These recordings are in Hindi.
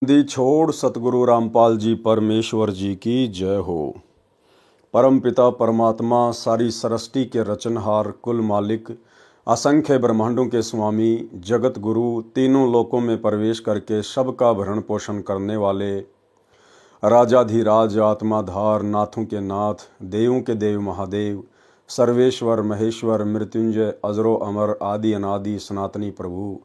दी छोड़ सतगुरु रामपाल जी परमेश्वर जी की जय हो। परम पिता परमात्मा सारी सृष्टि के रचनहार कुल मालिक असंख्य ब्रह्मांडों के स्वामी जगत गुरु तीनों लोकों में प्रवेश करके सबका भरण पोषण करने वाले राजाधिराज आत्माधार नाथों के नाथ देवों के देव महादेव सर्वेश्वर महेश्वर मृत्युंजय अजरो अमर आदि अनादि सनातनी प्रभु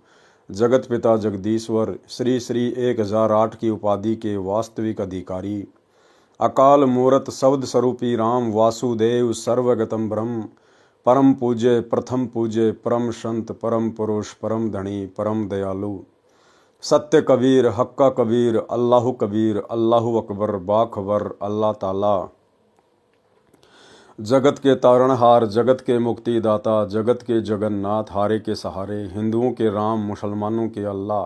जगत पिता जगदीश्वर श्री श्री 1008 की उपाधि के वास्तविक अधिकारी अकाल मूरत शब्द स्वरूपी राम वासुदेव सर्वगतम ब्रह्म परम पूज्य प्रथम पूज्य परम संत परम पुरुष परम धनी परम दयालु सत्य कबीर हक्का कबीर अल्लाहु अकबर बाखबर अल्लाह ताला जगत के तारणहार जगत के मुक्तिदाता जगत के जगन्नाथ हारे के सहारे हिंदुओं के राम मुसलमानों के अल्लाह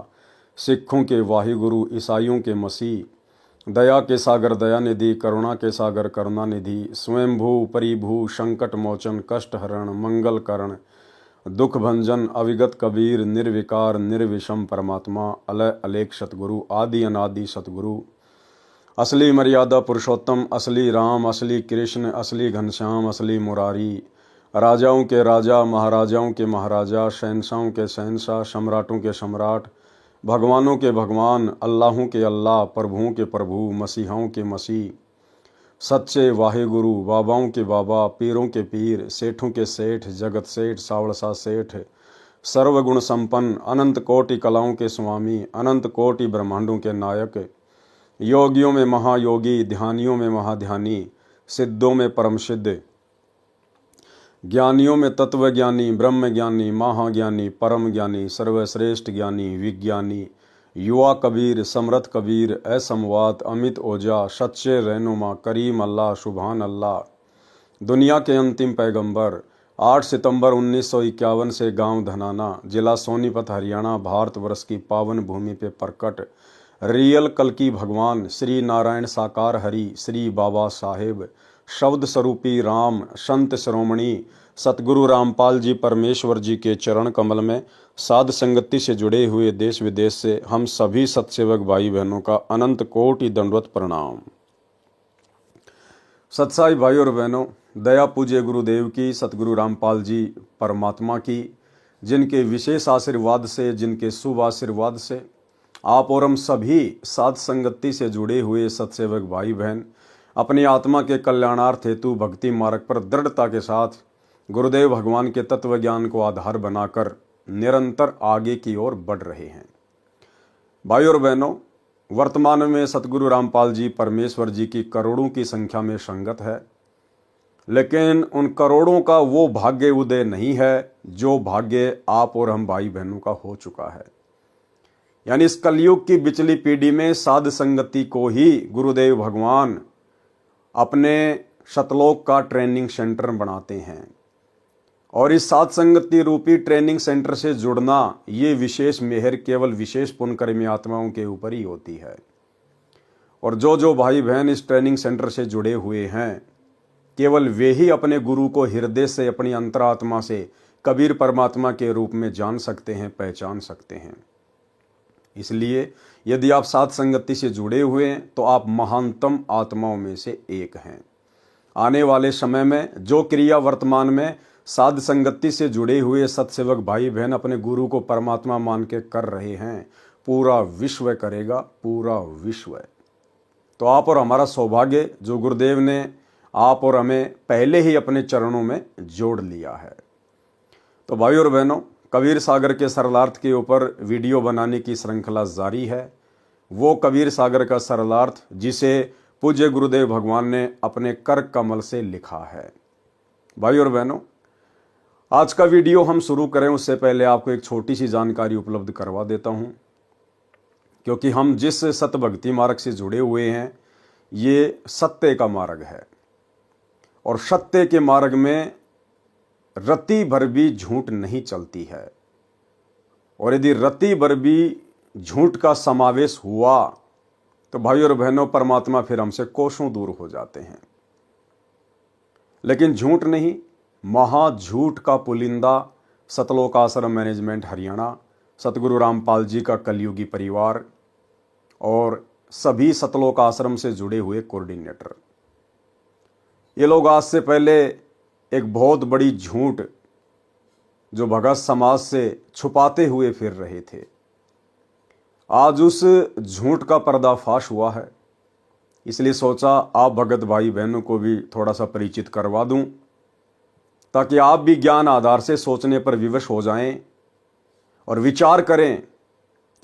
सिखों के वाहिगुरु ईसाइयों के मसीह दया के सागर दया निधि करुणा के सागर करुणा निधि स्वयंभू परिभू संकट मोचन कष्ट हरण मंगल करण दुख भंजन अविगत कबीर निर्विकार निर्विषम परमात्मा अलय अलेख सतगुरु आदि अनादि सतगुरु असली मर्यादा पुरुषोत्तम असली राम असली कृष्ण असली घनश्याम असली मुरारी राजाओं के राजा महाराजाओं के महाराजा शहंशाहों के शहंशाह सम्राटों के सम्राट भगवानों के भगवान अल्लाहों के अल्लाह प्रभुओं के प्रभु मसीहाओं के मसीह सच्चे वाहेगुरु बाबाओं के बाबा पीरों के पीर सेठों के सेठ जगत सेठ सावड़सा सेठ सर्वगुण संपन्न अनंत कोटि कलाओं के स्वामी अनंत कोटि ब्रह्मांडों के नायक योगियों में महायोगी ध्यानियों में महाध्यानी सिद्धों में परम सिद्ध ज्ञानियों में तत्वज्ञानी ब्रह्म ज्ञानी महाज्ञानी परम ज्ञानी सर्वश्रेष्ठ ज्ञानी विज्ञानी युवा कबीर समर्थ कबीर असमवात अमित ओजा सच्चे रहनुमा करीम अल्लाह सुभान अल्लाह दुनिया के अंतिम पैगंबर 8 सितंबर 1951 से गांव धनाना जिला सोनीपत हरियाणा भारतवर्ष की पावन भूमि पे प्रकट रियल कल्कि भगवान श्री नारायण साकार हरि श्री बाबा साहेब शब्द स्वरूपी राम संत शिरोमणि सतगुरु रामपाल जी परमेश्वर जी के चरण कमल में साध संगति से जुड़े हुए देश विदेश से हम सभी सत्सेवक भाई बहनों का अनंत कोटि दंडवत प्रणाम। सत्साई भाई और बहनों, दया पूज्य गुरुदेव की सतगुरु रामपाल जी परमात्मा की जिनके विशेष आशीर्वाद से जिनके शुभ आशीर्वाद से आप और हम सभी साध संगति से जुड़े हुए सत्सेवक भाई बहन अपनी आत्मा के कल्याणार्थ हेतु भक्ति मार्ग पर दृढ़ता के साथ गुरुदेव भगवान के तत्व ज्ञान को आधार बनाकर निरंतर आगे की ओर बढ़ रहे हैं। भाई और बहनों, वर्तमान में सतगुरु रामपाल जी परमेश्वर जी की करोड़ों की संख्या में संगत है, लेकिन उन करोड़ों का वो भाग्य उदय नहीं है जो भाग्य आप और हम भाई बहनों का हो चुका है। यानी इस कलयुग की बिचली पीढ़ी में साध संगति को ही गुरुदेव भगवान अपने शतलोक का ट्रेनिंग सेंटर बनाते हैं और इस साध संगति रूपी ट्रेनिंग सेंटर से जुड़ना ये विशेष मेहर केवल विशेष पुण्यकर्मी आत्माओं के ऊपर ही होती है। और जो भाई बहन इस ट्रेनिंग सेंटर से जुड़े हुए हैं केवल वे ही अपने गुरु को हृदय से अपनी अंतरात्मा से कबीर परमात्मा के रूप में जान सकते हैं, पहचान सकते हैं। इसलिए यदि आप साध संगति से जुड़े हुए हैं तो आप महानतम आत्माओं में से एक हैं। आने वाले समय में जो क्रिया वर्तमान में साध संगति से जुड़े हुए सत्सेवक भाई बहन अपने गुरु को परमात्मा मान के कर रहे हैं, पूरा विश्व करेगा, पूरा विश्व। तो आप और हमारा सौभाग्य जो गुरुदेव ने आप और हमें पहले ही अपने चरणों में जोड़ लिया है। तो भाई और बहनों, कबीर सागर के सरलार्थ के ऊपर वीडियो बनाने की श्रृंखला जारी है। वो कबीर सागर का सरलार्थ जिसे पूज्य गुरुदेव भगवान ने अपने कर कमल से लिखा है। भाई और बहनों, आज का वीडियो हम शुरू करें उससे पहले आपको एक छोटी सी जानकारी उपलब्ध करवा देता हूं, क्योंकि हम जिस सतभक्ति मार्ग से जुड़े हुए हैं ये सत्य का मार्ग है और सत्य के मार्ग में रत्ती भर भी झूठ नहीं चलती है। और यदि रत्ती भर भी झूठ का समावेश हुआ तो भाई और बहनों, परमात्मा फिर हमसे कोसों दूर हो जाते हैं। लेकिन झूठ नहीं, महाझूठ का पुलिंदा सतलोक आश्रम मैनेजमेंट हरियाणा सतगुरु रामपाल जी का कलयुगी परिवार और सभी सतलोक आश्रम से जुड़े हुए कोऑर्डिनेटर। ये लोग आज से पहले एक बहुत बड़ी झूठ जो भगत समाज से छुपाते हुए फिर रहे थे, आज उस झूठ का पर्दाफाश हुआ है। इसलिए सोचा आप भगत भाई बहनों को भी थोड़ा सा परिचित करवा दूं, ताकि आप भी ज्ञान आधार से सोचने पर विवश हो जाएं और विचार करें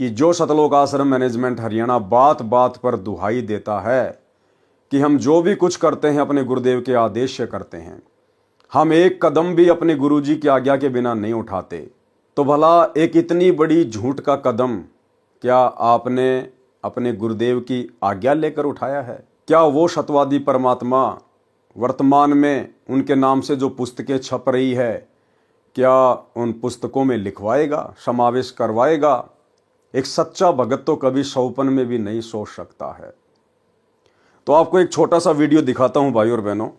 कि जो सतलोक आश्रम मैनेजमेंट हरियाणा बात बात पर दुहाई देता है कि हम जो भी कुछ करते हैं अपने गुरुदेव के आदेश से करते हैं, हम एक कदम भी अपने गुरुजी की आज्ञा के बिना नहीं उठाते, तो भला एक इतनी बड़ी झूठ का कदम क्या आपने अपने गुरुदेव की आज्ञा लेकर उठाया है? क्या वो सत्यवादी परमात्मा वर्तमान में उनके नाम से जो पुस्तकें छप रही है, क्या उन पुस्तकों में लिखवाएगा, समावेश करवाएगा? एक सच्चा भगत तो कभी सौपन में भी नहीं सोच सकता है। तो आपको एक छोटा सा वीडियो दिखाता हूं भाई और बहनों।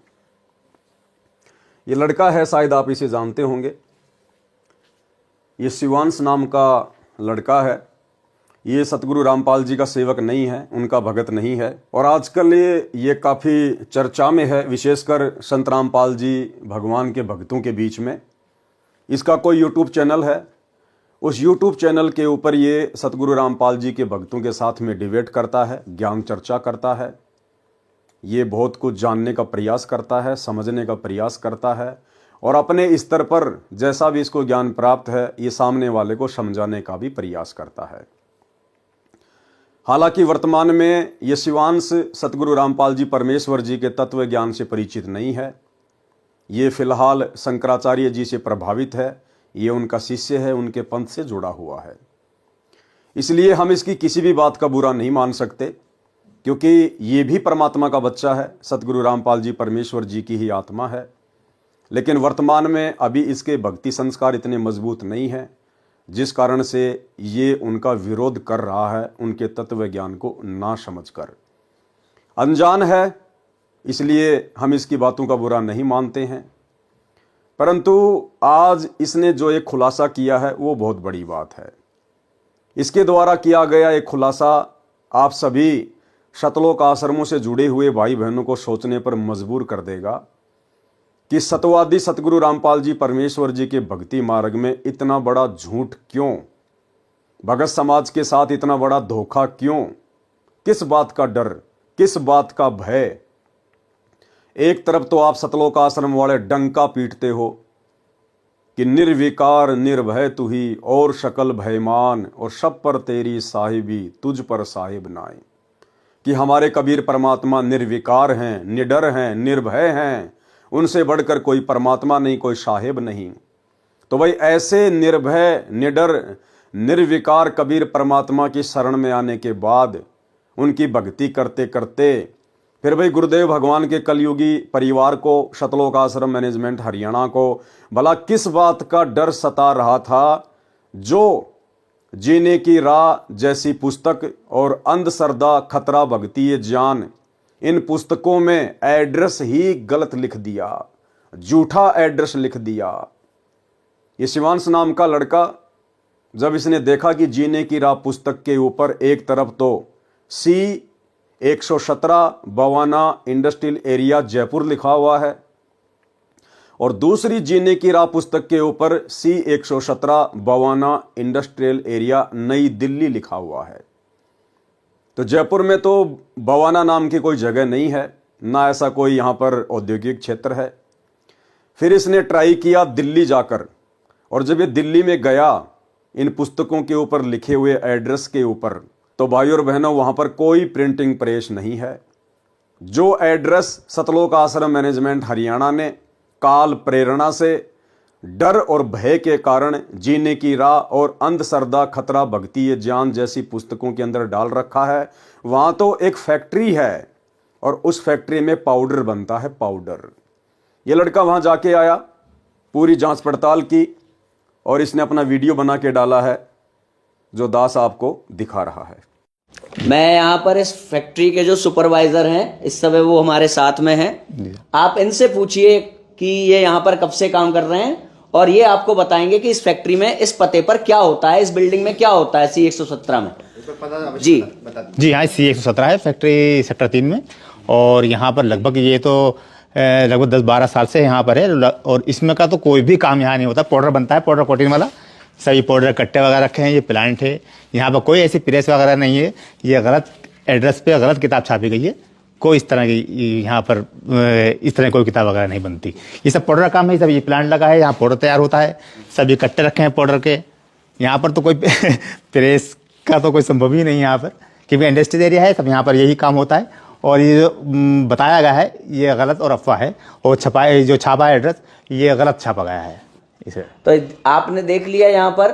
ये लड़का है, शायद आप इसे जानते होंगे। ये शिवांश नाम का लड़का है। ये सतगुरु रामपाल जी का सेवक नहीं है, उनका भगत नहीं है, और आजकल ये काफ़ी चर्चा में है, विशेषकर संत रामपाल जी भगवान के भक्तों के बीच में। इसका कोई यूट्यूब चैनल है, उस यूट्यूब चैनल के ऊपर ये सतगुरु रामपाल जी के भक्तों के साथ में डिबेट करता है, ज्ञान चर्चा करता है। ये बहुत कुछ जानने का प्रयास करता है, समझने का प्रयास करता है, और अपने स्तर पर जैसा भी इसको ज्ञान प्राप्त है ये सामने वाले को समझाने का भी प्रयास करता है। हालांकि वर्तमान में ये शिवांश सतगुरु रामपाल जी परमेश्वर जी के तत्व ज्ञान से परिचित नहीं है। ये फिलहाल शंकराचार्य जी से प्रभावित है, ये उनका शिष्य है, उनके पंथ से जुड़ा हुआ है। इसलिए हम इसकी किसी भी बात का बुरा नहीं मान सकते, क्योंकि ये भी परमात्मा का बच्चा है, सतगुरु रामपाल जी परमेश्वर जी की ही आत्मा है। लेकिन वर्तमान में अभी इसके भक्ति संस्कार इतने मजबूत नहीं हैं, जिस कारण से ये उनका विरोध कर रहा है, उनके तत्व ज्ञान को ना समझकर। अनजान है, इसलिए हम इसकी बातों का बुरा नहीं मानते हैं। परंतु आज इसने जो एक खुलासा किया है वो बहुत बड़ी बात है। इसके द्वारा किया गया एक खुलासा आप सभी सतलोक आश्रमों से जुड़े हुए भाई बहनों को सोचने पर मजबूर कर देगा कि सत्यवादी सतगुरु रामपाल जी परमेश्वर जी के भक्ति मार्ग में इतना बड़ा झूठ क्यों, भगत समाज के साथ इतना बड़ा धोखा क्यों, किस बात का डर, किस बात का भय? एक तरफ तो आप सतलोक आश्रम वाले डंका पीटते हो कि निर्विकार निर्भय तू ही और शकल भयमान, और सब पर तेरी साहिबी तुझ पर साहिब नाए, कि हमारे कबीर परमात्मा निर्विकार हैं, निडर हैं, निर्भय हैं, उनसे बढ़कर कोई परमात्मा नहीं, कोई साहिब नहीं। तो भाई ऐसे निर्भय, निडर, निर्विकार कबीर परमात्मा की शरण में आने के बाद उनकी भक्ति करते करते फिर भाई गुरुदेव भगवान के कलयुगी परिवार को, सतलोक आश्रम मैनेजमेंट हरियाणा को भला किस बात का डर सता रहा था, जो जीने की राह जैसी पुस्तक और अंधश्रद्धा खतरा भक्ति ये जान, इन पुस्तकों में एड्रेस ही गलत लिख दिया, झूठा एड्रेस लिख दिया। ये शिवांश नाम का लड़का जब इसने देखा कि जीने की राह पुस्तक के ऊपर एक तरफ तो C117 Bawana industrial area Jaipur लिखा हुआ है, और दूसरी जीने की राह पुस्तक के ऊपर C117 बवाना इंडस्ट्रियल एरिया नई दिल्ली लिखा हुआ है। तो जयपुर में तो बवाना नाम की कोई जगह नहीं है, ना ऐसा कोई यहाँ पर औद्योगिक क्षेत्र है। फिर इसने ट्राई किया दिल्ली जाकर, और जब ये दिल्ली में गया इन पुस्तकों के ऊपर लिखे हुए एड्रेस के ऊपर, तो भाई और बहनों वहाँ पर कोई प्रिंटिंग प्रेस नहीं है। जो एड्रेस सतलोक आश्रम मैनेजमेंट हरियाणा ने काल प्रेरणा से, डर और भय के कारण जीने की राह और अंधश्रद्धा खतरा भक्ति ये ज्ञान जैसी पुस्तकों के अंदर डाल रखा है, वहां तो एक फैक्ट्री है और उस फैक्ट्री में पाउडर बनता है, पाउडर। ये लड़का वहां जाके आया, पूरी जांच पड़ताल की, और इसने अपना वीडियो बना के डाला है, जो दास आपको दिखा रहा है। मैं यहाँ पर इस फैक्ट्री के जो सुपरवाइजर हैं, इस समय वो हमारे साथ में हैं। आप इनसे पूछिए कि ये यहाँ पर कब से काम कर रहे हैं और ये आपको बताएंगे कि इस फैक्ट्री में इस पते पर क्या होता है, इस बिल्डिंग में क्या होता है C117 में। जी जी हाँ, C117 है, फैक्ट्री सेक्टर 3 में। और यहाँ पर लगभग ये तो लगभग 10-12 साल से यहाँ पर है। और इसमें का तो कोई भी काम यहाँ नहीं होता। पाउडर बनता है, पाउडर कोटिंग वाला, सभी पाउडर कट्टे वगैरह रखे हैं। ये प्लांट है, यहाँ पर कोई ऐसी प्रेस वगैरह नहीं है। ये गलत एड्रेस पे गलत किताब छापी गई है। कोई इस तरह की यहाँ पर इस तरह कोई किताब वगैरह नहीं बनती। ये सब पाउडर का काम है। सब ये प्लांट लगा है, यहाँ पाउडर तैयार होता है। सभी कट्टे रखे हैं पाउडर के। यहाँ पर तो कोई प्रेस का तो कोई संभव ही नहीं है यहाँ पर, क्योंकि इंडस्ट्रियल एरिया है। सब यहाँ पर यही काम होता है। और ये जो बताया गया है ये गलत और अफवाह है। और जो छापा है एड्रेस, ये गलत छापा गया है इसे। तो आपने देख लिया यहाँ पर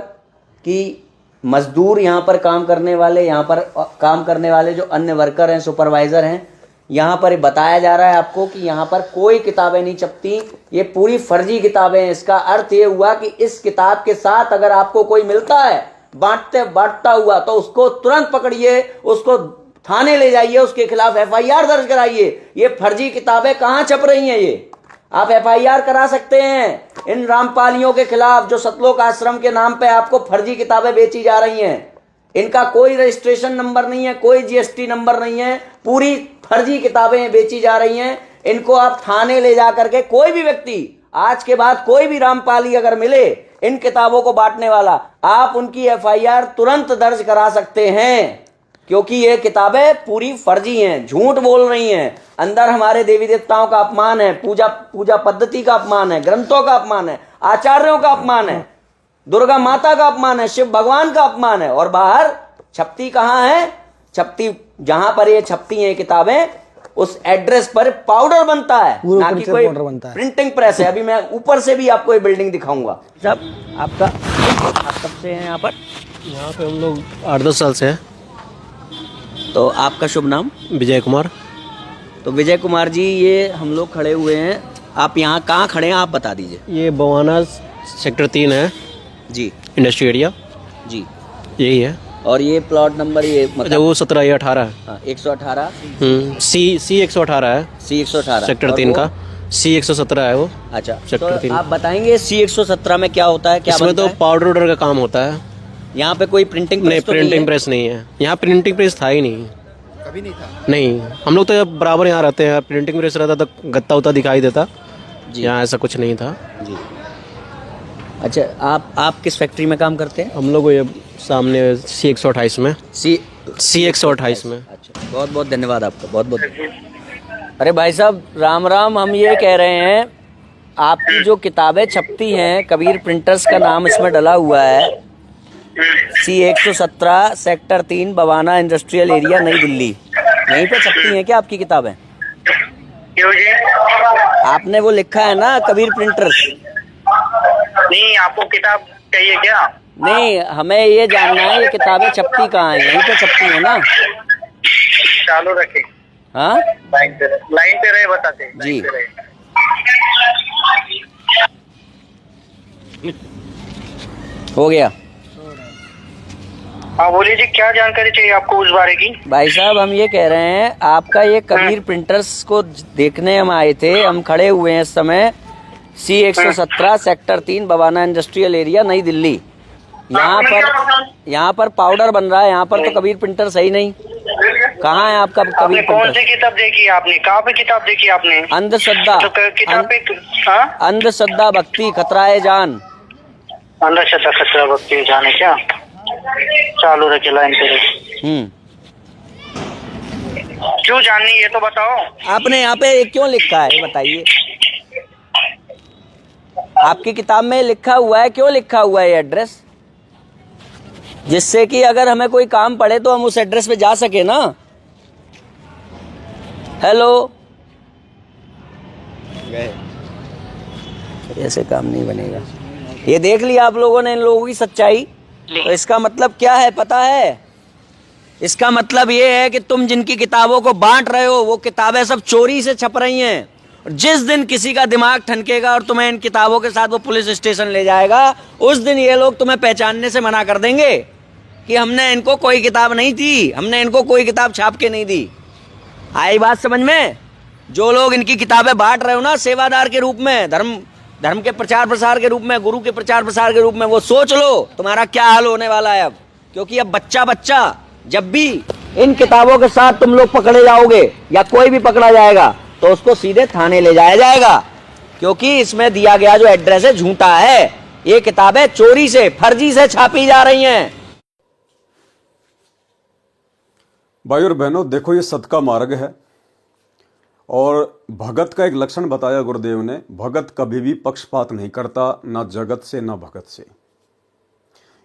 कि मजदूर यहाँ पर काम करने वाले, यहाँ पर काम करने वाले जो अन्य वर्कर हैं, सुपरवाइजर हैं, यहाँ पर बताया जा रहा है आपको कि यहाँ पर कोई किताबें नहीं छपती, ये पूरी फर्जी किताबें हैं। इसका अर्थ ये हुआ कि इस किताब के साथ अगर आपको कोई मिलता है बांटता हुआ, तो उसको तुरंत पकड़िए, उसको थाने ले जाइए, उसके खिलाफ FIR दर्ज कराइए। ये फर्जी किताबें कहाँ छप रही हैं? ये आप FIR करा सकते हैं इन रामपालियों के खिलाफ जो सतलोक आश्रम के नाम पे आपको फर्जी किताबें बेची जा रही हैं। इनका कोई रजिस्ट्रेशन नंबर नहीं है, कोई GST नंबर नहीं है, पूरी फर्जी किताबें बेची जा रही हैं। इनको आप थाने ले जा करके, कोई भी व्यक्ति आज के बाद कोई भी रामपाली अगर मिले इन किताबों को बांटने वाला, आप उनकी FIR तुरंत दर्ज करा सकते हैं, क्योंकि ये किताबें पूरी फर्जी हैं, झूठ बोल रही हैं। अंदर हमारे देवी देवताओं का अपमान है, पूजा पद्धति का अपमान है, ग्रंथों का अपमान है, आचार्यों का अपमान है, दुर्गा माता का अपमान है, शिव भगवान का अपमान है। और बाहर छपती कहाँ है? छपती जहां पर ये छपती हैं किताबें, उस एड्रेस पर पाउडर बनता है, ना कि कोई प्रिंटिंग प्रेस है। अभी मैं ऊपर से भी आपको ये बिल्डिंग दिखाऊंगा। साहब आप कब से हैं यहाँ पर? यहाँ पे हम लोग 8-10 साल से हैं। तो आपका शुभ नाम? विजय कुमार। तो विजय कुमार जी, ये हम लोग खड़े हुए हैं, आप यहाँ कहाँ खड़े हैं आप बता दीजिए। ये बवाना सेक्टर 3 है जी, इंडस्ट्री एरिया जी यही है। और ये प्लॉट नंबर ये अच्छा, वो 17 या 18 है। हाँ, 118 C 118 है, C118 सेक्टर 3 का। C 117 है वो। अच्छा, सेक्टर तो 3। आप बताएंगे C117 में क्या होता है, क्या इसमें बनता तो है? पाउडर वुडर का काम होता है। यहाँ पे कोई प्रिंटिंग नहीं, प्रेस तो प्रिंटिंग है? प्रेस नहीं है यहाँ। प्रिंटिंग प्रेस था ही नहीं, कभी नहीं था। नहीं, हम लोग तो बराबर यहाँ रहते हैं। प्रिंटिंग प्रेस रहता तो गत्ता उत्ता दिखाई देता, यहाँ ऐसा कुछ नहीं था जी। अच्छा, आप किस फैक्ट्री में काम करते हैं? हम लोग ये सामने C 128 में। C 128 में। अच्छा, बहुत बहुत धन्यवाद आपका, बहुत बहुत। अरे भाई साहब, राम राम। हम ये कह रहे हैं, आपकी जो किताबें छपती हैं, कबीर प्रिंटर्स का नाम इसमें डला हुआ है, C 117 sector 3 Bawana industrial area नई दिल्ली, यहीं पे छपती हैं क्या आपकी किताबें? क्यों जी? आपने वो लिखा है ना, कबीर प्रिंटर्स? नहीं, आपको किताब चाहिए क्या? नहीं, हमें ये जानना है ये किताबें छपती कहाँ हैं, यहीं पे छपती हैं ना? चालू रखे। हाँ, लाइन पे रहे बताते जी। हो गया। हाँ बोलिए जी, क्या जानकारी चाहिए आपको उस बारे की? भाई साहब, हम ये कह रहे हैं, आपका ये कबीर प्रिंटर्स को देखने हम आए थे, हम खड़े हुए हैं इस समय C 117 sector 3 Bawana industrial area नई दिल्ली। यहाँ पर पाउडर बन रहा है, यहाँ पर तो कबीर प्रिंटर सही नहीं। कहाँ है आपका आपने कबीर कौन प्रिंटर? सी किताब देखी आपने? कहाँ पे किताब देखी आपने? अंधश्रद्धा, तो किताब पे हाँ? अंधश्रद्धा भक्ति खतराए जान। अंधश्रद्धा खतरा भक्ति जाने क्या? चालू रखे, लाइन पे रहे। क्यों जाननी ये तो बताओ। आपने यहाँ पे क्यों लिखा है, ये बताइए। आपकी किताब में लिखा हुआ है, क्यों लिखा हुआ है ये एड्रेस? जिससे कि अगर हमें कोई काम पड़े तो हम उस एड्रेस पे जा सके ना। हेलो, ऐसे काम नहीं बनेगा। ये देख लिया आप लोगों ने इन लोगों की सच्चाई। तो इसका मतलब क्या है पता है? इसका मतलब ये है कि तुम जिनकी किताबों को बांट रहे हो, वो किताबें सब चोरी से छप रही हैं। जिस दिन किसी का दिमाग ठनकेगा और तुम्हें इन किताबों के साथ वो पुलिस स्टेशन ले जाएगा, उस दिन ये लोग तुम्हें पहचानने से मना कर देंगे कि हमने इनको कोई किताब नहीं दी, हमने इनको कोई किताब छाप के नहीं दी। आई बात समझ में? जो लोग इनकी किताबें बांट रहे हो ना सेवादार के रूप में, धर्म धर्म के प्रचार प्रसार के रूप में, गुरु के प्रचार प्रसार के रूप में। वो सोच लो तुम्हारा क्या हाल होने वाला है अब, क्योंकि अब बच्चा बच्चा जब भी इन किताबों के साथ तुम लोग पकड़े जाओगे या कोई भी पकड़ा जाएगा तो उसको सीधे थाने ले जाया जाएगा, क्योंकि इसमें दिया गया जो एड्रेस है झूठा है। ये किताबें चोरी से, फर्जी से छापी जा रही हैं। भाई और बहनों, देखो ये सत का मार्ग है और भगत का एक लक्षण बताया गुरुदेव ने। भगत कभी भी पक्षपात नहीं करता, ना जगत से ना भगत से।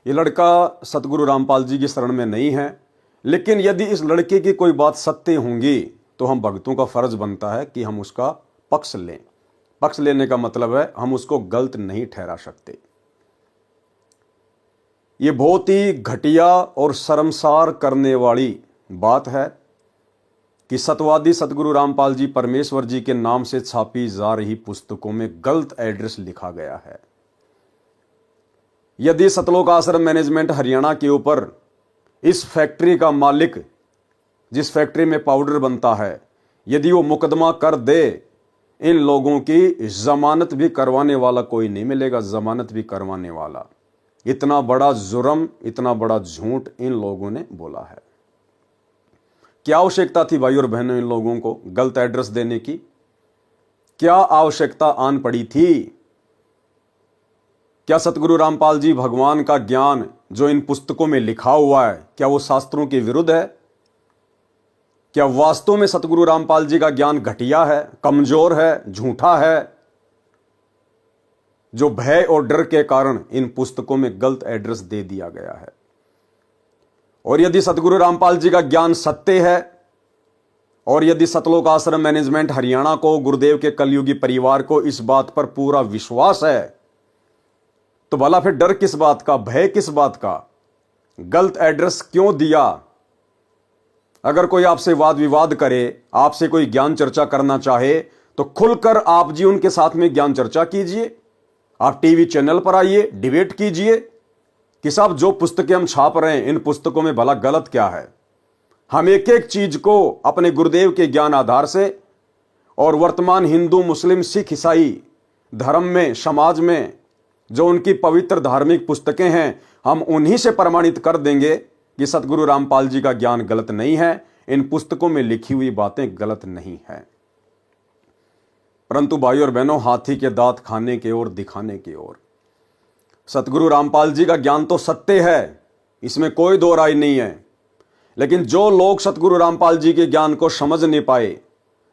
ये लड़का सतगुरु रामपाल जी की शरण में नहीं है, लेकिन यदि इस लड़के की कोई बात सत्य होंगी तो हम भक्तों का फर्ज बनता है कि हम उसका पक्ष लें। पक्ष लेने का मतलब है हम उसको गलत नहीं ठहरा सकते। ये बहुत ही घटिया और शर्मसार करने वाली बात है कि सतवादी सतगुरु रामपाल जी परमेश्वर जी के नाम से छापी जा रही पुस्तकों में गलत एड्रेस लिखा गया है। यदि सतलोक आश्रम मैनेजमेंट हरियाणा के ऊपर इस फैक्ट्री का मालिक, जिस फैक्ट्री में पाउडर बनता है, यदि वो मुकदमा कर दे, इन लोगों की जमानत भी करवाने वाला कोई नहीं मिलेगा, जमानत भी करवाने वाला। इतना बड़ा जुर्म, इतना बड़ा झूठ इन लोगों ने बोला है। क्या आवश्यकता थी भाई और बहनों इन लोगों को गलत एड्रेस देने की? क्या आवश्यकता आन पड़ी थी? क्या सतगुरु रामपाल जी भगवान का ज्ञान जो इन पुस्तकों में लिखा हुआ है, क्या वो शास्त्रों के विरुद्ध है? क्या वास्तव में सतगुरु रामपाल जी का ज्ञान घटिया है, कमजोर है, झूठा है, जो भय और डर के कारण इन पुस्तकों में गलत एड्रेस दे दिया गया है? और यदि सतगुरु रामपाल जी का ज्ञान सत्य है और यदि सतलोक आश्रम मैनेजमेंट हरियाणा को, गुरुदेव के कलयुगी परिवार को इस बात पर पूरा विश्वास है, तो भला फिर डर किस बात का, भय किस बात का? गलत एड्रेस क्यों दिया? अगर कोई आपसे वाद विवाद करे, आपसे कोई ज्ञान चर्चा करना चाहे, तो खुलकर आप जी उनके साथ में ज्ञान चर्चा कीजिए। आप टीवी चैनल पर आइए, डिबेट कीजिए कि साहब जो पुस्तकें हम छाप रहे हैं, इन पुस्तकों में भला गलत क्या है। हम एक एक चीज को अपने गुरुदेव के ज्ञान आधार से और वर्तमान हिंदू, मुस्लिम, सिख, ईसाई धर्म में, समाज में जो उनकी पवित्र धार्मिक पुस्तकें हैं, हम उन्हीं से प्रमाणित कर देंगे कि सतगुरु रामपाल जी का ज्ञान गलत नहीं है, इन पुस्तकों में लिखी हुई बातें गलत नहीं है। परंतु भाई और बहनों, हाथी के दांत खाने के ओर, दिखाने की ओर। सतगुरु रामपाल जी का ज्ञान तो सत्य है, इसमें कोई दो राय नहीं है, लेकिन जो लोग सतगुरु रामपाल जी के ज्ञान को समझ नहीं पाए,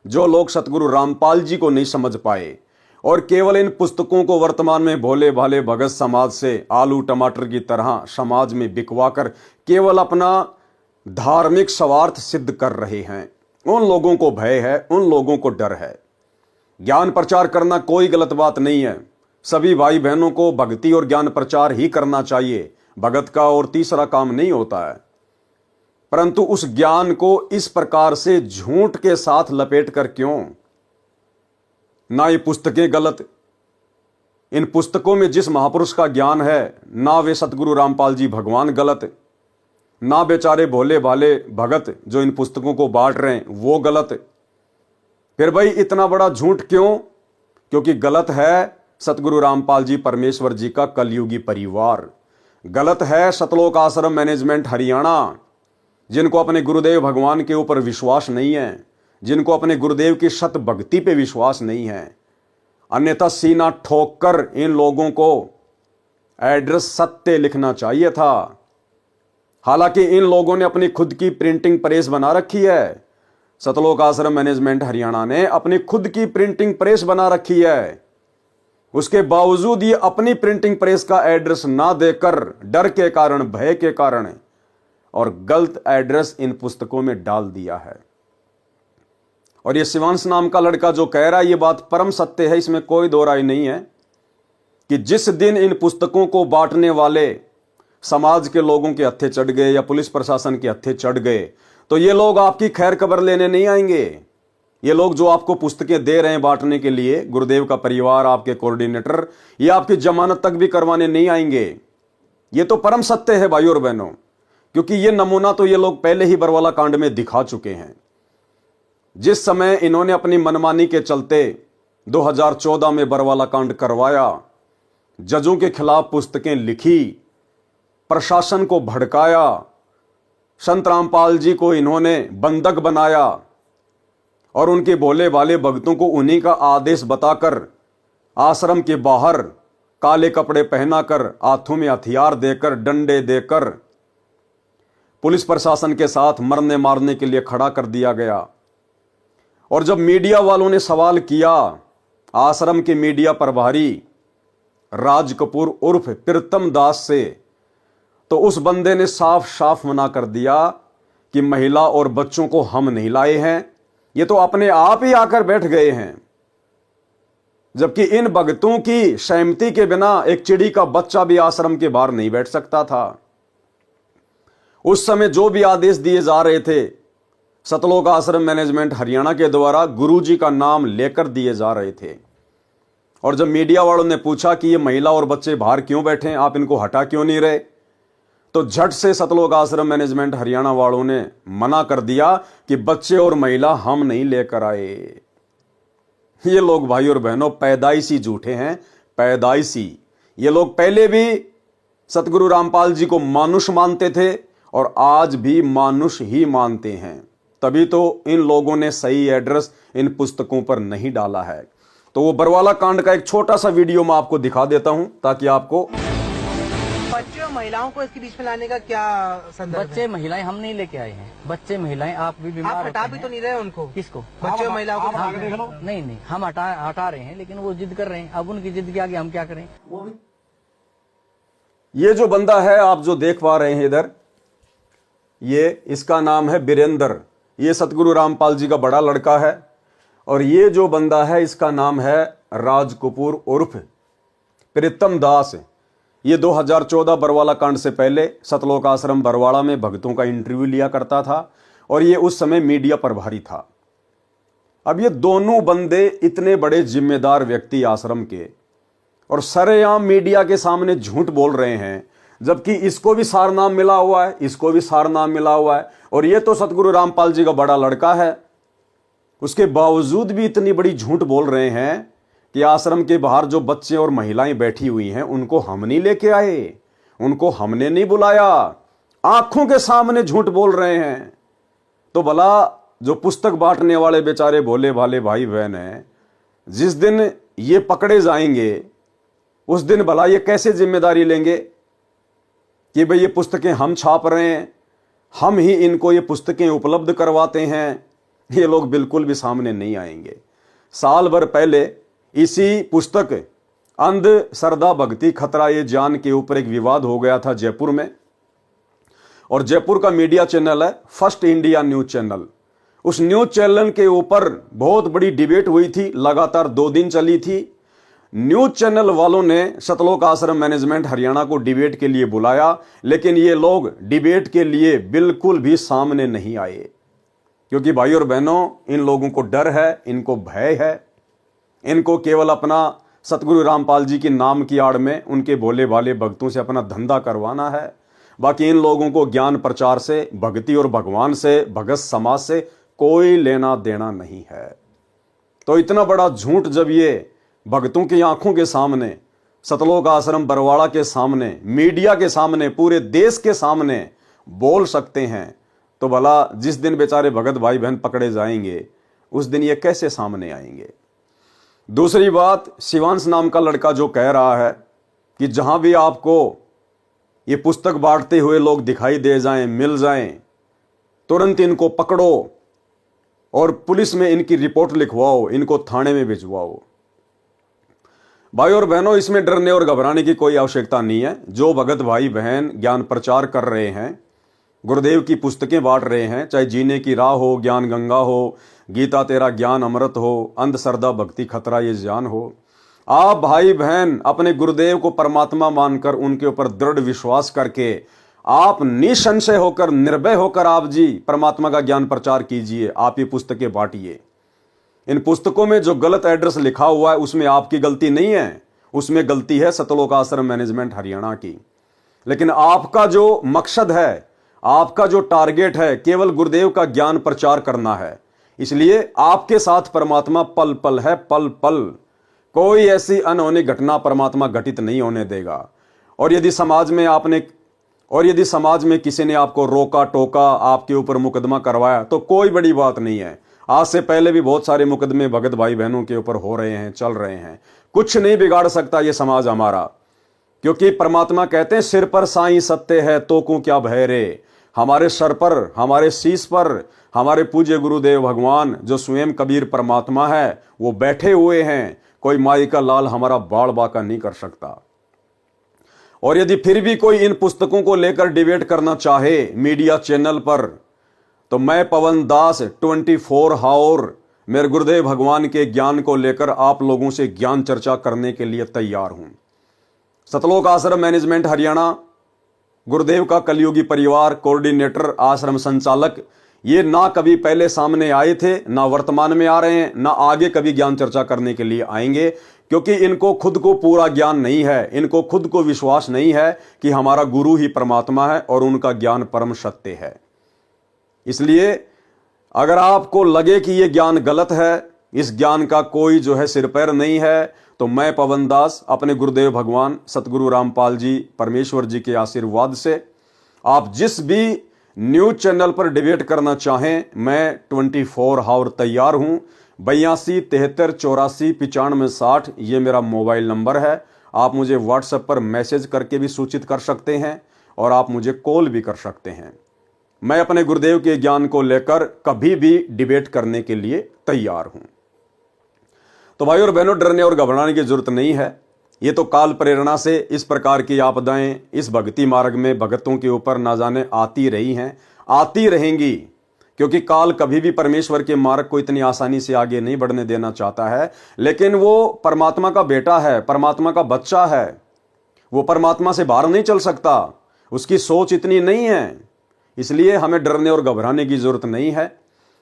जो लोग सतगुरु रामपाल जी को नहीं समझ पाए और केवल इन पुस्तकों को वर्तमान में भोले भाले भगत समाज से आलू टमाटर की तरह समाज में बिकवा कर केवल अपना धार्मिक स्वार्थ सिद्ध कर रहे हैं, उन लोगों को भय है, उन लोगों को डर है। ज्ञान प्रचार करना कोई गलत बात नहीं है, सभी भाई बहनों को भक्ति और ज्ञान प्रचार ही करना चाहिए, भगत का और तीसरा काम नहीं होता है। परंतु उस ज्ञान को इस प्रकार से झूठ के साथ लपेट कर क्यों? ना ये पुस्तकें गलत, इन पुस्तकों में जिस महापुरुष का ज्ञान है, ना वे सतगुरु रामपाल जी भगवान गलत, ना बेचारे भोले भाले भगत जो इन पुस्तकों को बांट रहे हैं वो गलत। फिर भाई इतना बड़ा झूठ क्यों? क्योंकि गलत है सतगुरु रामपाल जी परमेश्वर जी का कलयुगी परिवार, गलत है सतलोक आश्रम मैनेजमेंट हरियाणा, जिनको अपने गुरुदेव भगवान के ऊपर विश्वास नहीं है, जिनको अपने गुरुदेव की शत भक्ति पे विश्वास नहीं है। अन्यथा सीना ठोक कर इन लोगों को एड्रेस सत्य लिखना चाहिए था। हालांकि इन लोगों ने अपनी खुद की प्रिंटिंग प्रेस बना रखी है, सतलोक आश्रम मैनेजमेंट हरियाणा ने अपनी खुद की प्रिंटिंग प्रेस बना रखी है। उसके बावजूद ये अपनी प्रिंटिंग प्रेस का एड्रेस ना देकर, डर के कारण, भय के कारण, और गलत एड्रेस इन पुस्तकों में डाल दिया है। और ये शिवांश नाम का लड़का जो कह रहा है, ये बात परम सत्य है, इसमें कोई दो राय नहीं है कि जिस दिन इन पुस्तकों को बांटने वाले समाज के लोगों के हत्थे चढ़ गए या पुलिस प्रशासन के हत्थे चढ़ गए, तो ये लोग आपकी खैर खबर लेने नहीं आएंगे। ये लोग जो आपको पुस्तकें दे रहे हैं बांटने के लिए, गुरुदेव का परिवार, आपके कोऑर्डिनेटर, ये आपकी जमानत तक भी करवाने नहीं आएंगे। ये तो परम सत्य है भाई और बहनों, क्योंकि ये नमूना तो ये लोग पहले ही बरवाला कांड में दिखा चुके हैं। जिस समय इन्होंने अपनी मनमानी के चलते 2014 में बरवाला कांड करवाया, जजों के खिलाफ पुस्तकें लिखी, प्रशासन को भड़काया, संत रामपाल जी को इन्होंने बंधक बनाया और उनके भोले भाले भक्तों को उन्हीं का आदेश बताकर आश्रम के बाहर काले कपड़े पहनाकर, हाथों में हथियार देकर, डंडे देकर पुलिस प्रशासन के साथ मरने मारने के लिए खड़ा कर दिया गया। और जब मीडिया वालों ने सवाल किया आश्रम के मीडिया प्रभारी राज कपूर उर्फ प्रीतम दास से, तो उस बंदे ने साफ साफ मना कर दिया कि महिला और बच्चों को हम नहीं लाए हैं, ये तो अपने आप ही आकर बैठ गए हैं। जबकि इन भक्तों की सहमति के बिना एक चिड़ी का बच्चा भी आश्रम के बाहर नहीं बैठ सकता था। उस समय जो भी आदेश दिए जा रहे थे सतलोक आश्रम मैनेजमेंट हरियाणा के द्वारा गुरुजी का नाम लेकर दिए जा रहे थे। और जब मीडिया वालों ने पूछा कि ये महिला और बच्चे बाहर क्यों बैठे, आप इनको हटा क्यों नहीं रहे, तो झट से सतलोक आश्रम मैनेजमेंट हरियाणा वालों ने मना कर दिया कि बच्चे और महिला हम नहीं लेकर आए। ये लोग भाई और बहनों पैदाइशी झूठे हैं, पैदाइशी। ये लोग पहले भी सतगुरु रामपाल जी को मानुष मानते थे और आज भी मानुष ही मानते हैं। तभी तो इन लोगों ने सही एड्रेस इन पुस्तकों पर नहीं डाला है। तो वो बरवाला कांड का एक छोटा सा वीडियो मैं आपको दिखा देता हूं ताकि आपको। बच्चे और महिलाओं को इसके बीच में लाने का क्या संदर्भ बच्चे महिलाएं हम नहीं लेके आए हैं। बच्चे महिलाएं आप भी है? बीमार आप हटा होते भी हैं। तो नहीं रहे उनको? किसको? बच्चे और महिलाओं को नहीं नहीं, हम हटा रहे हैं, लेकिन वो जिद कर रहे हैं। अब उनकी जिद के आगे हम क्या करें? ये जो बंदा है आप जो देख पा रहे हैं इधर, ये इसका नाम है बीरेंद्र। ये सतगुरु रामपाल जी का बड़ा लड़का है। और ये जो बंदा है इसका नाम है राज कपूर उर्फ प्रीतम दास। ये 2014 बरवाला कांड से पहले सतलोक आश्रम बरवाड़ा में भक्तों का इंटरव्यू लिया करता था और ये उस समय मीडिया प्रभारी था। अब ये दोनों बंदे इतने बड़े जिम्मेदार व्यक्ति आश्रम के और सरेआम मीडिया के सामने झूठ बोल रहे हैं, जबकि इसको भी सारनाम मिला हुआ है, इसको भी सारनाम मिला हुआ है और ये तो सतगुरु रामपाल जी का बड़ा लड़का है। उसके बावजूद भी इतनी बड़ी झूठ बोल रहे हैं कि आश्रम के बाहर जो बच्चे और महिलाएं बैठी हुई हैं उनको हम नहीं लेके आए, उनको हमने नहीं बुलाया। आंखों के सामने झूठ बोल रहे हैं। तो भला जो पुस्तक बांटने वाले बेचारे भोले भाले भाई बहन हैं, जिस दिन ये पकड़े जाएंगे उस दिन भला ये कैसे जिम्मेदारी लेंगे कि भाई ये पुस्तकें हम छाप रहे हैं, हम ही इनको ये पुस्तकें उपलब्ध करवाते हैं। ये लोग बिल्कुल भी सामने नहीं आएंगे। साल भर पहले इसी पुस्तक अंध श्रद्धा भक्ति खतरा ये जान के ऊपर एक विवाद हो गया था जयपुर में। और जयपुर का मीडिया चैनल है फर्स्ट इंडिया न्यूज चैनल। उस न्यूज चैनल के ऊपर बहुत बड़ी डिबेट हुई थी, लगातार 2 दिन चली थी। न्यूज चैनल वालों ने सतलोक आश्रम मैनेजमेंट हरियाणा को डिबेट के लिए बुलाया, लेकिन ये लोग डिबेट के लिए बिल्कुल भी सामने नहीं आए, क्योंकि भाई और बहनों इन लोगों को डर है, इनको भय है। इनको केवल अपना सतगुरु रामपाल जी के नाम की आड़ में उनके भोले भाले भक्तों से अपना धंधा करवाना है। बाकी इन लोगों को ज्ञान प्रचार से, भक्ति और भगवान से, भगत समाज से कोई लेना देना नहीं है। तो इतना बड़ा झूठ जब ये भक्तों की आंखों के सामने, सतलोक आश्रम बरवाड़ा के सामने, मीडिया के सामने, पूरे देश के सामने बोल सकते हैं, तो भला जिस दिन बेचारे भगत भाई बहन पकड़े जाएंगे उस दिन ये कैसे सामने आएंगे। दूसरी बात, शिवांश नाम का लड़का जो कह रहा है कि जहां भी आपको ये पुस्तक बांटते हुए लोग दिखाई दे जाएं, मिल जाएं, तुरंत इनको पकड़ो और पुलिस में इनकी रिपोर्ट लिखवाओ, इनको थाने में भिजवाओ। भाई और बहनों, इसमें डरने और घबराने की कोई आवश्यकता नहीं है। जो भगत भाई बहन ज्ञान प्रचार कर रहे हैं, गुरुदेव की पुस्तकें बांट रहे हैं, चाहे जीने की राह हो, ज्ञान गंगा हो, गीता तेरा ज्ञान अमृत हो, अंध श्रद्धा भक्ति खतरा ये जान हो, आप भाई बहन अपने गुरुदेव को परमात्मा मानकर उनके ऊपर दृढ़ विश्वास करके आप निसंशय होकर, निर्भय होकर आप जी परमात्मा का ज्ञान प्रचार कीजिए। आप ये पुस्तकें बांटिए। इन पुस्तकों में जो गलत एड्रेस लिखा हुआ है उसमें आपकी गलती नहीं है, उसमें गलती है सतलोक आश्रम मैनेजमेंट हरियाणा की। लेकिन आपका जो मकसद है, आपका जो टारगेट है, केवल गुरुदेव का ज्ञान प्रचार करना है। इसलिए आपके साथ परमात्मा पल पल है, पल पल। कोई ऐसी अनहोनी घटना परमात्मा घटित नहीं होने देगा। और यदि समाज में किसी ने आपको रोका टोका, आपके ऊपर मुकदमा करवाया, तो कोई बड़ी बात नहीं है। आज से पहले भी बहुत सारे मुकदमे भगत भाई बहनों के ऊपर हो रहे हैं, चल रहे हैं। कुछ नहीं बिगाड़ सकता ये समाज हमारा, क्योंकि परमात्मा कहते हैं सिर पर साईं सत्य है तो को क्या भय रे। हमारे सर पर, हमारे शीश पर हमारे पूज्य गुरुदेव भगवान जो स्वयं कबीर परमात्मा है वो बैठे हुए हैं। कोई माई का लाल हमारा बाल बाका नहीं कर सकता। और यदि फिर भी कोई इन पुस्तकों को लेकर डिबेट करना चाहे मीडिया चैनल पर, तो मैं पवन दास 24 हावर मेरे गुरुदेव भगवान के ज्ञान को लेकर आप लोगों से ज्ञान चर्चा करने के लिए तैयार हूं। सतलोक आश्रम मैनेजमेंट हरियाणा, गुरुदेव का कलयुगी परिवार, कोऑर्डिनेटर, आश्रम संचालक, ये ना कभी पहले सामने आए थे, ना वर्तमान में आ रहे हैं, ना आगे कभी ज्ञान चर्चा करने के लिए आएंगे, क्योंकि इनको खुद को पूरा ज्ञान नहीं है। इनको खुद को विश्वास नहीं है कि हमारा गुरु ही परमात्मा है और उनका ज्ञान परम सत्य है। इसलिए अगर आपको लगे कि यह ज्ञान गलत है, इस ज्ञान का कोई जो है सिर पैर नहीं है, तो मैं पवन दास अपने गुरुदेव भगवान सतगुरु रामपाल जी परमेश्वर जी के आशीर्वाद से आप जिस भी न्यूज चैनल पर डिबेट करना चाहें, मैं 24 हावर तैयार हूं। 82 73 84 95 60 ये मेरा मोबाइल नंबर है। आप मुझे व्हाट्सएप पर मैसेज करके भी सूचित कर सकते हैं और आप मुझे कॉल भी कर सकते हैं। मैं अपने गुरुदेव के ज्ञान को लेकर कभी भी डिबेट करने के लिए तैयार हूं। तो भाई और बहनों, डरने और घबराने की जरूरत नहीं है। ये तो काल प्रेरणा से इस प्रकार की आपदाएं इस भक्ति मार्ग में भगतों के ऊपर ना जाने आती रही हैं, आती रहेंगी, क्योंकि काल कभी भी परमेश्वर के मार्ग को इतनी आसानी से आगे नहीं बढ़ने देना चाहता है। लेकिन वो परमात्मा का बेटा है, परमात्मा का बच्चा है, वो परमात्मा से बाहर नहीं चल सकता, उसकी सोच इतनी नहीं है। इसलिए हमें डरने और घबराने की जरूरत नहीं है।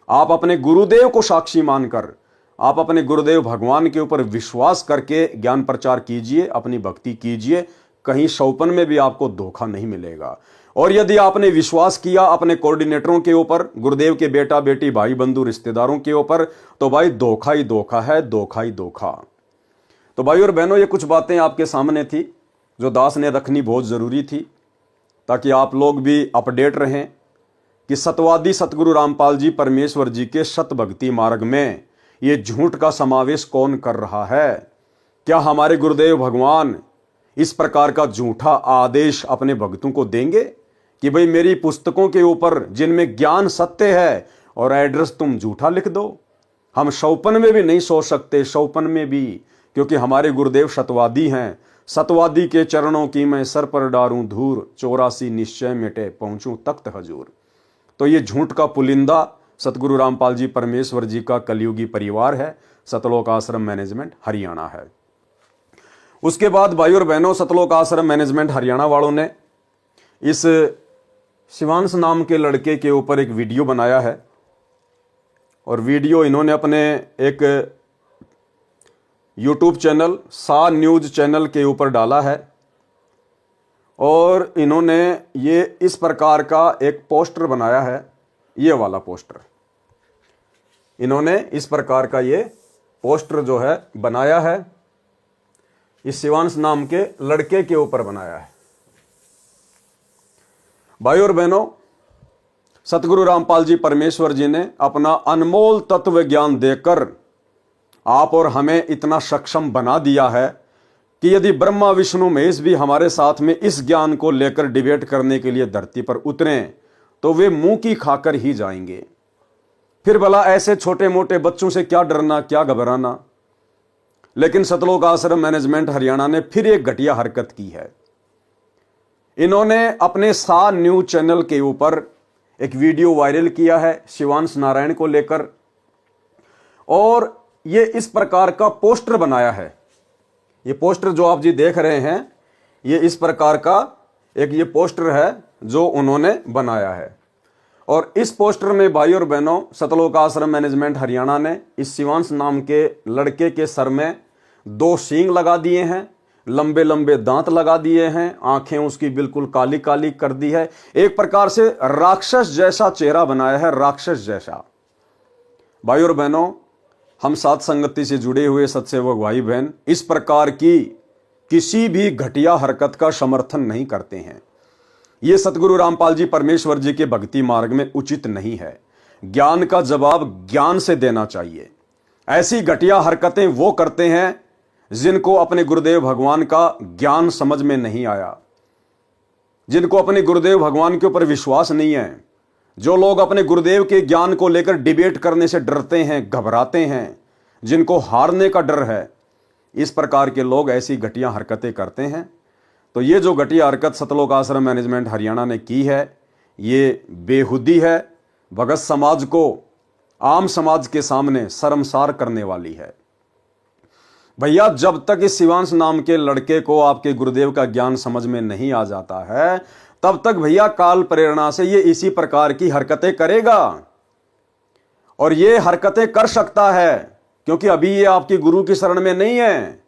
आप अपने गुरुदेव को साक्षी मानकर, आप अपने गुरुदेव भगवान के ऊपर विश्वास करके ज्ञान प्रचार कीजिए, अपनी भक्ति कीजिए। कहीं शौपन में भी आपको धोखा नहीं मिलेगा। और यदि आपने विश्वास किया अपने कोऑर्डिनेटरों के ऊपर, गुरुदेव के बेटा बेटी भाई बंधु रिश्तेदारों के ऊपर, तो भाई धोखा ही धोखा है, धोखा ही धोखा। तो भाई और बहनों, ये कुछ बातें आपके सामने थी जो दास ने रखनी बहुत जरूरी थी, ताकि आप लोग भी अपडेट रहें कि सतवादी सतगुरु रामपाल जी परमेश्वर जी के सत भक्ति मार्ग में ये झूठ का समावेश कौन कर रहा है। क्या हमारे गुरुदेव भगवान इस प्रकार का झूठा आदेश अपने भक्तों को देंगे कि भाई मेरी पुस्तकों के ऊपर जिनमें ज्ञान सत्य है और एड्रेस तुम झूठा लिख दो। हम शौपन में भी नहीं सोच सकते, शौपन में भी, क्योंकि हमारे गुरुदेव सतवादी हैं। सतवादी के चरणों की मैं सर पर डारूं धूर, 84 निश्चय मिटे पहुंचूं तख्त हजूर। तो ये झूठ का पुलिंदा सतगुरु रामपाल जी परमेश्वर जी का कलयुगी परिवार है, सतलोक आश्रम मैनेजमेंट हरियाणा है। उसके बाद भाई और बहनों, सतलोक आश्रम मैनेजमेंट हरियाणा वालों ने इस शिवांश नाम के लड़के के ऊपर एक वीडियो बनाया है। और वीडियो इन्होंने अपने एक यूट्यूब चैनल सा न्यूज चैनल के ऊपर डाला है। और इन्होंने ये इस प्रकार का एक पोस्टर बनाया है, ये वाला पोस्टर इन्होंने इस प्रकार का ये पोस्टर जो है बनाया है, इस शिवांश नाम के लड़के के ऊपर बनाया है। भाई और बहनों, सतगुरु रामपाल जी परमेश्वर जी ने अपना अनमोल तत्व ज्ञान देकर आप और हमें इतना सक्षम बना दिया है कि यदि ब्रह्मा विष्णु महेश भी हमारे साथ में इस ज्ञान को लेकर डिबेट करने के लिए धरती पर उतरें तो वे मुंह की खाकर ही जाएंगे। फिर भला ऐसे छोटे मोटे बच्चों से क्या डरना, क्या घबराना। लेकिन सतलोक आश्रम मैनेजमेंट हरियाणा ने फिर एक घटिया हरकत की है। इन्होंने अपने सा न्यूज चैनल के ऊपर एक वीडियो वायरल किया है शिवांश नारायण को लेकर, और ये इस प्रकार का पोस्टर बनाया है। ये पोस्टर जो आप जी देख रहे हैं, ये इस प्रकार का एक ये पोस्टर है जो उन्होंने बनाया है। और इस पोस्टर में भाई और बहनों, सतलोक आश्रम मैनेजमेंट हरियाणा ने इस शिवांश नाम के लड़के के सर में 2 सींग लगा दिए हैं, लंबे लंबे दांत लगा दिए हैं, आंखें उसकी बिल्कुल काली काली कर दी है, एक प्रकार से राक्षस जैसा चेहरा बनाया है, राक्षस जैसा। भाई और बहनों, हम साथ संगति से जुड़े हुए सत्सेवक भाई बहन इस प्रकार की किसी भी घटिया हरकत का समर्थन नहीं करते हैं। ये सतगुरु रामपाल जी परमेश्वर जी के भक्ति मार्ग में उचित नहीं है। ज्ञान का जवाब ज्ञान से देना चाहिए। ऐसी घटिया हरकतें वो करते हैं जिनको अपने गुरुदेव भगवान का ज्ञान समझ में नहीं आया, जिनको अपने गुरुदेव भगवान के ऊपर विश्वास नहीं है, जो लोग अपने गुरुदेव के ज्ञान को लेकर डिबेट करने से डरते हैं, घबराते हैं, जिनको हारने का डर है, इस प्रकार के लोग ऐसी घटिया हरकतें करते हैं। तो ये जो घटिया हरकत सतलोक आश्रम मैनेजमेंट हरियाणा ने की है, ये बेहुदी है, भगत समाज को, आम समाज के सामने शर्मसार करने वाली है। भैया, जब तक इस शिवांश नाम के लड़के को आपके गुरुदेव का ज्ञान समझ में नहीं आ जाता है, तब तक भैया काल प्रेरणा से ये इसी प्रकार की हरकतें करेगा। और ये हरकतें कर सकता है क्योंकि अभी ये आपकी गुरु की शरण में नहीं है।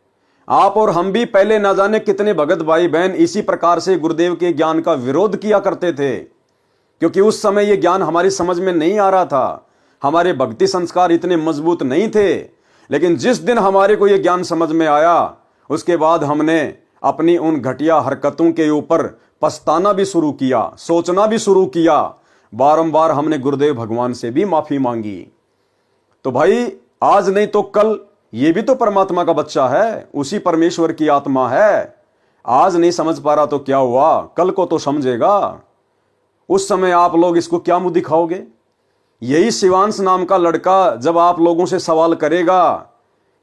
आप और हम भी पहले ना जाने कितने भगत भाई बहन इसी प्रकार से गुरुदेव के ज्ञान का विरोध किया करते थे, क्योंकि उस समय ये ज्ञान हमारी समझ में नहीं आ रहा था, हमारे भक्ति संस्कार इतने मजबूत नहीं थे। लेकिन जिस दिन हमारे को ये ज्ञान समझ में आया, उसके बाद हमने अपनी उन घटिया हरकतों के ऊपर पछताना भी शुरू किया, सोचना भी शुरू किया। बारंबार हमने गुरुदेव भगवान से भी माफी मांगी। तो भाई, आज नहीं तो कल ये भी तो परमात्मा का बच्चा है, उसी परमेश्वर की आत्मा है। आज नहीं समझ पा रहा तो क्या हुआ, कल को तो समझेगा। उस समय आप लोग इसको क्या मुंह दिखाओगे? यही शिवांश नाम का लड़का जब आप लोगों से सवाल करेगा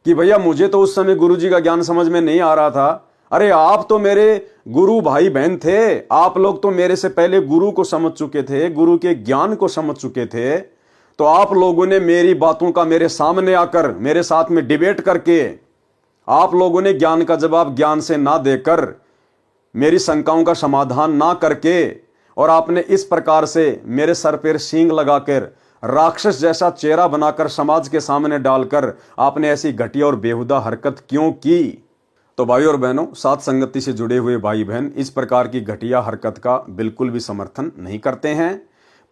कि भैया मुझे तो उस समय गुरुजी का ज्ञान समझ में नहीं आ रहा था, अरे आप तो मेरे गुरु भाई बहन थे, आप लोग तो मेरे से पहले गुरु को समझ चुके थे, गुरु के ज्ञान को समझ चुके थे, तो आप लोगों ने मेरी बातों का मेरे सामने आकर मेरे साथ में डिबेट करके आप लोगों ने ज्ञान का जवाब ज्ञान से ना देकर, मेरी शंकाओं का समाधान ना करके, और आपने इस प्रकार से मेरे सर पर सींग लगाकर राक्षस जैसा चेहरा बनाकर समाज के सामने डालकर आपने ऐसी घटिया और बेहुदा हरकत क्यों की? तो भाई और बहनों, साथ संगति से जुड़े हुए भाई बहन इस प्रकार की घटिया हरकत का बिल्कुल भी समर्थन नहीं करते हैं।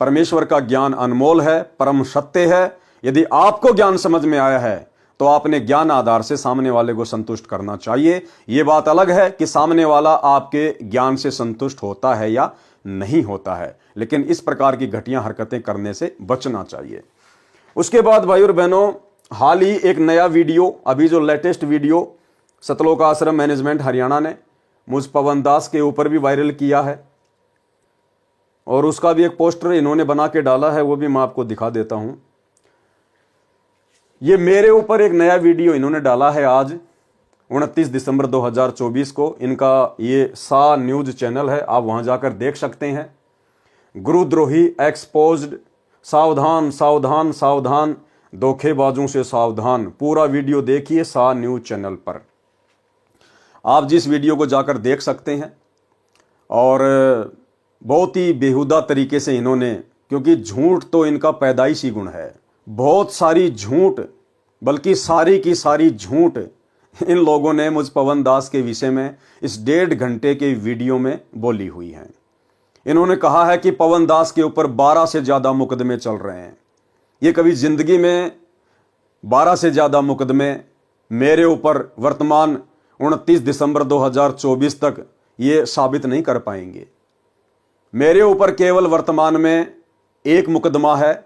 परमेश्वर का ज्ञान अनमोल है, परम सत्य है। यदि आपको ज्ञान समझ में आया है तो आपने ज्ञान आधार से सामने वाले को संतुष्ट करना चाहिए। यह बात अलग है कि सामने वाला आपके ज्ञान से संतुष्ट होता है या नहीं होता है, लेकिन इस प्रकार की घटिया हरकतें करने से बचना चाहिए। उसके बाद भाई और बहनों, हाल ही एक नया वीडियो, अभी जो लेटेस्ट वीडियो सतलोक आश्रम मैनेजमेंट हरियाणा ने मुझ पवन दास के ऊपर भी वायरल किया है, और उसका भी एक पोस्टर इन्होंने बना के डाला है, वो भी मैं आपको दिखा देता हूं। ये मेरे ऊपर एक नया वीडियो इन्होंने डाला है आज 29 दिसंबर 2024 को। इनका ये सा न्यूज चैनल है, आप वहां जाकर देख सकते हैं। गुरुद्रोही एक्सपोज्ड, सावधान सावधान सावधान, धोखेबाजों से सावधान। पूरा वीडियो देखिए सा न्यूज चैनल पर, आप जिस वीडियो को जाकर देख सकते हैं। और बहुत ही बेहुदा तरीके से इन्होंने, क्योंकि झूठ तो इनका पैदाइशी गुण है, बहुत सारी झूठ, बल्कि सारी की सारी झूठ इन लोगों ने मुझ पवन दास के विषय में इस 1.5 घंटे के वीडियो में बोली हुई है। इन्होंने कहा है कि पवन दास के ऊपर 12 से ज्यादा मुकदमे चल रहे हैं। ये कभी जिंदगी में 12 से ज्यादा मुकदमे मेरे ऊपर वर्तमान 29 दिसंबर 2024 तक ये साबित नहीं कर पाएंगे। मेरे ऊपर केवल वर्तमान में एक मुकदमा है,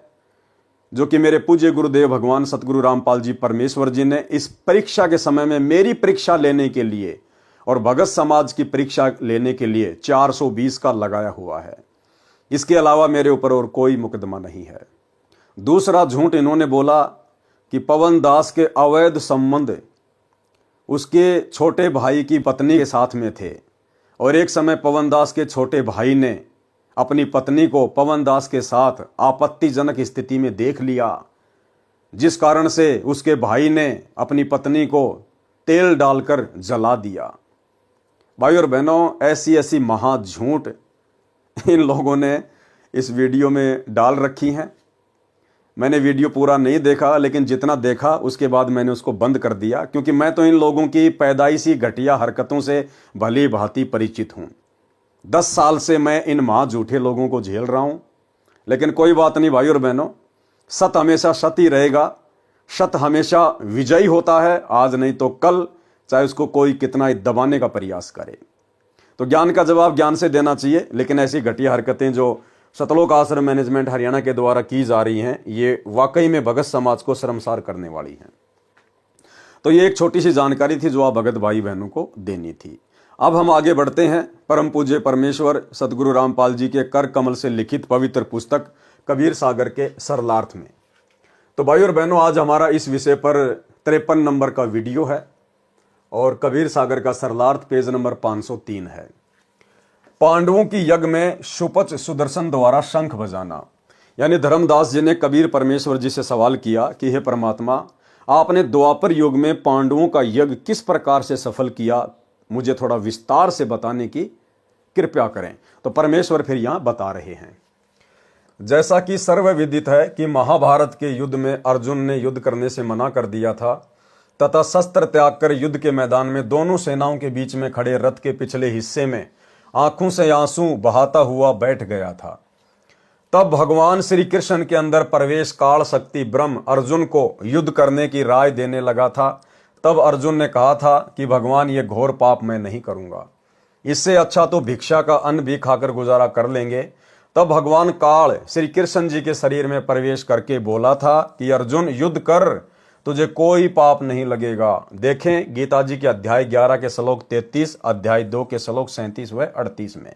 जो कि मेरे पूज्य गुरुदेव भगवान सतगुरु रामपाल जी परमेश्वर जी ने इस परीक्षा के समय में मेरी परीक्षा लेने के लिए और भगत समाज की परीक्षा लेने के लिए 420 का लगाया हुआ है। इसके अलावा मेरे ऊपर और कोई मुकदमा नहीं है। दूसरा झूठ इन्होंने बोला कि पवन दास के अवैध संबंध उसके छोटे भाई की पत्नी के साथ में थे, और एक समय पवन दास के छोटे भाई ने अपनी पत्नी को पवन दास के साथ आपत्तिजनक स्थिति में देख लिया, जिस कारण से उसके भाई ने अपनी पत्नी को तेल डालकर जला दिया। भाई और बहनों, ऐसी ऐसी महाझूठ इन लोगों ने इस वीडियो में डाल रखी हैं। मैंने वीडियो पूरा नहीं देखा, लेकिन जितना देखा उसके बाद मैंने उसको बंद कर दिया, क्योंकि मैं तो इन लोगों की पैदाइशी घटिया हरकतों से भली भांति परिचित हूं। 10 साल से मैं इन महा झूठे लोगों को झेल रहा हूं। लेकिन कोई बात नहीं भाई और बहनों, सत हमेशा सत ही रहेगा, सत हमेशा विजयी होता है, आज नहीं तो कल, चाहे उसको कोई कितना ही दबाने का प्रयास करे। तो ज्ञान का जवाब ज्ञान से देना चाहिए, लेकिन ऐसी घटिया हरकतें जो सतलोक आश्रम मैनेजमेंट हरियाणा के द्वारा की जा रही हैं, ये वाकई में भगत समाज को शर्मसार करने वाली हैं। तो ये एक छोटी सी जानकारी थी जो आप भगत भाई बहनों को देनी थी। अब हम आगे बढ़ते हैं परम पूज्य परमेश्वर सतगुरु रामपाल जी के कर कमल से लिखित पवित्र पुस्तक कबीर सागर के सरलार्थ में। तो भाई और बहनों, आज हमारा इस विषय पर 53 नंबर का वीडियो है और कबीर सागर का सरलार्थ पेज नंबर 503 है। पांडवों की यज्ञ में सुपच सुदर्शन द्वारा शंख बजाना। यानी धर्मदास जी ने कबीर परमेश्वर जी से सवाल किया कि हे परमात्मा, आपने द्वापर युग में पांडवों का यज्ञ किस प्रकार से सफल किया, मुझे थोड़ा विस्तार से बताने की कृपया करें। तो परमेश्वर फिर यहां बता रहे हैं, जैसा कि सर्वविदित है कि महाभारत के युद्ध में अर्जुन ने युद्ध करने से मना कर दिया था तथा शस्त्र त्याग कर युद्ध के मैदान में दोनों सेनाओं के बीच में खड़े रथ के पिछले हिस्से में आंखों से आंसू बहाता हुआ बैठ गया था। तब भगवान श्री कृष्ण के अंदर प्रवेश काल शक्ति ब्रह्म अर्जुन को युद्ध करने की राय देने लगा था। तब अर्जुन ने कहा था कि भगवान, ये घोर पाप मैं नहीं करूंगा, इससे अच्छा तो भिक्षा का अन्न भी खाकर गुजारा कर लेंगे। तब भगवान काल श्री कृष्ण जी के शरीर में प्रवेश करके बोला था कि अर्जुन, युद्ध कर, तुझे कोई पाप नहीं लगेगा। देखें गीता जी के अध्याय 11 के श्लोक 33, अध्याय 2 के श्लोक 37 व 38 में।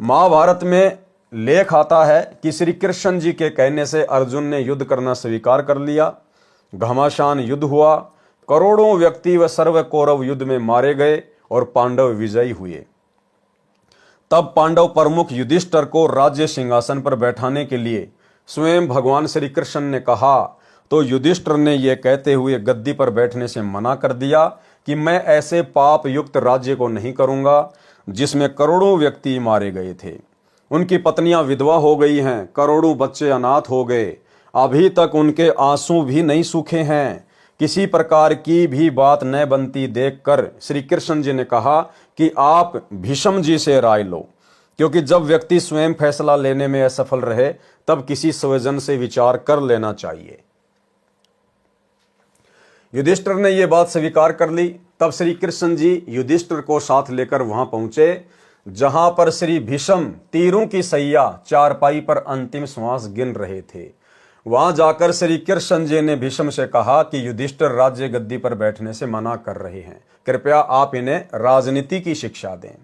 महाभारत में लेख आता है कि श्री कृष्ण जी के कहने से अर्जुन ने युद्ध करना स्वीकार कर लिया। घमासान युद्ध हुआ, करोड़ों व्यक्ति व सर्व कौरव युद्ध में मारे गए और पांडव विजयी हुए। तब पांडव प्रमुख युधिष्ठिर को राज्य सिंहासन पर बैठाने के लिए स्वयं भगवान श्री कृष्ण ने कहा, तो युधिष्ठिर ने यह कहते हुए गद्दी पर बैठने से मना कर दिया कि मैं ऐसे पाप युक्त राज्य को नहीं करूंगा जिसमें करोड़ों व्यक्ति मारे गए थे। उनकी पत्नियां विधवा हो गई हैं, करोड़ों बच्चे अनाथ हो गए, अभी तक उनके आंसू भी नहीं सूखे हैं। किसी प्रकार की भी बात न बनती देखकर श्री कृष्ण जी ने कहा कि आप भीष्म जी से राय लो, क्योंकि जब व्यक्ति स्वयं फैसला लेने में असफल रहे तब किसी स्वजन से विचार कर लेना चाहिए। युधिष्ठिर ने यह बात स्वीकार कर ली। तब श्री कृष्ण जी युधिष्ठिर को साथ लेकर वहां पहुंचे जहां पर श्री भीष्म तीरों की सैया चारपाई पर अंतिम श्वास गिन रहे थे। वहां जाकर श्री कृष्ण जी ने भीष्म से कहा कि युधिष्ठिर राज्य गद्दी पर बैठने से मना कर रहे हैं, कृपया आप इन्हें राजनीति की शिक्षा दें।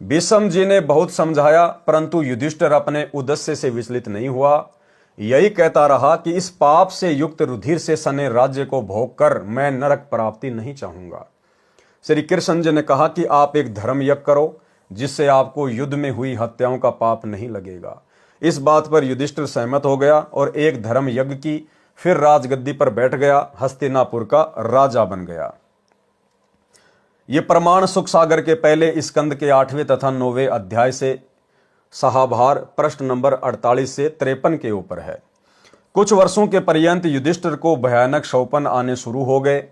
भीष्म जी ने बहुत समझाया, परंतु युधिष्ठिर अपने उद्देश्य से विचलित नहीं हुआ। यही कहता रहा कि इस पाप से युक्त रुधिर से सने राज्य को भोग कर मैं नरक प्राप्ति नहीं चाहूंगा। श्री कृष्ण जी ने कहा कि आप एक धर्म यज्ञ करो जिससे आपको युद्ध में हुई हत्याओं का पाप नहीं लगेगा। इस बात पर युधिष्ठिर सहमत हो गया और एक धर्म यज्ञ की, फिर राजगद्दी पर बैठ गया, हस्तिनापुर का राजा बन गया। ये प्रमाण सुख सागर के पहले स्कंद के 8वें तथा 9वें अध्याय से सहाभार प्रश्न नंबर 48 से 53 के ऊपर है। कुछ वर्षों के पर्यंत युधिष्ठिर को भयानक शौपन आने शुरू हो गए,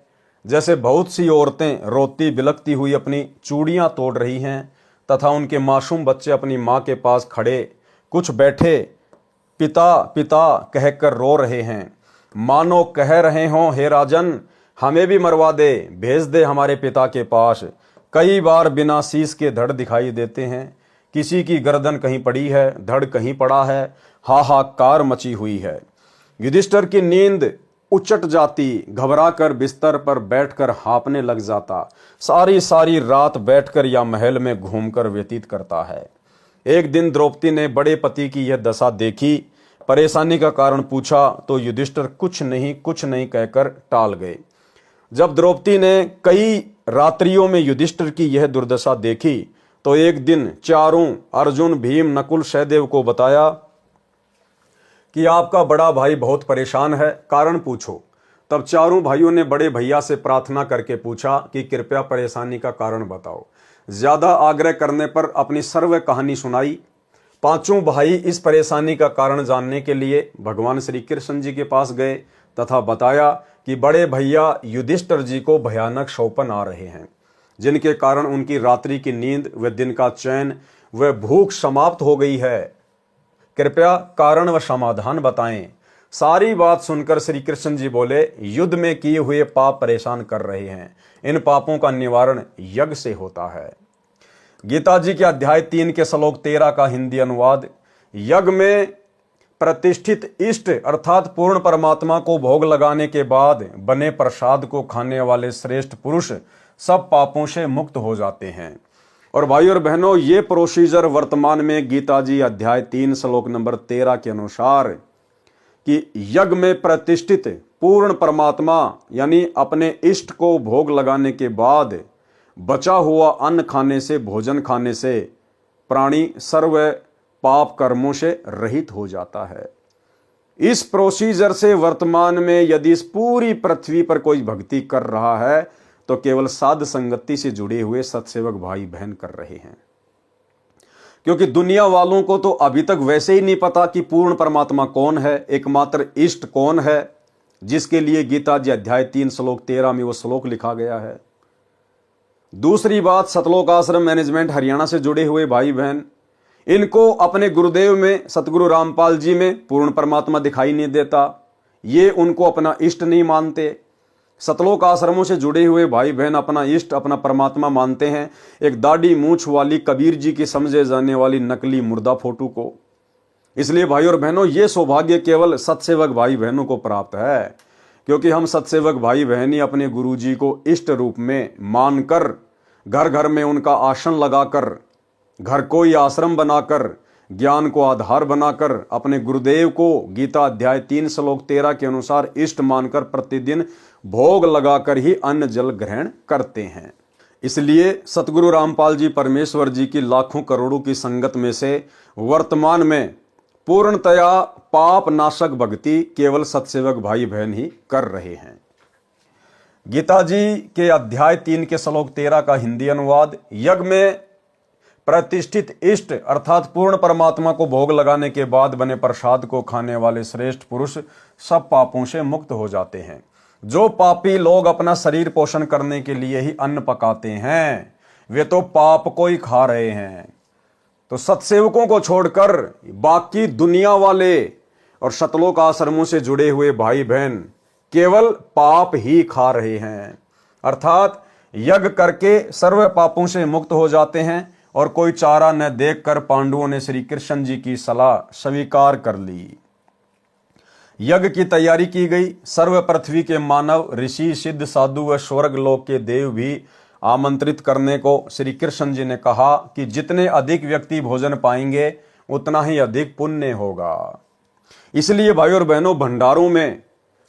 जैसे बहुत सी औरतें रोती बिलखती हुई अपनी चूड़ियां तोड़ रही हैं तथा उनके मासूम बच्चे अपनी मां के पास खड़े कुछ बैठे पिता पिता कहकर रो रहे हैं, मानो कह रहे हों, हे राजन, हमें भी मरवा दे, भेज दे हमारे पिता के पास। कई बार बिना शीश के धड़ दिखाई देते हैं, किसी की गर्दन कहीं पड़ी है, धड़ कहीं पड़ा है, हाहाकार मची हुई है। युधिष्ठिर की नींद उचट जाती, घबरा कर बिस्तर पर बैठकर हाँपने लग जाता, सारी सारी रात बैठकर या महल में घूमकर व्यतीत करता है। एक दिन द्रौपदी ने बड़े पति की यह दशा देखी, परेशानी का कारण पूछा तो युधिष्ठिर कुछ नहीं कहकर टाल गए। जब द्रौपदी ने कई रात्रियों में युधिष्ठिर की यह दुर्दशा देखी तो एक दिन चारों अर्जुन, भीम, नकुल, सहदेव को बताया कि आपका बड़ा भाई बहुत परेशान है, कारण पूछो। तब चारों भाइयों ने बड़े भैया से प्रार्थना करके पूछा कि कृपया परेशानी का कारण बताओ। ज्यादा आग्रह करने पर अपनी सर्व कहानी सुनाई। पांचों भाई इस परेशानी का कारण जानने के लिए भगवान श्री कृष्ण जी के पास गए तथा बताया कि बड़े भैया युधिष्ठिर जी को भयानक शौपन आ रहे हैं, जिनके कारण उनकी रात्रि की नींद व दिन का चैन व भूख समाप्त हो गई है। कृपया कारण व समाधान बताएं। सारी बात सुनकर श्री कृष्ण जी बोले, युद्ध में किए हुए पाप परेशान कर रहे हैं, इन पापों का निवारण यज्ञ से होता है। गीता जी के अध्याय 3 के श्लोक 13 का हिंदी अनुवाद, यज्ञ में प्रतिष्ठित इष्ट अर्थात पूर्ण परमात्मा को भोग लगाने के बाद बने प्रसाद को खाने वाले श्रेष्ठ पुरुष सब पापों से मुक्त हो जाते हैं। और भाई और बहनों, ये प्रोसीजर वर्तमान में गीता जी अध्याय 3 श्लोक नंबर 13 के अनुसार कि यज्ञ में प्रतिष्ठित पूर्ण परमात्मा यानी अपने इष्ट को भोग लगाने के बाद बचा हुआ अन्न खाने से, भोजन खाने से प्राणी सर्व पाप कर्मों से रहित हो जाता है। इस प्रोसीजर से वर्तमान में यदि इस पूरी पृथ्वी पर कोई भक्ति कर रहा है तो केवल साध संगति से जुड़े हुए सत्सेवक भाई बहन कर रहे हैं, क्योंकि दुनिया वालों को तो अभी तक वैसे ही नहीं पता कि पूर्ण परमात्मा कौन है, एकमात्र इष्ट कौन है, जिसके लिए गीता जी अध्याय 3 श्लोक 13 में वो श्लोक लिखा गया है। दूसरी बात, सतलोक आश्रम मैनेजमेंट हरियाणा से जुड़े हुए भाई बहन, इनको अपने गुरुदेव में सतगुरु रामपाल जी में पूर्ण परमात्मा दिखाई नहीं देता, ये उनको अपना इष्ट नहीं मानते। सतलोक आश्रमों से जुड़े हुए भाई बहन अपना इष्ट, अपना परमात्मा मानते हैं एक दाढ़ी मूछ वाली कबीर जी की समझे जाने वाली नकली मुर्दा फोटो को। इसलिए भाई और बहनों, ये सौभाग्य केवल सत्सेवक भाई बहनों को प्राप्त है, क्योंकि हम सत्सेवक भाई बहन ही अपने गुरु जी को इष्ट रूप में मानकर घर घर में उनका आसन लगाकर, घर को ही आश्रम बनाकर, ज्ञान को आधार बनाकर अपने गुरुदेव को गीता अध्याय 3 श्लोक 13 के अनुसार इष्ट मानकर प्रतिदिन भोग लगाकर ही अन्न जल ग्रहण करते हैं। इसलिए सतगुरु रामपाल जी परमेश्वर जी की लाखों करोड़ों की संगत में से वर्तमान में पूर्णतया पाप नाशक भक्ति केवल सत्सेवक भाई बहन ही कर रहे हैं। गीता जी के अध्याय 3 के श्लोक 13 का हिंदी अनुवाद, यज्ञ में प्रतिष्ठित इष्ट अर्थात पूर्ण परमात्मा को भोग लगाने के बाद बने प्रसाद को खाने वाले श्रेष्ठ पुरुष सब पापों से मुक्त हो जाते हैं। जो पापी लोग अपना शरीर पोषण करने के लिए ही अन्न पकाते हैं, वे तो पाप को ही खा रहे हैं। तो सत्सेवकों को छोड़कर बाकी दुनिया वाले और सतलोक आश्रमों से जुड़े हुए भाई बहन केवल पाप ही खा रहे हैं, अर्थात यज्ञ करके सर्व पापों से मुक्त हो जाते हैं। और कोई चारा न देखकर पांडवों ने श्री कृष्ण जी की सलाह स्वीकार कर ली। यज्ञ की तैयारी की गई। सर्व पृथ्वी के मानव, ऋषि, सिद्ध, साधु व स्वर्ग लोक के देव भी आमंत्रित करने को श्री कृष्ण जी ने कहा कि जितने अधिक व्यक्ति भोजन पाएंगे उतना ही अधिक पुण्य होगा। इसलिए भाई और बहनों, भंडारों में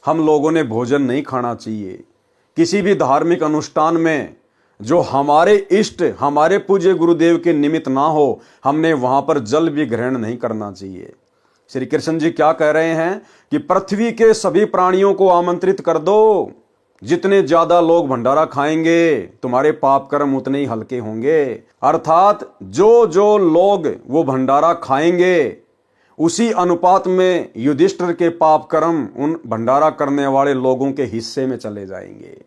हम लोगों ने भोजन नहीं खाना चाहिए। किसी भी धार्मिक अनुष्ठान में जो हमारे इष्ट, हमारे पूज्य गुरुदेव के निमित्त ना हो, हमने वहां पर जल भी ग्रहण नहीं करना चाहिए। श्री कृष्ण जी क्या कह रहे हैं कि पृथ्वी के सभी प्राणियों को आमंत्रित कर दो। जितने ज्यादा लोग भंडारा खाएंगे तुम्हारे पाप कर्म उतने ही हल्के होंगे। अर्थात जो जो लोग वो भंडारा खाएंगे उसी अनुपात में युधिष्ठिर के पाप कर्म उन भंडारा करने वाले लोगों के हिस्से में चले जाएंगे।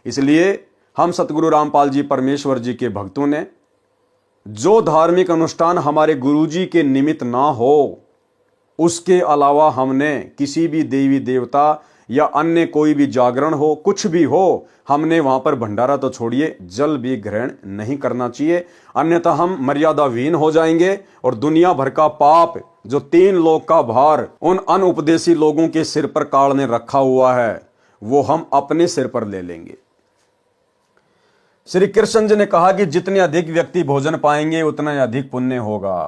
इसलिए हम सतगुरु रामपाल जी परमेश्वर जी के भक्तों ने जो धार्मिक अनुष्ठान हमारे गुरुजी के निमित्त ना हो, उसके अलावा हमने किसी भी देवी देवता या अन्य कोई भी जागरण हो, कुछ भी हो, हमने वहां पर भंडारा तो छोड़िए जल भी ग्रहण नहीं करना चाहिए। अन्यथा हम मर्यादाहीन हो जाएंगे और दुनिया भर का पाप जो 3 लोक का भार उन अनउपदेशी लोगों के सिर पर काल ने रखा हुआ है वो हम अपने सिर पर ले लेंगे। श्री कृष्ण जी ने कहा कि जितने अधिक व्यक्ति भोजन पाएंगे उतना ही अधिक पुण्य होगा,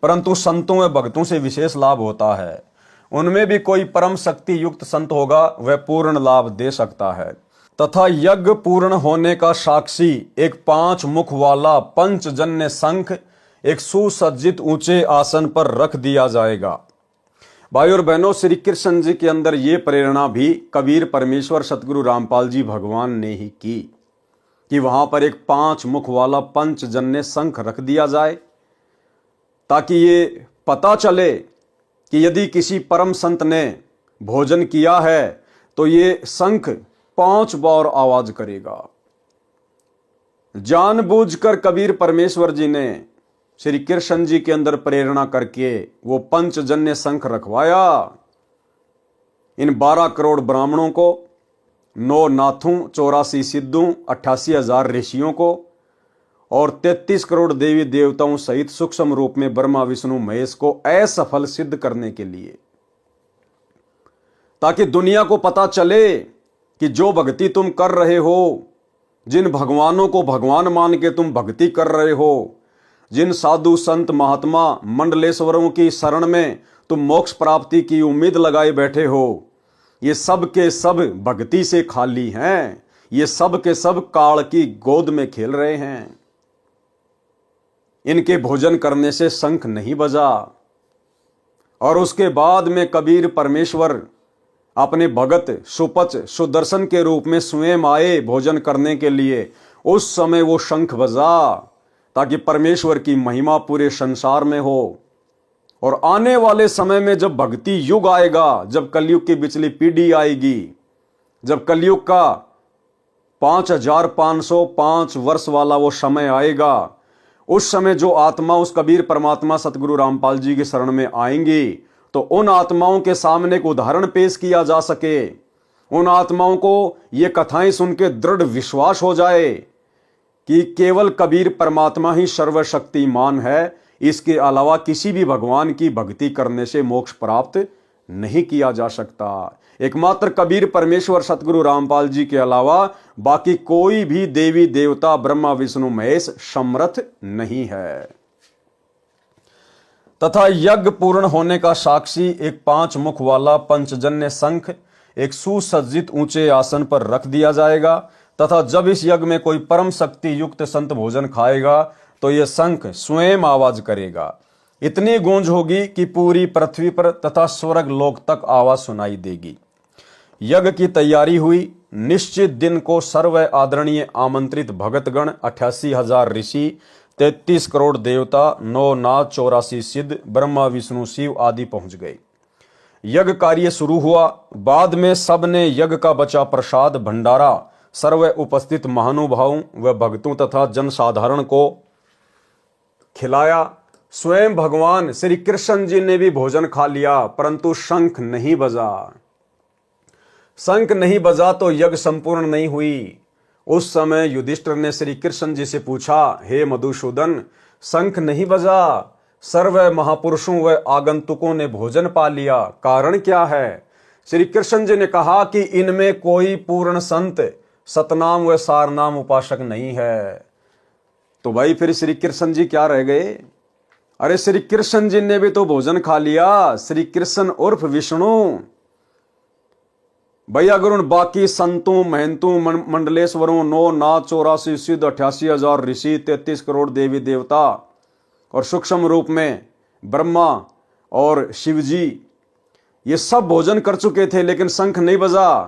परंतु संतों व भक्तों से विशेष लाभ होता है। उनमें भी कोई परम शक्ति युक्त संत होगा, वह पूर्ण लाभ दे सकता है। तथा यज्ञ पूर्ण होने का साक्षी एक 5 मुख वाला पंचजन्य शंख एक सुसज्जित ऊंचे आसन पर रख दिया जाएगा। भाई और बहनों, श्री कृष्ण जी के अंदर ये प्रेरणा भी कबीर परमेश्वर सतगुरु रामपाल जी भगवान ने ही की कि वहां पर एक 5 मुख वाला पंचजन्य शंख रख दिया जाए, ताकि ये पता चले कि यदि किसी परम संत ने भोजन किया है तो ये शंख 5 बार आवाज करेगा। जानबूझकर कबीर परमेश्वर जी ने श्री कृष्ण जी के अंदर प्रेरणा करके वो पंचजन्य शंख रखवाया। इन 12 करोड़ ब्राह्मणों को, 9 नाथों, 84 सिद्धों, 88,000 ऋषियों को और 33 करोड़ देवी देवताओं सहित सूक्ष्म रूप में ब्रह्मा विष्णु महेश को असफल सिद्ध करने के लिए, ताकि दुनिया को पता चले कि जो भक्ति तुम कर रहे हो, जिन भगवानों को भगवान मान के तुम भक्ति कर रहे हो, जिन साधु संत महात्मा मंडलेश्वरों की शरण में तुम मोक्ष प्राप्ति की उम्मीद लगाए बैठे हो, ये सब के सब भक्ति से खाली हैं। ये सब के सब काल की गोद में खेल रहे हैं। इनके भोजन करने से शंख नहीं बजा। और उसके बाद में कबीर परमेश्वर अपने भगत सुपच सुदर्शन के रूप में स्वयं आए भोजन करने के लिए। उस समय वो शंख बजा ताकि परमेश्वर की महिमा पूरे संसार में हो। और आने वाले समय में जब भक्ति युग आएगा, जब कलयुग की पिछली पीढ़ी आएगी, जब कलयुग का 5505 वर्ष वाला वो समय आएगा, उस समय जो आत्मा उस कबीर परमात्मा सतगुरु रामपाल जी की शरण में आएंगी, तो उन आत्माओं के सामने एक उदाहरण पेश किया जा सके। उन आत्माओं को ये कथाएं सुन के दृढ़ विश्वास हो जाए कि केवल कबीर परमात्मा ही सर्वशक्तिमान है, इसके अलावा किसी भी भगवान की भक्ति करने से मोक्ष प्राप्त नहीं किया जा सकता। एकमात्र कबीर परमेश्वर सतगुरु रामपाल जी के अलावा बाकी कोई भी देवी देवता ब्रह्मा विष्णु महेश समर्थ नहीं है। तथा यज्ञ पूर्ण होने का साक्षी एक 5 मुख वाला पंचजन्य शंख एक सुसज्जित ऊंचे आसन पर रख दिया जाएगा। तथा जब इस यज्ञ में कोई परम शक्ति युक्त संत भोजन खाएगा तो यह शंख स्वयं आवाज करेगा। इतनी गूंज होगी कि पूरी पृथ्वी पर तथा स्वर्ग लोक तक आवाज सुनाई देगी। यज्ञ की तैयारी हुई। निश्चित दिन को सर्व आदरणीय आमंत्रित भगतगण 88,000 ऋषि, 33 करोड़ देवता, 9 नाथ, 84 सिद्ध, ब्रह्मा विष्णु शिव आदि पहुंच गए। यज्ञ कार्य शुरू हुआ। बाद में सबने यज्ञ का बचा प्रसाद भंडारा सर्व उपस्थित महानुभावों व भक्तों तथा जनसाधारण को खिलाया। स्वयं भगवान श्री कृष्ण जी ने भी भोजन खा लिया, परंतु शंख नहीं बजा। शंख नहीं बजा तो यज्ञ संपूर्ण नहीं हुई। उस समय युधिष्ठिर ने श्री कृष्ण जी से पूछा, हे मधुसूदन, शंख नहीं बजा, सर्व महापुरुषों व आगंतुकों ने भोजन पा लिया, कारण क्या है? श्री कृष्ण जी ने कहा कि इनमें कोई पूर्ण संत सतनाम व सारनाम उपासक नहीं है। तो भाई फिर श्री कृष्ण जी क्या रह गए? अरे श्री कृष्ण जी ने भी तो भोजन खा लिया। श्री कृष्ण उर्फ विष्णु। भाई अगर उन बाकी संतों महंतों मंडलेश्वरों 9 नाथ, 84 सिद्ध, 88,000 ऋषि, 33 करोड़ देवी देवता और सूक्ष्म रूप में ब्रह्मा और शिवजी ये सब भोजन कर चुके थे लेकिन शंख नहीं बजा,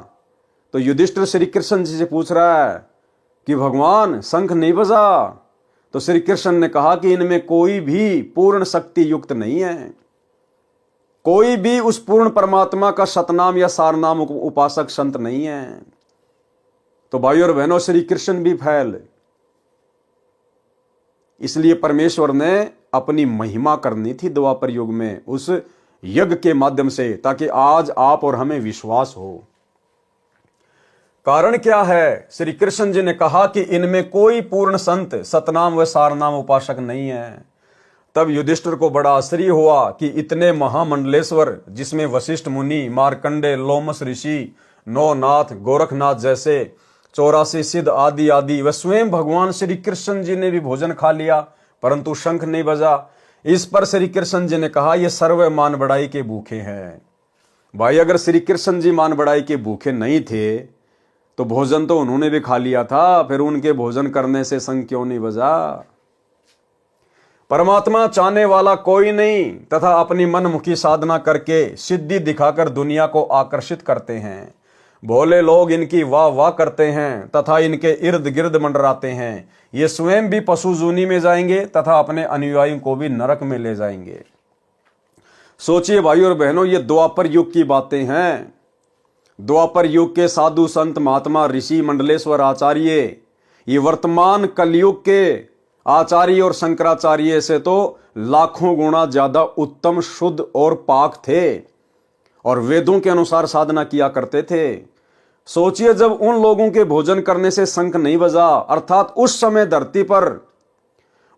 तो युधिष्ठिर श्री कृष्ण जी से पूछ रहा है कि भगवान शंख नहीं बजा। तो श्री कृष्ण ने कहा कि इनमें कोई भी पूर्ण शक्ति युक्त नहीं है, कोई भी उस पूर्ण परमात्मा का सतनाम या सारनाम उपासक संत नहीं है। तो भाइयों और बहनों, श्री कृष्ण भी फैल। इसलिए परमेश्वर ने अपनी महिमा करनी थी द्वापर युग में उस यज्ञ के माध्यम से, ताकि आज आप और हमें विश्वास हो। कारण क्या है? श्री कृष्ण जी ने कहा कि इनमें कोई पूर्ण संत सतनाम व सारनाम उपासक नहीं है। तब युधिष्ठिर को बड़ा आश्चर्य हुआ कि इतने महामंडलेश्वर, जिसमें वशिष्ठ मुनि, मार्कंडे, लोमस ऋषि, 9 नाथ, गोरखनाथ जैसे 84 सिद्ध आदि आदि, व स्वयं भगवान श्री कृष्ण जी ने भी भोजन खा लिया, परंतु शंख नहीं बजा। इस पर श्री कृष्ण जी ने कहा, ये सर्व मान बढ़ाई के भूखे हैं। भाई अगर श्री कृष्ण जी मान बढ़ाई के भूखे नहीं थे तो भोजन तो उन्होंने भी खा लिया था, फिर उनके भोजन करने से शंख क्यों नहीं बजा? परमात्मा चाहने वाला कोई नहीं तथा अपनी मनमुखी साधना करके सिद्धि दिखाकर दुनिया को आकर्षित करते हैं। भोले लोग इनकी वाह वाह करते हैं तथा इनके इर्द गिर्द मंडराते हैं। ये स्वयं भी पशु जूनी में जाएंगे तथा अपने अनुयायियों को भी नरक में ले जाएंगे। सोचिए भाइयों और बहनों, ये द्वापर युग की बातें हैं। द्वापर युग के साधु संत महात्मा ऋषि मंडलेश्वर आचार्य ये वर्तमान कलयुग के आचार्य और शंकराचार्य से तो लाखों गुना ज्यादा उत्तम, शुद्ध और पाक थे और वेदों के अनुसार साधना किया करते थे। सोचिए, जब उन लोगों के भोजन करने से शंख नहीं बजा, अर्थात उस समय धरती पर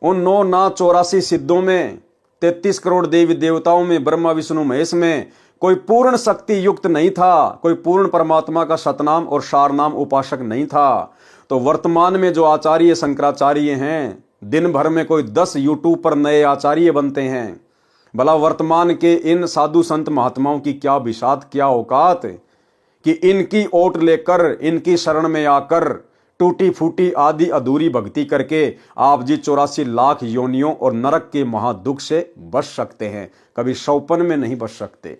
उन 9 नाथ 84 सिद्धों में, 33 करोड़ देवी देवताओं में, ब्रह्मा विष्णु महेश में कोई पूर्ण शक्ति युक्त नहीं था, कोई पूर्ण परमात्मा का सतनाम और सारनाम उपासक नहीं था। तो वर्तमान में जो आचार्य शंकराचार्य हैं, दिन भर में कोई 10 यूट्यूब पर नए आचार्य बनते हैं। भला वर्तमान के इन साधु संत महात्माओं की क्या विशाद, क्या औकात कि इनकी ओट लेकर, इनकी शरण में आकर टूटी फूटी आदि अधूरी भक्ति करके आप जी 84 लाख योनियों और नरक के महादुख से बच सकते हैं, कभी शौपन में नहीं बच सकते।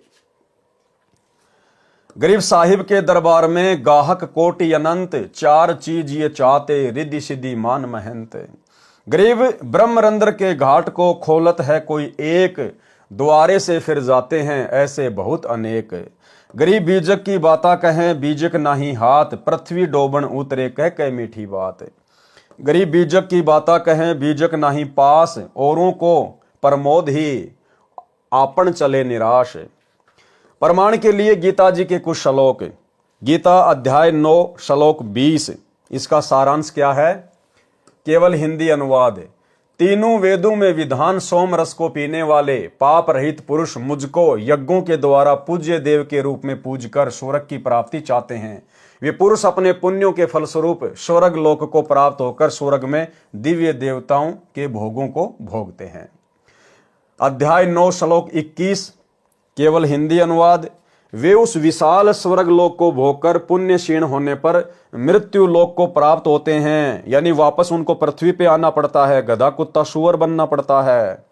गरीब साहिब के दरबार में गाहक कोटि अनंत, 4 चीज ये चाहते, रिद्धि सिद्धि मान महंत। गरीब ब्रह्मरंध्र के घाट को खोलत है कोई एक, द्वारे से फिर जाते हैं ऐसे बहुत अनेक। गरीब बीजक की बाता कहें बीजक नाही हाथ, पृथ्वी डोबन उतरे कह कह मीठी बात। गरीब बीजक की बाता कहें बीजक नाही पास, औरों को प्रमोद ही आपन चले निराश। प्रमाण के लिए गीता जी के कुछ श्लोक। गीता अध्याय 9 श्लोक 20, इसका सारांश क्या है? केवल हिंदी अनुवाद। तीनों वेदों में विधान सोम रस को पीने वाले पाप रहित पुरुष मुझको यज्ञों के द्वारा पूज्य देव के रूप में पूजकर स्वर्ग की प्राप्ति चाहते हैं। वे पुरुष अपने पुण्यों के फलस्वरूप स्वर्ग लोक को प्राप्त होकर स्वर्ग में दिव्य देवताओं के भोगों को भोगते हैं। अध्याय 9 श्लोक 21, केवल हिंदी अनुवाद। वे उस विशाल स्वर्ग लोक को भोगकर पुण्य क्षीण होने पर मृत्यु लोक को प्राप्त होते हैं, यानी वापस उनको पृथ्वी पे आना पड़ता है, गधा कुत्ता सुअर बनना पड़ता है।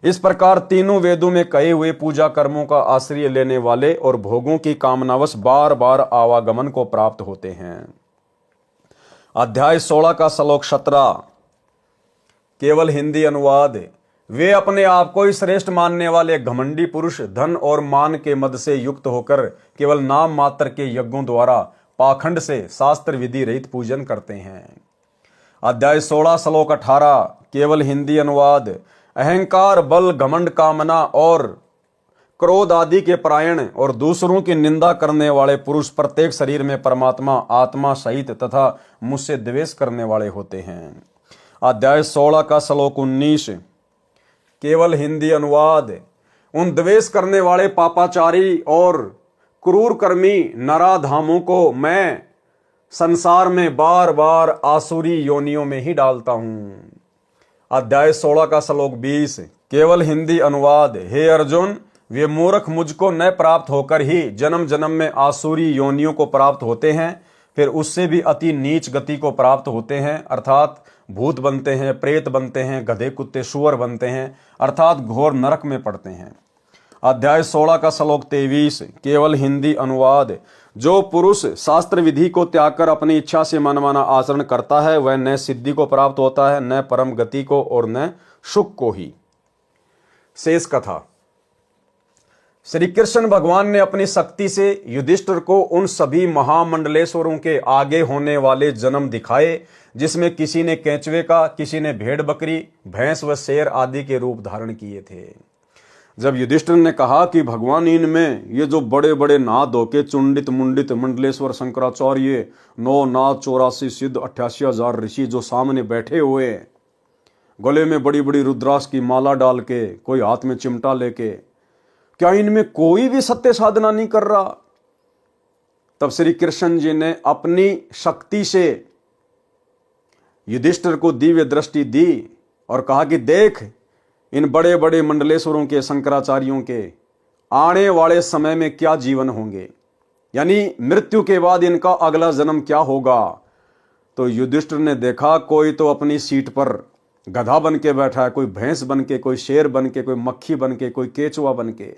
इस प्रकार तीनों वेदों में कहे हुए पूजा कर्मों का आश्रय लेने वाले और भोगों की कामनावश बार बार आवागमन को प्राप्त होते हैं। अध्याय 16 का श्लोक 17, केवल हिंदी अनुवाद। वे अपने आप को ही श्रेष्ठ मानने वाले घमंडी पुरुष धन और मान के मद से युक्त होकर केवल नाम मात्र के यज्ञों द्वारा पाखंड से शास्त्र विधि रहित पूजन करते हैं। अध्याय 16 श्लोक 18, केवल हिंदी अनुवाद। अहंकार, बल, घमंड, कामना और क्रोध आदि के परायण और दूसरों की निंदा करने वाले पुरुष प्रत्येक शरीर में परमात्मा आत्मा सहित तथा मुझसे द्वेष करने वाले होते हैं। अध्याय 16 का श्लोक 19, केवल हिंदी अनुवाद। उन द्वेष करने वाले पापाचारी और क्रूर कर्मी नराधामों को मैं संसार में बार बार आसुरी योनियों में ही डालता हूं। अध्याय 16 का श्लोक 20, केवल हिंदी अनुवाद। हे अर्जुन, वे मूर्ख मुझको न प्राप्त होकर ही जन्म जन्म में आसुरी योनियों को प्राप्त होते हैं, फिर उससे भी अति नीच गति को प्राप्त होते हैं, अर्थात भूत बनते हैं, प्रेत बनते हैं, गधे कुत्ते सुअर बनते हैं, अर्थात घोर नरक में पड़ते हैं। अध्याय 16 का श्लोक 23, केवल हिंदी अनुवाद। जो पुरुष शास्त्र विधि को त्याग कर अपनी इच्छा से मनमाना आचरण करता है वह न सिद्धि को प्राप्त होता है, न परम गति को और न सुख को ही। शेष कथा। श्री कृष्ण भगवान ने अपनी शक्ति से युधिष्ठिर को उन सभी महामंडलेश्वरों के आगे होने वाले जन्म दिखाए जिसमें किसी ने केंचुए का, किसी ने भेड़ बकरी, भैंस व शेर आदि के रूप धारण किए थे। जब युधिष्ठिर ने कहा कि भगवान, इनमें ये जो बड़े बड़े नाथ धोके चुंडित मुंडित मंडलेश्वर शंकराचार्य, 9 नाथ 84 सिद्ध 88,000 ऋषि जो सामने बैठे हुए, गले में बड़ी बड़ी रुद्राक्ष की माला डाल के, कोई हाथ में चिमटा लेके, क्या इनमें कोई भी सत्य साधना नहीं कर रहा? तब श्री कृष्ण जी ने अपनी शक्ति से युधिष्ठिर को दिव्य दृष्टि दी और कहा कि देख, इन बड़े बड़े मंडलेश्वरों के, शंकराचार्यों के आने वाले समय में क्या जीवन होंगे, यानी मृत्यु के बाद इनका अगला जन्म क्या होगा। तो युधिष्ठिर ने देखा कोई तो अपनी सीट पर गधा बन के बैठा है, कोई भैंस बन के, कोई शेर बन के, कोई मक्खी बन के, कोई केचुआ बन के।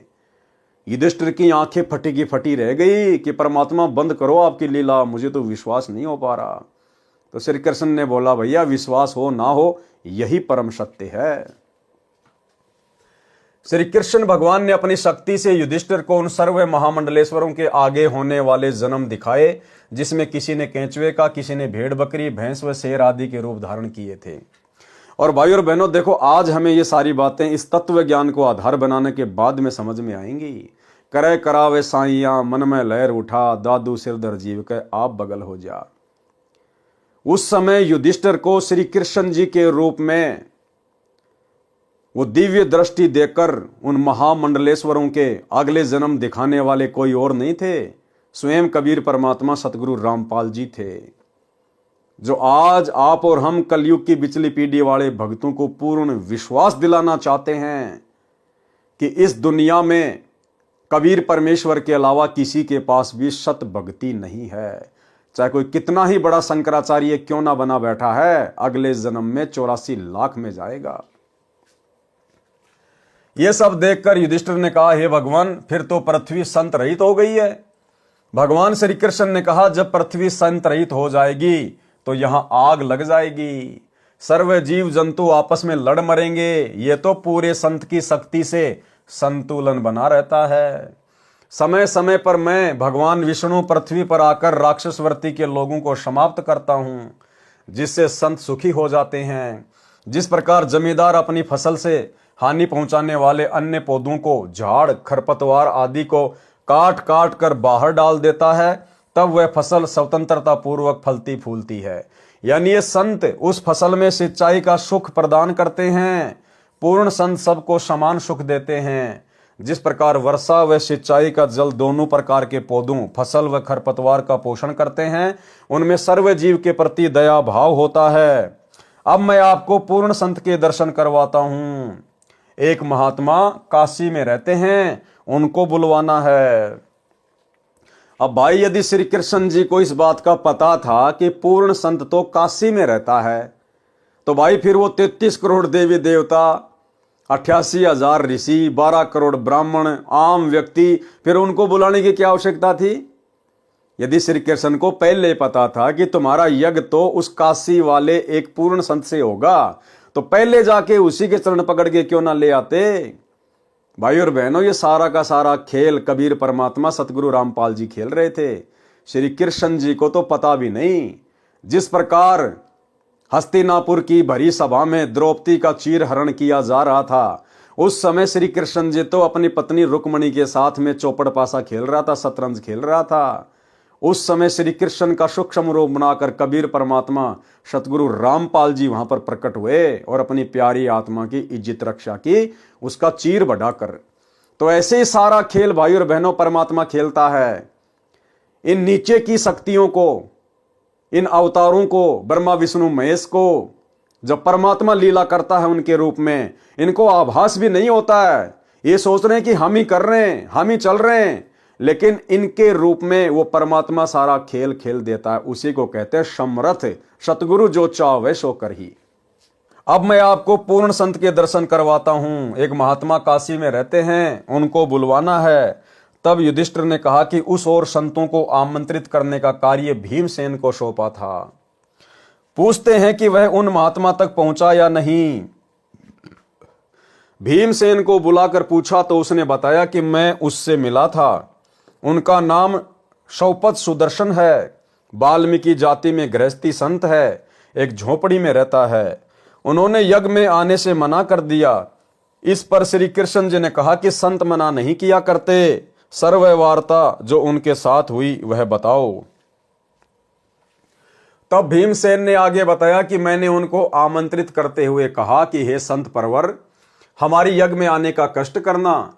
युधिष्ठिर की आंखें फटी की फटी रह गई कि परमात्मा बंद करो आपकी लीला, मुझे तो विश्वास नहीं हो पा रहा। तो श्री कृष्ण ने बोला, भैया विश्वास हो ना हो यही परम सत्य है। श्री कृष्ण भगवान ने अपनी शक्ति से युधिष्ठिर को उन सर्व महामंडलेश्वरों के आगे होने वाले जन्म दिखाए जिसमें किसी ने केंचुए का, किसी ने भेड़ बकरी, भैंस व शेर आदि के रूप धारण किए थे। और भाई और बहनों देखो, आज हमें ये सारी बातें इस तत्व ज्ञान को आधार बनाने के बाद में समझ में आएंगी। करे करावे साइया मन में लहर उठा, दादू सिरदर जीव के आप बगल हो जा। उस समय युधिष्ठिर को श्री कृष्ण जी के रूप में वो दिव्य दृष्टि देकर उन महामंडलेश्वरों के अगले जन्म दिखाने वाले कोई और नहीं थे, स्वयं कबीर परमात्मा सतगुरु रामपाल जी थे, जो आज आप और हम कलयुग की बिचली पीढ़ी वाले भक्तों को पूर्ण विश्वास दिलाना चाहते हैं कि इस दुनिया में कबीर परमेश्वर के अलावा किसी के पास भी सत भक्ति नहीं है। चाहे कोई कितना ही बड़ा शंकराचार्य क्यों ना बना बैठा है, अगले जन्म में 84 लाख में जाएगा। यह सब देखकर युधिष्ठिर ने कहा, हे भगवान, फिर तो पृथ्वी संत रहित हो गई है। भगवान श्री कृष्ण ने कहा, जब पृथ्वी संत रहित हो जाएगी तो यहां आग लग जाएगी, सर्व जीव जंतु आपस में लड़ मरेंगे। ये तो पूरे संत की शक्ति से संतुलन बना रहता है। समय समय पर मैं भगवान विष्णु पृथ्वी पर आकर राक्षसवर्ती के लोगों को समाप्त करता हूं, जिससे संत सुखी हो जाते हैं। जिस प्रकार जमींदार अपनी फसल से हानि पहुंचाने वाले अन्य पौधों को, झाड़ खरपतवार आदि को काट काट कर बाहर डाल देता है, तब वह फसल स्वतंत्रता पूर्वक फलती फूलती है। यानी ये संत उस फसल में सिंचाई का सुख प्रदान करते हैं। पूर्ण संत सबको समान सुख देते हैं। जिस प्रकार वर्षा व सिंचाई का जल दोनों प्रकार के पौधों, फसल व खरपतवार का पोषण करते हैं, उनमें सर्व जीव के प्रति दया भाव होता है। अब मैं आपको पूर्ण संत के दर्शन करवाता हूं। एक महात्मा काशी में रहते हैं, उनको बुलवाना है। अब भाई, यदि श्री कृष्ण जी को इस बात का पता था कि पूर्ण संत तो काशी में रहता है, तो भाई फिर वो 33 करोड़ देवी देवता, 88,000 ऋषि, 12 करोड़ ब्राह्मण, आम व्यक्ति, फिर उनको बुलाने की क्या आवश्यकता थी? यदि श्री कृष्ण को पहले पता था कि तुम्हारा यज्ञ तो उस काशी वाले एक पूर्ण संत से होगा, तो पहले जाके उसी के चरण पकड़ के क्यों ना ले आते? भाई और बहनों, ये सारा का सारा खेल कबीर परमात्मा सतगुरु रामपाल जी खेल रहे थे। श्री कृष्ण जी को तो पता भी नहीं। जिस प्रकार हस्तिनापुर की भरी सभा में द्रौपदी का चीर हरण किया जा रहा था, उस समय श्री कृष्ण जी तो अपनी पत्नी रुक्मणी के साथ में चौपड़ पासा खेल रहा था, शतरंज खेल रहा था। उस समय श्री कृष्ण का सूक्ष्म रूप बनाकर कबीर परमात्मा सतगुरु रामपाल जी वहां पर प्रकट हुए और अपनी प्यारी आत्मा की इज्जत रक्षा की, उसका चीर बढ़ाकर। तो ऐसे ही सारा खेल भाई और बहनों परमात्मा खेलता है। इन नीचे की शक्तियों को, इन अवतारों को, ब्रह्मा विष्णु महेश को, जब परमात्मा लीला करता है उनके रूप में, इनको आभास भी नहीं होता है। ये सोच रहे हैं कि हम ही कर रहे हैं, हम ही चल रहे हैं, लेकिन इनके रूप में वो परमात्मा सारा खेल खेल देता है। उसी को कहते हैं समर्थ सतगुरु जो चाहे सो कर ही। अब मैं आपको पूर्ण संत के दर्शन करवाता हूं। एक महात्मा काशी में रहते हैं, उनको बुलवाना है। तब युधिष्ठिर ने कहा कि उस और संतों को आमंत्रित करने का कार्य भीमसेन को सौंपा था। पूछते हैं कि वह उन महात्मा तक पहुंचा या नहीं। भीमसेन को बुलाकर पूछा तो उसने बताया कि मैं उससे मिला था। उनका नाम शौपत सुदर्शन है, वाल्मीकि जाति में गृहस्थी संत है, एक झोपड़ी में रहता है। उन्होंने यज्ञ में आने से मना कर दिया। इस पर श्री कृष्ण जी ने कहा कि संत मना नहीं किया करते, सर्व वार्ता जो उनके साथ हुई वह बताओ। तब भीमसेन ने आगे बताया कि मैंने उनको आमंत्रित करते हुए कहा कि हे संत परवर, हमारी यज्ञ में आने का कष्ट करना।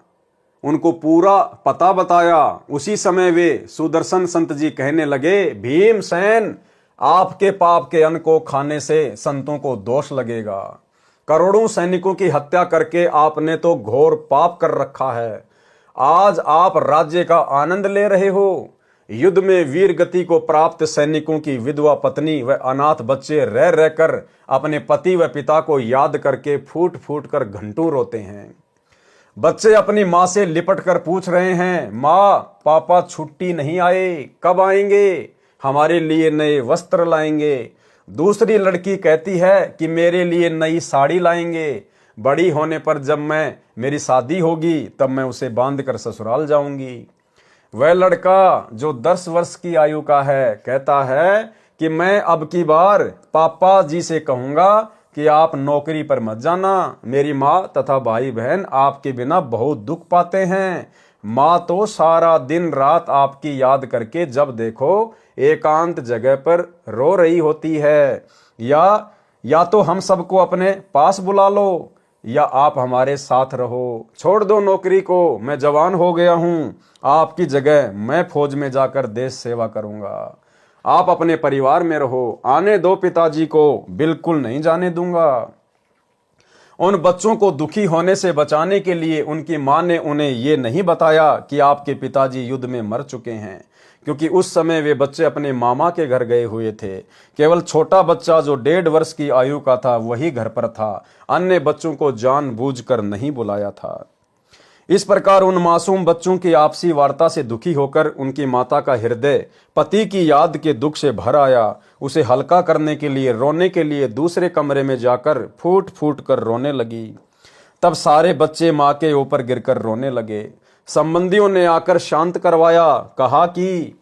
उनको पूरा पता बताया। उसी समय वे सुदर्शन संत जी कहने लगे, भीमसेन, आपके पाप के अन्न को खाने से संतों को दोष लगेगा। करोड़ों सैनिकों की हत्या करके आपने तो घोर पाप कर रखा है। आज आप राज्य का आनंद ले रहे हो। युद्ध में वीर गति को प्राप्त सैनिकों की विधवा पत्नी व अनाथ बच्चे रह रहकर अपने पति व पिता को याद करके फूट फूट कर घंटों रोते हैं। बच्चे अपनी माँ से लिपट कर पूछ रहे हैं, माँ, पापा छुट्टी नहीं आए, कब आएंगे? हमारे लिए नए वस्त्र लाएंगे। दूसरी लड़की कहती है कि मेरे लिए नई साड़ी लाएंगे। बड़ी होने पर जब मेरी शादी होगी तब मैं उसे बांध कर ससुराल जाऊंगी। वह लड़का जो 10 वर्ष की आयु का है कहता है कि मैं अब की बार पापा जी से कहूंगा कि आप नौकरी पर मत जाना, मेरी माँ तथा भाई बहन आपके बिना बहुत दुख पाते हैं। माँ तो सारा दिन रात आपकी याद करके जब देखो एकांत जगह पर रो रही होती है। या तो हम सबको अपने पास बुला लो, या आप हमारे साथ रहो। छोड़ दो नौकरी को, मैं जवान हो गया हूँ, आपकी जगह मैं फौज में जाकर देश सेवा करूंगा। आप अपने परिवार में रहो, आने दो पिताजी को, बिल्कुल नहीं जाने दूंगा। उन बच्चों को दुखी होने से बचाने के लिए उनकी मां ने उन्हें ये नहीं बताया कि आपके पिताजी युद्ध में मर चुके हैं, क्योंकि उस समय वे बच्चे अपने मामा के घर गए हुए थे। केवल छोटा बच्चा जो 1.5 वर्ष की आयु का था वही घर पर था। अन्य बच्चों को जानबूझकर नहीं बुलाया था। इस प्रकार उन मासूम बच्चों की आपसी वार्ता से दुखी होकर उनकी माता का हृदय पति की याद के दुख से भर आया। उसे हल्का करने के लिए रोने के लिए दूसरे कमरे में जाकर फूट फूट कर रोने लगी। तब सारे बच्चे माँ के ऊपर गिरकर रोने लगे। संबंधियों ने आकर शांत करवाया, कहा कि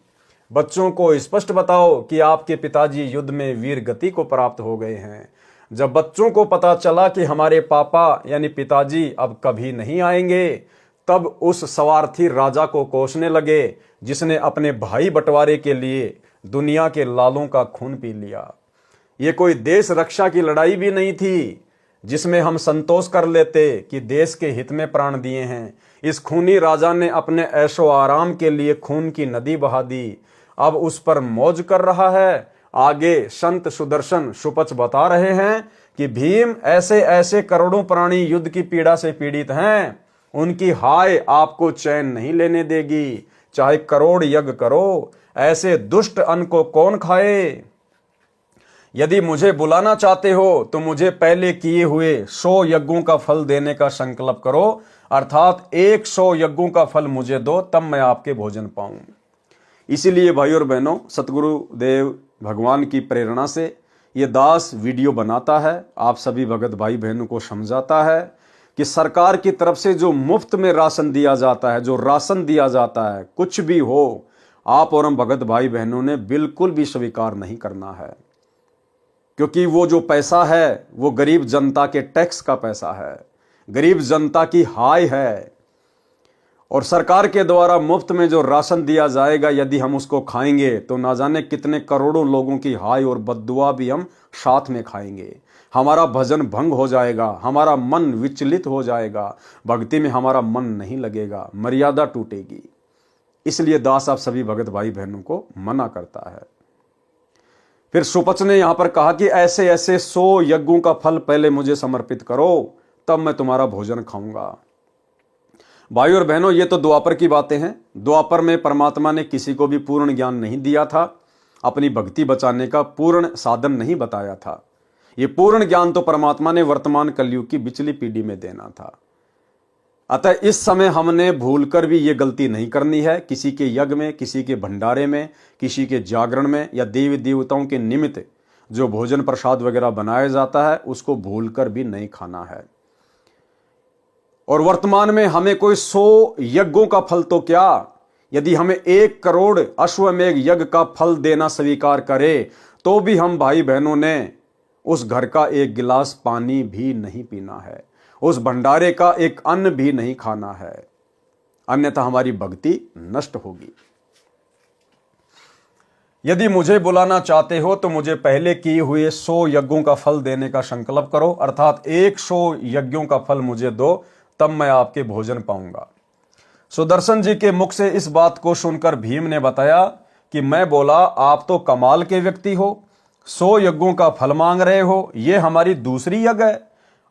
बच्चों को स्पष्ट बताओ कि आपके पिताजी युद्ध में वीर गति को प्राप्त हो गए हैं। जब बच्चों को पता चला कि हमारे पापा यानी पिताजी अब कभी नहीं आएंगे, तब उस स्वार्थी राजा को कोसने लगे जिसने अपने भाई बंटवारे के लिए दुनिया के लालों का खून पी लिया। ये कोई देश रक्षा की लड़ाई भी नहीं थी जिसमें हम संतोष कर लेते कि देश के हित में प्राण दिए हैं। इस खूनी राजा ने अपने ऐशो आराम के लिए खून की नदी बहा दी, अब उस पर मौज कर रहा है। आगे संत सुदर्शन सुपच बता रहे हैं कि भीम ऐसे ऐसे करोड़ों प्राणी युद्ध की पीड़ा से पीड़ित हैं, उनकी हाय आपको चैन नहीं लेने देगी। चाहे करोड़ यज्ञ करो, ऐसे दुष्ट अन्न को कौन खाए। यदि मुझे बुलाना चाहते हो तो मुझे पहले किए हुए 100 यज्ञों का फल देने का संकल्प करो, अर्थात 100 यज्ञों का फल मुझे दो, तब मैं आपके भोजन पाऊं। इसीलिए भाई और बहनों, सतगुरु देव भगवान की प्रेरणा से ये दास वीडियो बनाता है, आप सभी भगत भाई बहनों को समझाता है कि सरकार की तरफ से जो मुफ्त में राशन दिया जाता है, जो राशन दिया जाता है, कुछ भी हो, आप और हम भगत भाई बहनों ने बिल्कुल भी स्वीकार नहीं करना है, क्योंकि वो जो पैसा है वो गरीब जनता के टैक्स का पैसा है, गरीब जनता की हाय है। और सरकार के द्वारा मुफ्त में जो राशन दिया जाएगा, यदि हम उसको खाएंगे तो ना जाने कितने करोड़ों लोगों की हाय और बद्दुआ भी हम साथ में खाएंगे। हमारा भजन भंग हो जाएगा, हमारा मन विचलित हो जाएगा, भक्ति में हमारा मन नहीं लगेगा, मर्यादा टूटेगी। इसलिए दास आप सभी भगत भाई बहनों को मना करता है। फिर सुपच ने यहां पर कहा कि ऐसे ऐसे 100 यज्ञों का फल पहले मुझे समर्पित करो, तब मैं तुम्हारा भोजन खाऊंगा। भाई और बहनों, ये तो द्वापर की बातें हैं। द्वापर में परमात्मा ने किसी को भी पूर्ण ज्ञान नहीं दिया था, अपनी भक्ति बचाने का पूर्ण साधन नहीं बताया था। ये पूर्ण ज्ञान तो परमात्मा ने वर्तमान कलयुग की पिछली पीढ़ी में देना था। अतः इस समय हमने भूलकर भी ये गलती नहीं करनी है, किसी के यज्ञ में, किसी के भंडारे में, किसी के जागरण में या देवी देवताओं के निमित्त जो भोजन प्रसाद वगैरह बनाया जाता है उसको भूलकर भी नहीं खाना है। और वर्तमान में हमें कोई 100 यज्ञों का फल तो क्या, यदि हमें 1 करोड़ अश्वमेघ यज्ञ का फल देना स्वीकार करे तो भी हम भाई बहनों ने उस घर का 1 गिलास पानी भी नहीं पीना है, उस भंडारे का एक अन्न भी नहीं खाना है, अन्यथा हमारी भक्ति नष्ट होगी। यदि मुझे बुलाना चाहते हो तो मुझे पहले किए हुए 100 यज्ञों का फल देने का संकल्प करो, अर्थात 100 यज्ञों का फल मुझे दो, तब मैं आपके भोजन पाऊंगा। सुदर्शन जी के मुख से इस बात को सुनकर भीम ने बताया कि मैं बोला, आप तो कमाल के व्यक्ति हो, 100 यज्ञों का फल मांग रहे हो, ये हमारी दूसरी यज्ञ है,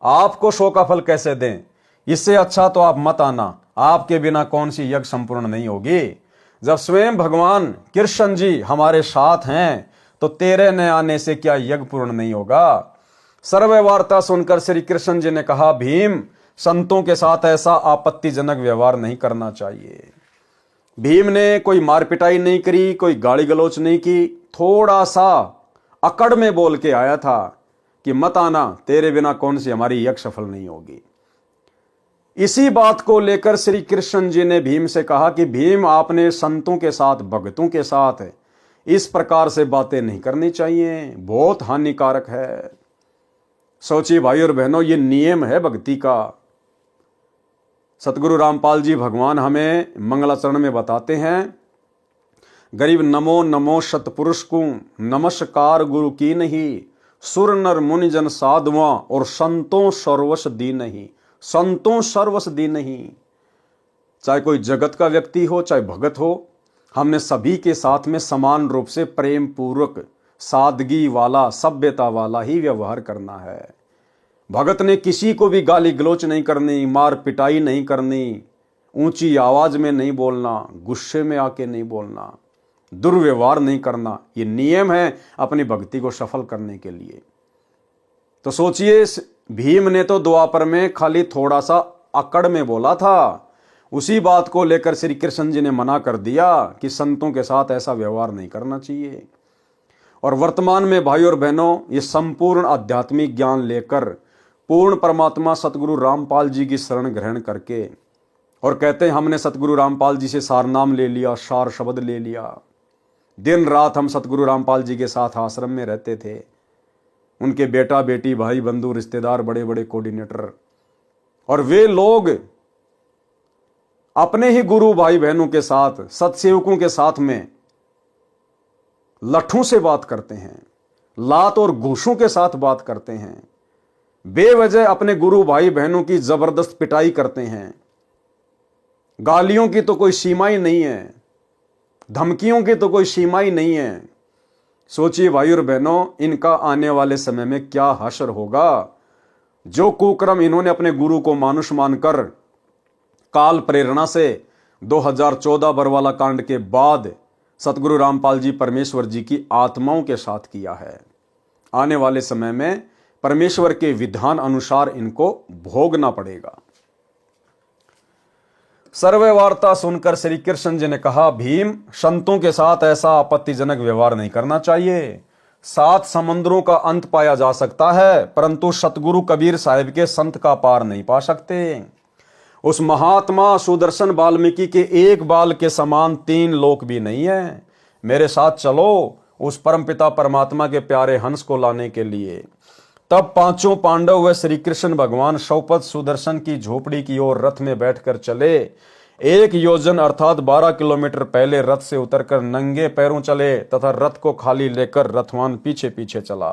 आपको 100 का फल कैसे दें। इससे अच्छा तो आप मत आना, आपके बिना कौन सी यज्ञ संपूर्ण नहीं होगी। जब स्वयं भगवान कृष्ण जी हमारे साथ हैं तो तेरे न आने से क्या यज्ञ पूर्ण नहीं होगा। सर्व वार्ता सुनकर श्री कृष्ण जी ने कहा, भीम, संतों के साथ ऐसा आपत्तिजनक व्यवहार नहीं करना चाहिए। भीम ने कोई मार पिटाई नहीं करी, कोई गाली गलौच नहीं की, थोड़ा सा अकड़ में बोल के आया था कि मत आना, तेरे बिना कौन सी हमारी यज्ञ सफल नहीं होगी। इसी बात को लेकर श्री कृष्ण जी ने भीम से कहा कि भीम, आपने संतों के साथ, भक्तों के साथ इस प्रकार से बातें नहीं करनी चाहिए, बहुत हानिकारक है। सोचिए भाई और बहनों, ये नियम है भक्ति का। सतगुरु रामपाल जी भगवान हमें मंगलाचरण में बताते हैं, गरीब नमो नमो सतपुरुष को नमस्कार गुरु की नहीं, सुर नर मुनि जन साधुआ और संतों सर्वस दी नहीं। संतों सर्वस दी नहीं, चाहे कोई जगत का व्यक्ति हो चाहे भगत हो, हमने सभी के साथ में समान रूप से प्रेम पूर्वक सादगी वाला सभ्यता वाला ही व्यवहार करना है। भगत ने किसी को भी गाली गलोच नहीं करनी, मार पिटाई नहीं करनी, ऊंची आवाज में नहीं बोलना, गुस्से में आके नहीं बोलना, दुर्व्यवहार नहीं करना। ये नियम है अपनी भक्ति को सफल करने के लिए। तो सोचिए, भीम ने तो द्वापर में खाली थोड़ा सा अकड़ में बोला था, उसी बात को लेकर श्री कृष्ण जी ने मना कर दिया कि संतों के साथ ऐसा व्यवहार नहीं करना चाहिए। और वर्तमान में भाई और बहनों, ये संपूर्ण आध्यात्मिक ज्ञान लेकर पूर्ण परमात्मा सतगुरु रामपाल जी की शरण ग्रहण करके, और कहते हैं हमने सतगुरु रामपाल जी से सार नाम ले लिया, सार शब्द ले लिया। दिन रात हम सतगुरु रामपाल जी के साथ आश्रम में रहते थे। उनके बेटा बेटी भाई बंधु रिश्तेदार बड़े बड़े कोऑर्डिनेटर, और वे लोग अपने ही गुरु भाई बहनों के साथ, सत्सेवकों के साथ में लट्ठों से बात करते हैं, लात और घूसों के साथ बात करते हैं, बेवजह अपने गुरु भाई बहनों की जबरदस्त पिटाई करते हैं। गालियों की तो कोई सीमा ही नहीं है, धमकियों की तो कोई सीमा ही नहीं है। सोचिए भाई और बहनों, इनका आने वाले समय में क्या हश्र होगा। जो कुक्रम इन्होंने अपने गुरु को मानुष मानकर काल प्रेरणा से 2014 बरवाला कांड के बाद सतगुरु रामपाल जी परमेश्वर जी की आत्माओं के साथ किया है, आने वाले समय में परमेश्वर के विधान अनुसार इनको भोगना पड़ेगा। सर्वे वार्ता सुनकर श्री कृष्ण जी ने कहा, भीम, संतों के साथ ऐसा आपत्तिजनक व्यवहार नहीं करना चाहिए। 7 समुद्रों का अंत पाया जा सकता है, परंतु सतगुरु कबीर साहिब के संत का पार नहीं पा सकते। उस महात्मा सुदर्शन वाल्मीकि के एक बाल के समान 3 लोक भी नहीं है। मेरे साथ चलो उस परमपिता परमात्मा के प्यारे हंस को लाने के लिए। तब 5 पांडव व श्री कृष्ण भगवान शौपथ सुदर्शन की झोपड़ी की ओर रथ में बैठकर चले। 1 योजन अर्थात 12 किलोमीटर पहले रथ से उतरकर नंगे पैरों चले तथा रथ को खाली लेकर रथवान पीछे पीछे चला।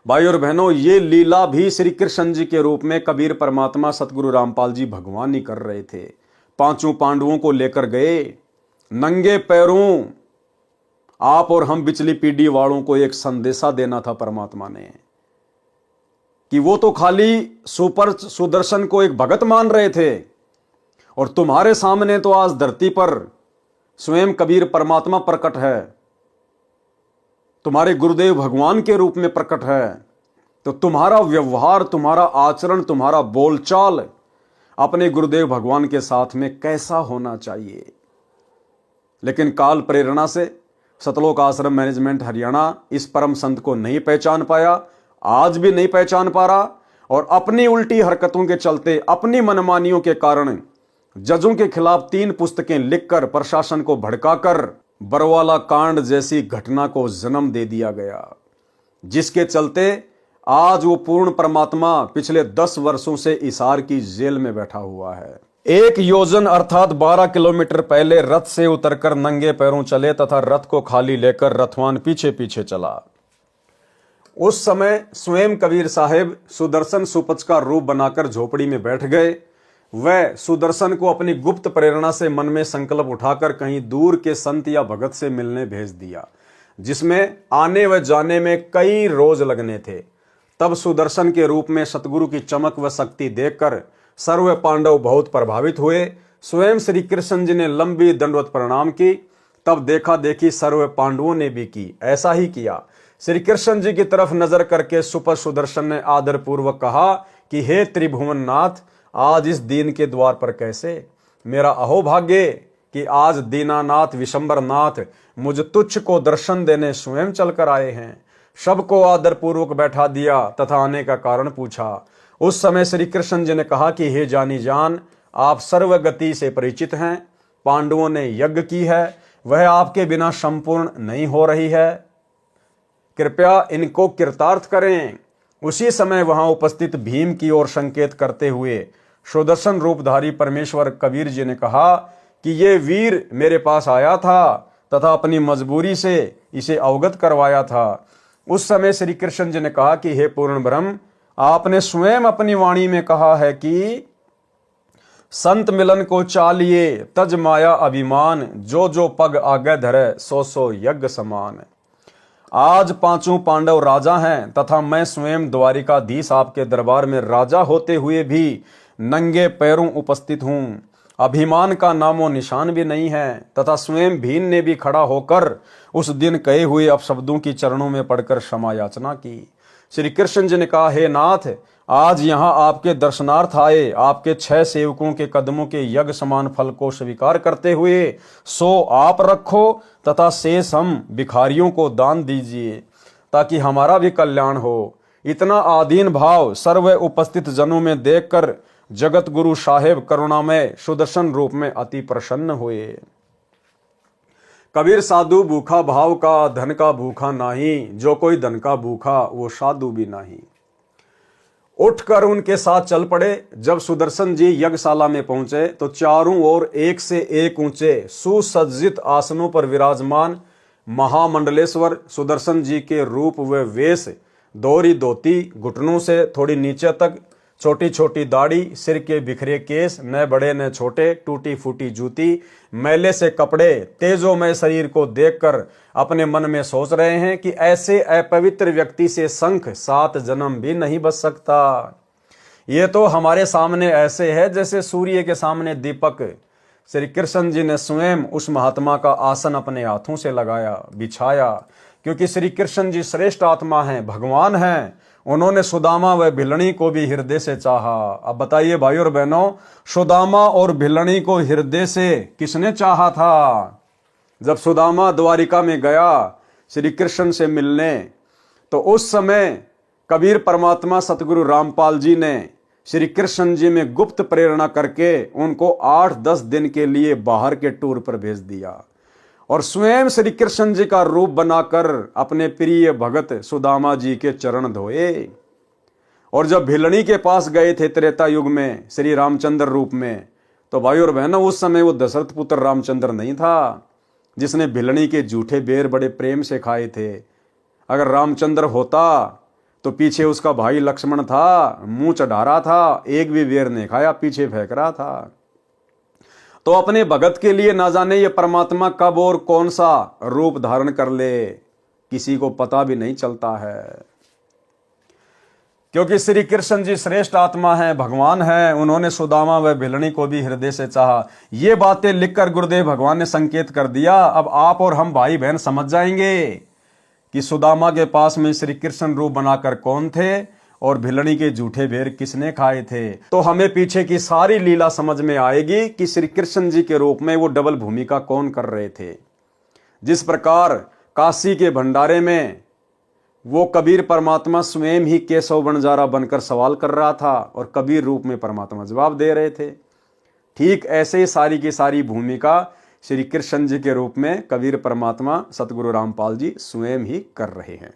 भाई और बहनों, ये लीला भी श्री कृष्ण जी के रूप में कबीर परमात्मा सतगुरु रामपाल जी भगवान ही कर रहे थे। 5 पांडवों को लेकर गए नंगे पैरों। आप और हम बिचली पीढ़ी वालों को एक संदेशा देना था परमात्मा ने, कि वो तो खाली सुपर सुदर्शन को एक भगत मान रहे थे, और तुम्हारे सामने तो आज धरती पर स्वयं कबीर परमात्मा प्रकट है, तुम्हारे गुरुदेव भगवान के रूप में प्रकट है। तो तुम्हारा व्यवहार, तुम्हारा आचरण, तुम्हारा बोलचाल अपने गुरुदेव भगवान के साथ में कैसा होना चाहिए। लेकिन काल प्रेरणा से सतलोक आश्रम मैनेजमेंट हरियाणा इस परम संत को नहीं पहचान पाया, आज भी नहीं पहचान पा रहा, और अपनी उल्टी हरकतों के चलते, अपनी मनमानियों के कारण जजों के खिलाफ 3 पुस्तकें लिखकर प्रशासन को भड़काकर बरवाला कांड जैसी घटना को जन्म दे दिया गया, जिसके चलते आज वो पूर्ण परमात्मा पिछले 10 वर्षों से इसार की जेल में बैठा हुआ है। 1 योजन अर्थात 12 किलोमीटर पहले रथ से उतरकर नंगे पैरों चले तथा रथ को खाली लेकर रथवान पीछे पीछे चला। उस समय स्वयं कबीर साहेब सुदर्शन सुपच का रूप बनाकर झोपड़ी में बैठ गए। वह सुदर्शन को अपनी गुप्त प्रेरणा से मन में संकल्प उठाकर कहीं दूर के संत या भगत से मिलने भेज दिया, जिसमें आने व जाने में कई रोज लगने थे। तब सुदर्शन के रूप में सतगुरु की चमक व शक्ति देखकर सर्व पांडव बहुत प्रभावित हुए। स्वयं श्री कृष्ण जी ने लंबी दंडवत प्रणाम की। तब देखा देखी सर्व पांडवों ने भी की, ऐसा ही किया। श्री कृष्ण जी की तरफ नजर करके सुपर सुदर्शन ने आदर पूर्वक कहा कि हे त्रिभुवन नाथ, आज इस दीन के द्वार पर कैसे? मेरा अहोभाग्य कि आज दीनानाथ विशंबर नाथ मुझ तुच्छ को दर्शन देने स्वयं चलकर आए हैं। सबको आदर पूर्वक बैठा दिया तथा आने का कारण पूछा। उस समय श्री कृष्ण जी ने कहा कि हे जानी जान, आप सर्वगति से परिचित हैं। पांडवों ने यज्ञ की है, वह आपके बिना संपूर्ण नहीं हो रही है। कृपया इनको कृतार्थ करें। उसी समय वहां उपस्थित भीम की ओर संकेत करते हुए सुदर्शन रूपधारी परमेश्वर कबीर जी ने कहा कि ये वीर मेरे पास आया था तथा अपनी मजबूरी से इसे अवगत करवाया था। उस समय श्री कृष्ण जी ने कहा कि हे पूर्ण ब्रह्म, आपने स्वयं अपनी वाणी में कहा है कि संत मिलन को चालिए तज माया अभिमान, जो जो पग आगे धरे सो सो यज्ञ समान। आज पांचों पांडव राजा हैं तथा मैं स्वयं द्वारिकाधीश आपके दरबार में राजा होते हुए भी नंगे पैरों उपस्थित हूं। अभिमान का नामो निशान भी नहीं है तथा स्वयं भीम ने भी खड़ा होकर उस दिन कहे हुए अपशब्दों की चरणों में पड़कर क्षमा याचना की। श्री कृष्ण जी ने कहा, हे नाथ, आज यहाँ आपके दर्शनार्थ आए, आपके 6 सेवकों के कदमों के यज्ञ समान फल को स्वीकार करते हुए सो आप रखो तथा शेष हम भिखारियों को दान दीजिए ताकि हमारा भी कल्याण हो। इतना आधीन भाव सर्व उपस्थित जनों में देखकर जगत गुरु साहेब करुणामय सुदर्शन रूप में अति प्रसन्न हुए। कबीर साधु भूखा भाव का, धन का भूखा नाही, जो कोई धन का भूखा वो साधु भी नहीं। उठकर उनके साथ चल पड़े। जब सुदर्शन जी यज्ञशाला में पहुंचे तो चारों ओर एक से एक ऊंचे सुसज्जित आसनों पर विराजमान महामंडलेश्वर सुदर्शन जी के रूप व वेश, दोहरी धोती, घुटनों से थोड़ी नीचे तक, छोटी छोटी दाढ़ी, सिर के बिखरे केस, न बड़े न छोटे, टूटी फूटी जूती, मैले से कपड़े, तेजोमय शरीर को देखकर अपने मन में सोच रहे हैं कि ऐसे अपवित्र व्यक्ति से शंख 7 जन्म भी नहीं बच सकता। ये तो हमारे सामने ऐसे है जैसे सूर्य के सामने दीपक। श्री कृष्ण जी ने स्वयं उस महात्मा का आसन अपने हाथों से लगाया, बिछाया, क्योंकि श्री कृष्ण जी श्रेष्ठ आत्मा हैं, भगवान हैं। उन्होंने सुदामा व भिलनी को भी हृदय से चाहा। अब बताइए भाई और बहनों, सुदामा और भिलनी को हृदय से किसने चाहा था? जब सुदामा द्वारिका में गया श्री कृष्ण से मिलने, तो उस समय कबीर परमात्मा सतगुरु रामपाल जी ने श्री कृष्ण जी में गुप्त प्रेरणा करके उनको 8-10 दिन के लिए बाहर के टूर पर भेज दिया और स्वयं श्री कृष्ण जी का रूप बनाकर अपने प्रिय भगत सुदामा जी के चरण धोए। और जब भिलनी के पास गए थे त्रेता युग में श्री रामचंद्र रूप में, तो भाई और बहनों उस समय वो दशरथ पुत्र रामचंद्र नहीं था जिसने भिलनी के जूठे बेर बड़े प्रेम से खाए थे। अगर रामचंद्र होता तो पीछे उसका भाई लक्ष्मण था, मुंह चढ़ा रहा था, एक भी बेर नहीं खाया, पीछे फेंक रहा था। तो अपने भगत के लिए ना जाने ये परमात्मा कब और कौन सा रूप धारण कर ले, किसी को पता भी नहीं चलता है। क्योंकि श्री कृष्ण जी श्रेष्ठ आत्मा है, भगवान है। उन्होंने सुदामा व भिलनी को भी हृदय से चाहा। ये बातें लिखकर गुरुदेव भगवान ने संकेत कर दिया। अब आप और हम भाई बहन समझ जाएंगे कि सुदामा के पास में श्री कृष्ण रूप बनाकर कौन थे और भिलनी के जूठे बेर किसने खाए थे। तो हमें पीछे की सारी लीला समझ में आएगी कि श्री कृष्ण जी के रूप में वो डबल भूमिका कौन कर रहे थे। जिस प्रकार काशी के भंडारे में वो कबीर परमात्मा स्वयं ही केशव बनजारा बनकर सवाल कर रहा था और कबीर रूप में परमात्मा जवाब दे रहे थे, ठीक ऐसे ही सारी की सारी भूमिका श्री कृष्ण जी के रूप में कबीर परमात्मा सतगुरु रामपाल जी स्वयं ही कर रहे हैं।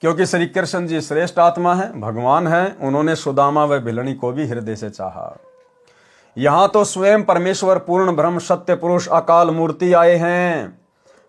क्योंकि श्री कृष्ण जी श्रेष्ठ आत्मा है, भगवान है। उन्होंने सुदामा व भिलनी को भी हृदय से चाहा। यहां तो स्वयं परमेश्वर पूर्ण ब्रह्म सत्य पुरुष अकाल मूर्ति आए हैं।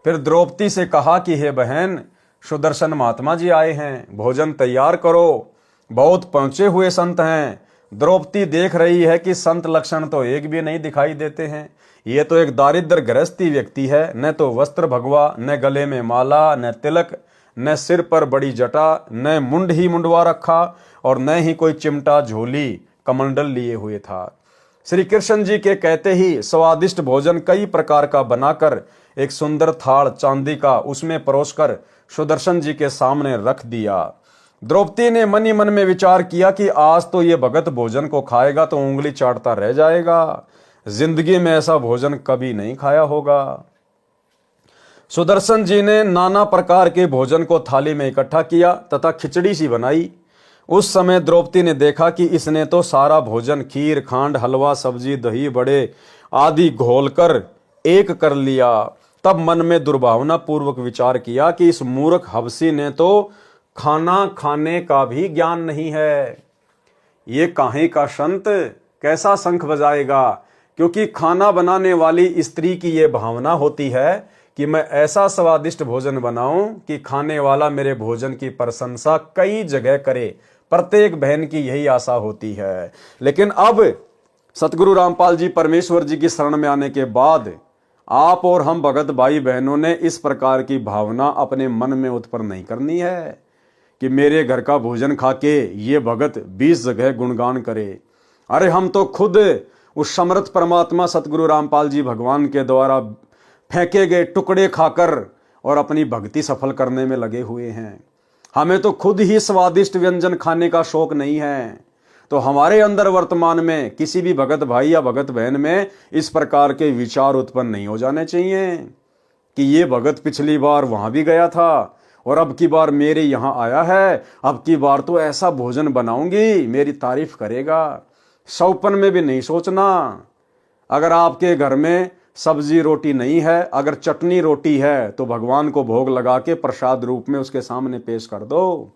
फिर द्रौपदी से कहा कि हे बहन, सुदर्शन महात्मा जी आए हैं, भोजन तैयार करो, बहुत पहुंचे हुए संत हैं। द्रौपदी देख रही है कि संत लक्षण तो एक भी नहीं दिखाई देते हैं। ये तो एक दारिद्र गृहस्थी व्यक्ति है, न तो वस्त्र भगवा, न गले में माला, न तिलक, न सिर पर बड़ी जटा, न मुंड ही मुंडवा रखा और न ही कोई चिमटा झोली कमंडल लिए हुए था। श्री कृष्ण जी के कहते ही स्वादिष्ट भोजन कई प्रकार का बनाकर एक सुंदर थाल चांदी का उसमें परोसकर सुदर्शन जी के सामने रख दिया। द्रौपदी ने मन ही मन में विचार किया कि आज तो ये भगत भोजन को खाएगा तो उंगली चाटता रह जाएगा, जिंदगी में ऐसा भोजन कभी नहीं खाया होगा। सुदर्शन जी ने नाना प्रकार के भोजन को थाली में इकट्ठा किया तथा खिचड़ी सी बनाई। उस समय द्रौपदी ने देखा कि इसने तो सारा भोजन खीर, खांड, हलवा, सब्जी, दही, बड़े आदि घोलकर एक कर लिया। तब मन में दुर्भावना पूर्वक विचार किया कि इस मूर्ख हबसी ने तो खाना खाने का भी ज्ञान नहीं है। ये काहे का संत कैसा शंख बजाएगा, क्योंकि खाना बनाने वाली स्त्री की ये भावना होती है कि मैं ऐसा स्वादिष्ट भोजन बनाऊं कि खाने वाला मेरे भोजन की प्रशंसा कई जगह करे। प्रत्येक बहन की यही आशा होती है। लेकिन अब सतगुरु रामपाल जी परमेश्वर जी की शरण में आने के बाद आप और हम भगत भाई बहनों ने इस प्रकार की भावना अपने मन में उत्पन्न नहीं करनी है कि मेरे घर का भोजन खा के ये भगत 20 जगह गुणगान करे। अरे हम तो खुद उस समर्थ परमात्मा सतगुरु रामपाल जी भगवान के द्वारा फेंके गए टुकड़े खाकर और अपनी भक्ति सफल करने में लगे हुए हैं। हमें तो खुद ही स्वादिष्ट व्यंजन खाने का शौक नहीं है, तो हमारे अंदर वर्तमान में किसी भी भगत भाई या भगत बहन में इस प्रकार के विचार उत्पन्न नहीं हो जाने चाहिए कि ये भगत पिछली बार वहां भी गया था और अब की बार मेरे यहाँ आया है, अब की बार तो ऐसा भोजन बनाऊंगी मेरी तारीफ करेगा। सौपन में भी नहीं सोचना। अगर आपके घर में सब्जी रोटी नहीं है, अगर चटनी रोटी है, तो भगवान को भोग लगा के प्रसाद रूप में उसके सामने पेश कर दो।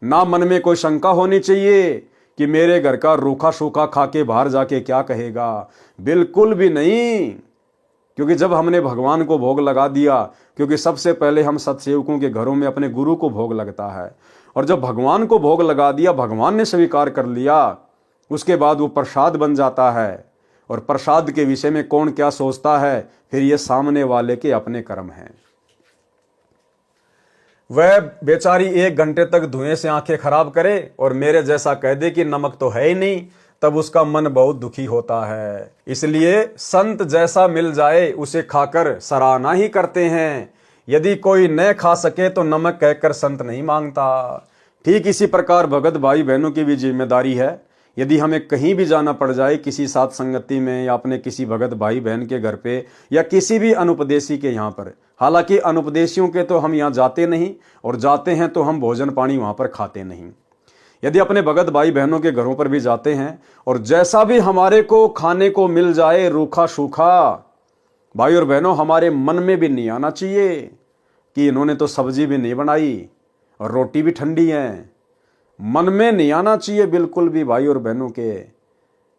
ना मन में कोई शंका होनी चाहिए कि मेरे घर का रूखा सूखा खा के बाहर जाके क्या कहेगा। बिल्कुल भी नहीं, क्योंकि जब हमने भगवान को भोग लगा दिया, क्योंकि सबसे पहले हम सत्सेवकों के घरों में अपने गुरु को भोग लगता है, और जब भगवान को भोग लगा दिया, भगवान ने स्वीकार कर लिया, उसके बाद वो प्रसाद बन जाता है। और प्रसाद के विषय में कौन क्या सोचता है, फिर ये सामने वाले के अपने कर्म हैं। वह बेचारी 1 घंटे तक धुएं से आंखें खराब करे और मेरे जैसा कह दे कि नमक तो है ही नहीं, तब उसका मन बहुत दुखी होता है। इसलिए संत जैसा मिल जाए उसे खाकर सराहना ही करते हैं। यदि कोई न खा सके तो नमक कहकर संत नहीं मांगता। ठीक इसी प्रकार भगत भाई बहनों की भी जिम्मेदारी है। यदि हमें कहीं भी जाना पड़ जाए, किसी साथ संगति में या अपने किसी भगत भाई बहन के घर पे या किसी भी अनुपदेशी के यहाँ पर, हालांकि अनुपदेशियों के तो हम यहाँ जाते नहीं, और जाते हैं तो हम भोजन पानी वहाँ पर खाते नहीं। यदि अपने भगत भाई बहनों के घरों पर भी जाते हैं और जैसा भी हमारे को खाने को मिल जाए रूखा सूखा, भाई और बहनों, हमारे मन में भी नहीं आना चाहिए कि इन्होंने तो सब्जी भी नहीं बनाई और रोटी भी ठंडी है। मन में नहीं आना चाहिए बिल्कुल भी भाई और बहनों के,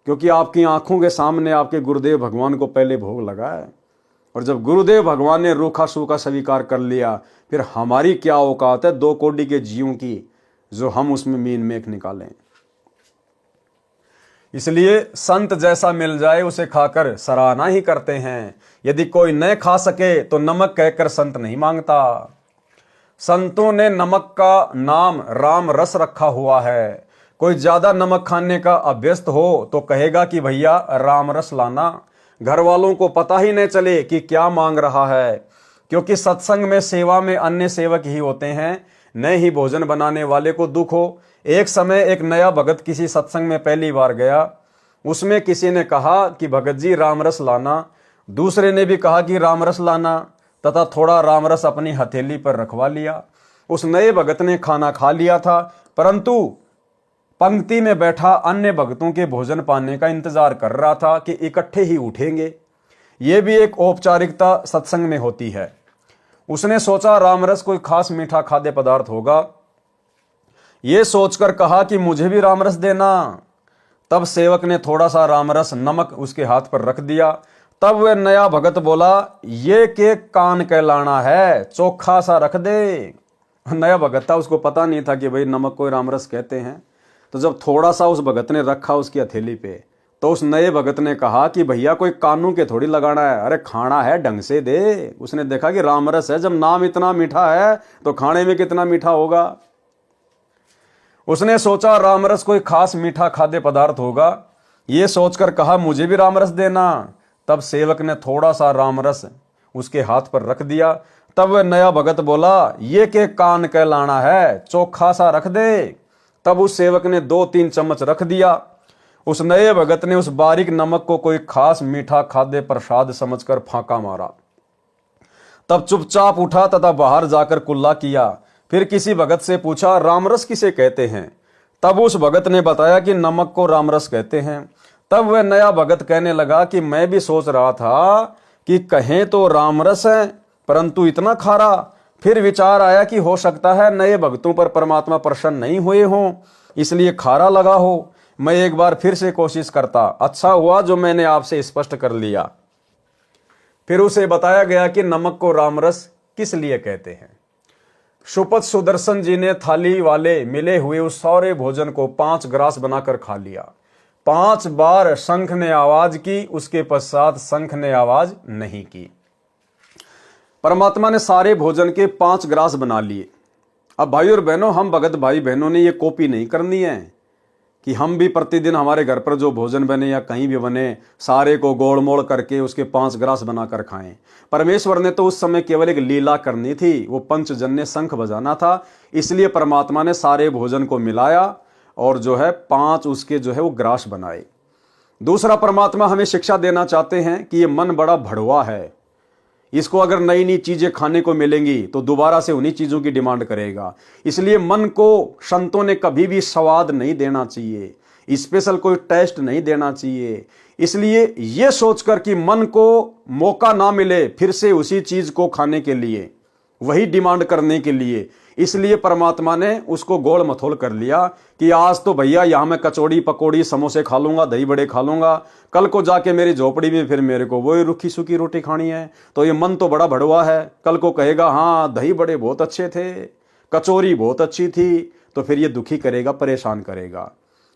क्योंकि आपकी आंखों के सामने आपके गुरुदेव भगवान को पहले भोग लगा है, और जब गुरुदेव भगवान ने रूखा सूखा स्वीकार कर लिया, फिर हमारी क्या औकात है 2 कोड़ी के जीवों की जो हम उसमें मीन मेख निकालें। इसलिए संत जैसा मिल जाए उसे खाकर सराहना ही करते हैं। यदि कोई न खा सके तो नमक कहकर संत नहीं मांगता। संतों ने नमक का नाम राम रस रखा हुआ है। कोई ज्यादा नमक खाने का अभ्यस्त हो तो कहेगा कि भैया राम रस लाना। घर वालों को पता ही नहीं चले कि क्या मांग रहा है, क्योंकि सत्संग में सेवा में अन्य सेवक ही होते हैं, न ही भोजन बनाने वाले को दुख हो। एक समय एक नया भगत किसी सत्संग में पहली बार गया। उसमें किसी ने कहा कि भगत जी राम रस लाना, दूसरे ने भी कहा कि राम रस लाना, तथा थोड़ा रामरस अपनी हथेली पर रखवा लिया। उस नए भगत ने खाना खा लिया था, परंतु पंक्ति में बैठा अन्य भगतों के भोजन पाने का इंतजार कर रहा था कि इकट्ठे ही उठेंगे। ये भी एक औपचारिकता सत्संग में होती है। उसने सोचा रामरस कोई खास मीठा खाद्य पदार्थ होगा, ये सोचकर कहा कि मुझे भी रामरस देना। तब सेवक ने थोड़ा सा रामरस नमक उसके हाथ पर रख दिया। तब वह नया भगत बोला, ये के कान कहलाना है, चोखा सा रख दे। नया भगत था, उसको पता नहीं था कि भाई नमक को रामरस कहते हैं। तो जब थोड़ा सा उस भगत ने रखा उसकी हथेली पे, तो उस नए भगत ने कहा कि भैया कोई कानून के थोड़ी लगाना है, अरे खाना है ढंग से दे। उसने देखा कि रामरस है, जब नाम इतना मीठा है तो खाने में कितना मीठा होगा। उसने सोचा रामरस कोई खास मीठा खाद्य पदार्थ होगा, ये सोचकर कहा मुझे भी रामरस देना। तब सेवक ने थोड़ा सा रामरस उसके हाथ पर रख दिया। तब वह नया भगत बोला, ये के कान कहलाना है, चोखा सा रख दे। तब उस सेवक ने 2-3 चम्मच रख दिया। उस नए भगत ने उस बारीक नमक को कोई खास मीठा खाद्य प्रसाद समझकर फांका मारा। तब चुपचाप उठा तथा बाहर जाकर कुल्ला किया। फिर किसी भगत से पूछा, रामरस किसे कहते हैं? तब उस भगत ने बताया कि नमक को रामरस कहते हैं। तब वह नया भगत कहने लगा कि मैं भी सोच रहा था कि कहें तो रामरस है परंतु इतना खारा। फिर विचार आया कि हो सकता है नए भक्तों पर परमात्मा प्रसन्न नहीं हुए हों, इसलिए खारा लगा हो। मैं एक बार फिर से कोशिश करता, अच्छा हुआ जो मैंने आपसे स्पष्ट कर लिया। फिर उसे बताया गया कि नमक को रामरस किस लिए कहते हैं। सुपथ सुदर्शन जी ने थाली वाले मिले हुए उस सारे भोजन को 5 ग्रास बनाकर खा लिया। 5 बार शंख ने आवाज की, उसके पश्चात शंख ने आवाज नहीं की। परमात्मा ने सारे भोजन के 5 ग्रास बना लिए। अब भाई और बहनों, हम भगत भाई बहनों ने ये कॉपी नहीं करनी है कि हम भी प्रतिदिन हमारे घर पर जो भोजन बने या कहीं भी बने सारे को गोल मोड़ करके उसके 5 ग्रास बनाकर खाएं। परमेश्वर ने तो उस समय केवल एक लीला करनी थी, वो पंचजन्य शंख बजाना था। इसलिए परमात्मा ने सारे भोजन को मिलाया और जो है 5 उसके जो है वो ग्रास बनाए। दूसरा, परमात्मा हमें शिक्षा देना चाहते हैं कि ये मन बड़ा भड़वा है, इसको अगर नई नई चीजें खाने को मिलेंगी तो दोबारा से उन्हीं चीजों की डिमांड करेगा। इसलिए मन को संतों ने कभी भी स्वाद नहीं देना चाहिए, स्पेशल कोई टेस्ट नहीं देना चाहिए। इसलिए यह सोचकर कि मन को मौका ना मिले फिर से उसी चीज को खाने के लिए, वही डिमांड करने के लिए, इसलिए परमात्मा ने उसको गोल मथोल कर लिया कि आज तो भैया यहां मैं कचौड़ी पकौड़ी समोसे खा लूंगा, दही बड़े खा लूंगा, कल को जाके मेरी झोपड़ी में फिर मेरे को वही रूखी सूखी रोटी खानी है। तो ये मन तो बड़ा भड़वा है, कल को कहेगा हाँ दही बड़े बहुत अच्छे थे, कचौरी बहुत अच्छी थी, तो फिर ये दुखी करेगा, परेशान करेगा।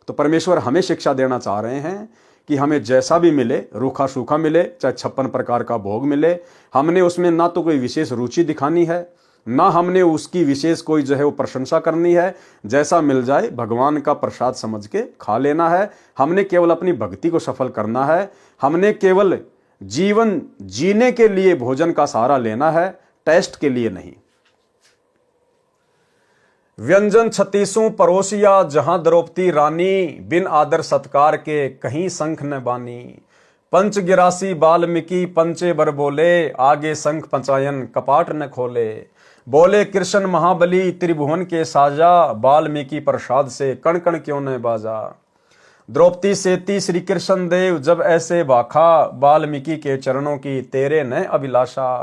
तो परमेश्वर हमें शिक्षा देना चाह रहे हैं कि हमें जैसा भी मिले, रूखा सूखा मिले, चाहे 56 प्रकार का भोग मिले, हमने उसमें ना तो कोई विशेष रुचि दिखानी है, ना हमने उसकी विशेष कोई जो है वो प्रशंसा करनी है। जैसा मिल जाए भगवान का प्रसाद समझ के खा लेना है। हमने केवल अपनी भक्ति को सफल करना है। हमने केवल जीवन जीने के लिए भोजन का सहारा लेना है, टेस्ट के लिए नहीं। व्यंजन 36 परोसिया जहां द्रौपदी रानी, बिन आदर सत्कार के कहीं शंख न बानी। पंच गिरासी बाल्मीकि पंचे बर बोले, आगे शंख पंचायन कपाट न खोले। बोले कृष्ण महाबली त्रिभुवन के साजा, बाल्मीकि प्रसाद से कण कण क्यों न बाजा। द्रौपदी सेती श्री कृष्ण देव जब ऐसे भाखा, बाल्मीकि के चरणों की तेरे न अभिलाषा।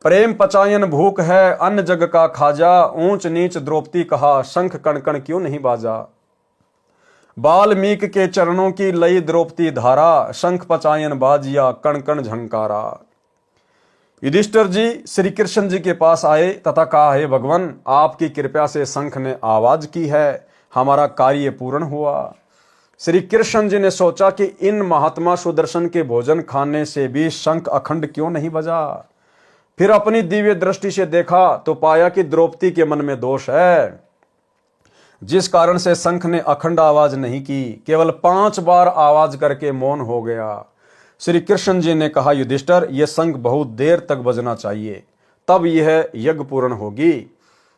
प्रेम पचायन भूख है अन्न जग का खाजा, ऊंच नीच द्रौपदी कहा शंख कण कण क्यों नहीं बाजा। बाल्मीकि के चरणों की लई द्रौपदी धारा, शंख पचायन बाजिया कण कण झंकारा। युधिष्ठिर जी श्री कृष्ण जी के पास आए तथा कहा, हे भगवान आपकी कृपा से शंख ने आवाज की है, हमारा कार्य पूर्ण हुआ। श्री कृष्ण जी ने सोचा कि इन महात्मा सुदर्शन के भोजन खाने से भी शंख अखंड क्यों नहीं बजा। फिर अपनी दिव्य दृष्टि से देखा तो पाया कि द्रौपदी के मन में दोष है, जिस कारण से शंख ने अखंड आवाज नहीं की, केवल 5 बार आवाज करके मौन हो गया। श्री कृष्ण जी ने कहा, युधिष्ठिर यह शंख बहुत देर तक बजना चाहिए, तब यह यज्ञ पूर्ण होगी।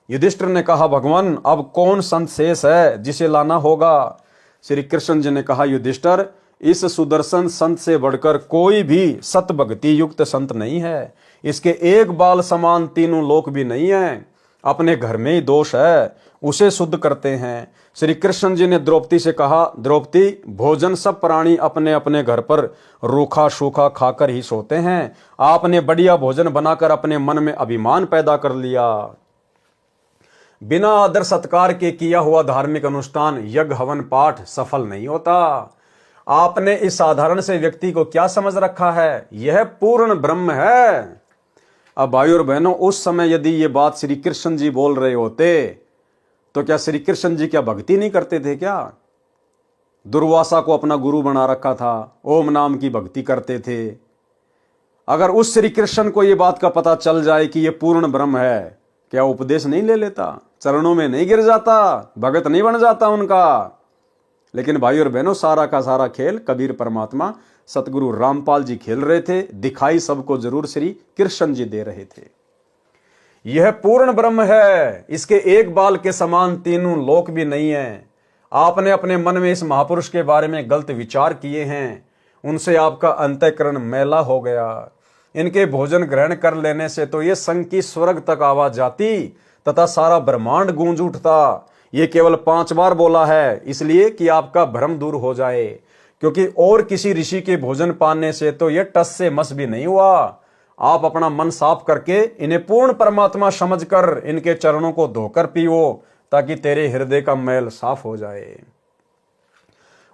युधिष्ठिर ने कहा, भगवान अब कौन संत शेष है जिसे लाना होगा। श्री कृष्ण जी ने कहा, युधिष्ठिर इस सुदर्शन संत से बढ़कर कोई भी सत भक्ति युक्त संत नहीं है, इसके एक बाल समान तीनों लोक भी नहीं है। अपने घर में ही दोष है, उसे शुद्ध करते हैं। श्री कृष्ण जी ने द्रौपदी से कहा, द्रौपदी भोजन सब प्राणी अपने अपने घर पर रूखा सूखा खाकर ही सोते हैं, आपने बढ़िया भोजन बनाकर अपने मन में अभिमान पैदा कर लिया। बिना आदर सत्कार के किया हुआ धार्मिक अनुष्ठान यज्ञ हवन पाठ सफल नहीं होता। आपने इस साधारण से व्यक्ति को क्या समझ रखा है, यह पूर्ण ब्रह्म है। अब भाई और बहनों, उस समय यदि ये बात श्री कृष्ण जी बोल रहे होते तो क्या श्री कृष्ण जी क्या भक्ति नहीं करते थे क्या? दुर्वासा को अपना गुरु बना रखा था, ओम नाम की भक्ति करते थे। अगर उस श्री कृष्ण को ये बात का पता चल जाए कि ये पूर्ण ब्रह्म है, क्या उपदेश नहीं ले लेता, चरणों में नहीं गिर जाता, भगत नहीं बन जाता उनका? लेकिन भाई और बहनों, सारा का सारा खेल कबीर परमात्मा सतगुरु रामपाल जी खेल रहे थे। दिखाई सबको जरूर श्री कृष्ण जी दे रहे थे। यह पूर्ण ब्रह्म है, इसके एक बाल के समान तीनों लोक भी नहीं है। आपने अपने मन में इस महापुरुष के बारे में गलत विचार किए हैं, उनसे आपका अंतःकरण मैला हो गया। इनके भोजन ग्रहण कर लेने से तो ये संग की स्वर्ग तक आवाज जाती तथा सारा ब्रह्मांड गूंज उठता। ये केवल 5 बार बोला है इसलिए कि आपका भ्रम दूर हो जाए, क्योंकि और किसी ऋषि के भोजन पाने से तो यह टस से मस भी नहीं हुआ। आप अपना मन साफ करके इन्हें पूर्ण परमात्मा समझकर इनके चरणों को धोकर पियो, ताकि तेरे हृदय का मैल साफ हो जाए।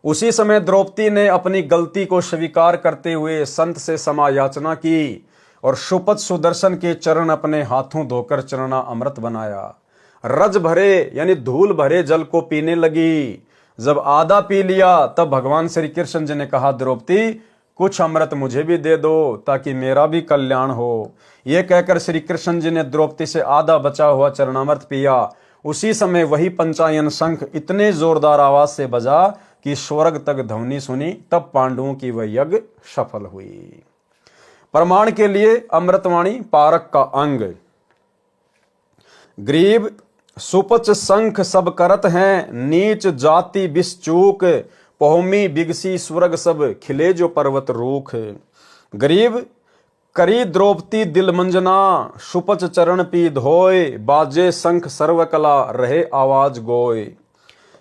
उसी समय द्रौपदी ने अपनी गलती को स्वीकार करते हुए संत से क्षमा याचना की और शुपथ सुदर्शन के चरण अपने हाथों धोकर चरणा अमृत बनाया। रज भरे यानी धूल भरे जल को पीने लगी। जब आधा पी लिया तब भगवान श्री कृष्ण जी ने कहा, द्रौपदी कुछ अमृत मुझे भी दे दो ताकि मेरा भी कल्याण हो। यह कहकर श्री कृष्ण जी ने द्रौपदी से आधा बचा हुआ चरणामृत पिया। उसी समय वही पंचायन शंख इतने जोरदार आवाज से बजा कि स्वर्ग तक ध्वनि सुनी। तब पांडवों की वह यज्ञ सफल हुई। प्रमाण के लिए अमृतवाणी पारक का अंग। ग्रीव सुपच शंख सब करत हैं, नीच जाति बिस्चूक, पौमी बिगसी स्वर्ग सब खिले जो पर्वत रूख। गरीब करी द्रौपदी दिल मंजना, सुपच चरण पी धोय, बाजे शंख सर्वकला रहे आवाज गोय।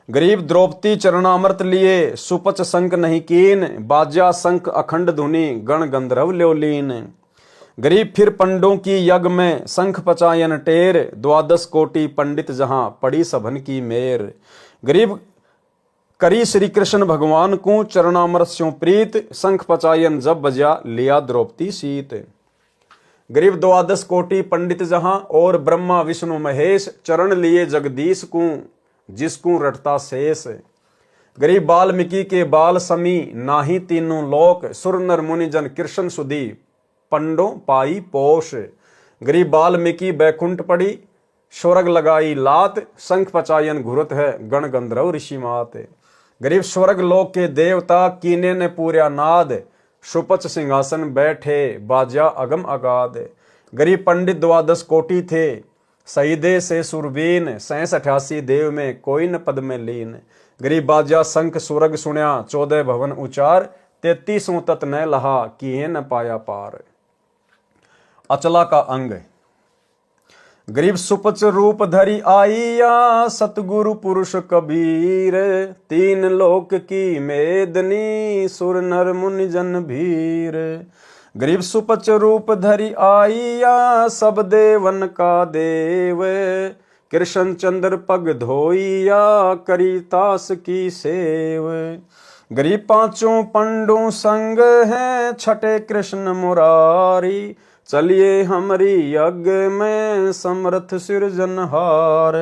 गरीब द्रौपदी चरणामृत लिए, सुपच शंख नहीं कीन, बाजा शंख अखंड धुनि गण गंधर्व ल्योलीन। गरीब फिर पंडों की यज्ञ में शंख पचायन टेर, द्वादश कोटि पंडित जहां पड़ी सभन की मेर। गरीब करी श्री कृष्ण भगवान को चरणामृत स्यों प्रीत, शंख पचायन जब बजा लिया द्रौपदी सीत। गरीब द्वादश कोटि पंडित जहां और ब्रह्मा विष्णु महेश, चरण लिए जगदीश को जिसको रटता शेष। गरीब वाल्मीकि के बाल समी नाही तीनों लोक, सुर नर मुनि जन कृष्ण सुधी पंडो पाई पोष। गरीब वाल्मीकि बैकुंठ पड़ी, स्वर्ग लगाई लात, शंख पचायन घुरत है गण गंधर्व ऋषि मात। गरीब स्वर्ग लोक के देवता कीने ने पूरा नाद, सुपच सिंहासन बैठे बाजा अगम अगाध। गरीब पंडित द्वादश कोटि थे, सईदे से सुरबीन, 87 देव में कोई न पद में लीन। गरीब बाजा शंख सुरग सुण्या, 14 भवन उचार, 33 तत न लहा किए न पाया पार। अचला का अंग। गरीब सुपच रूप धरी आईया, सतगुरु पुरुष कबीर, 3 लोक की मेदनी, सुर नर मुनि जन भीर। गरीब सुपच रूप धरी आईया, सब देवन का देव, कृष्ण चंद्र पग धोइया, करी तास की सेव। गरीब 5 पंडों संग हैं, छठे कृष्ण मुरारी, चलिए हमारी यज्ञ में समर्थ सिरजनहार।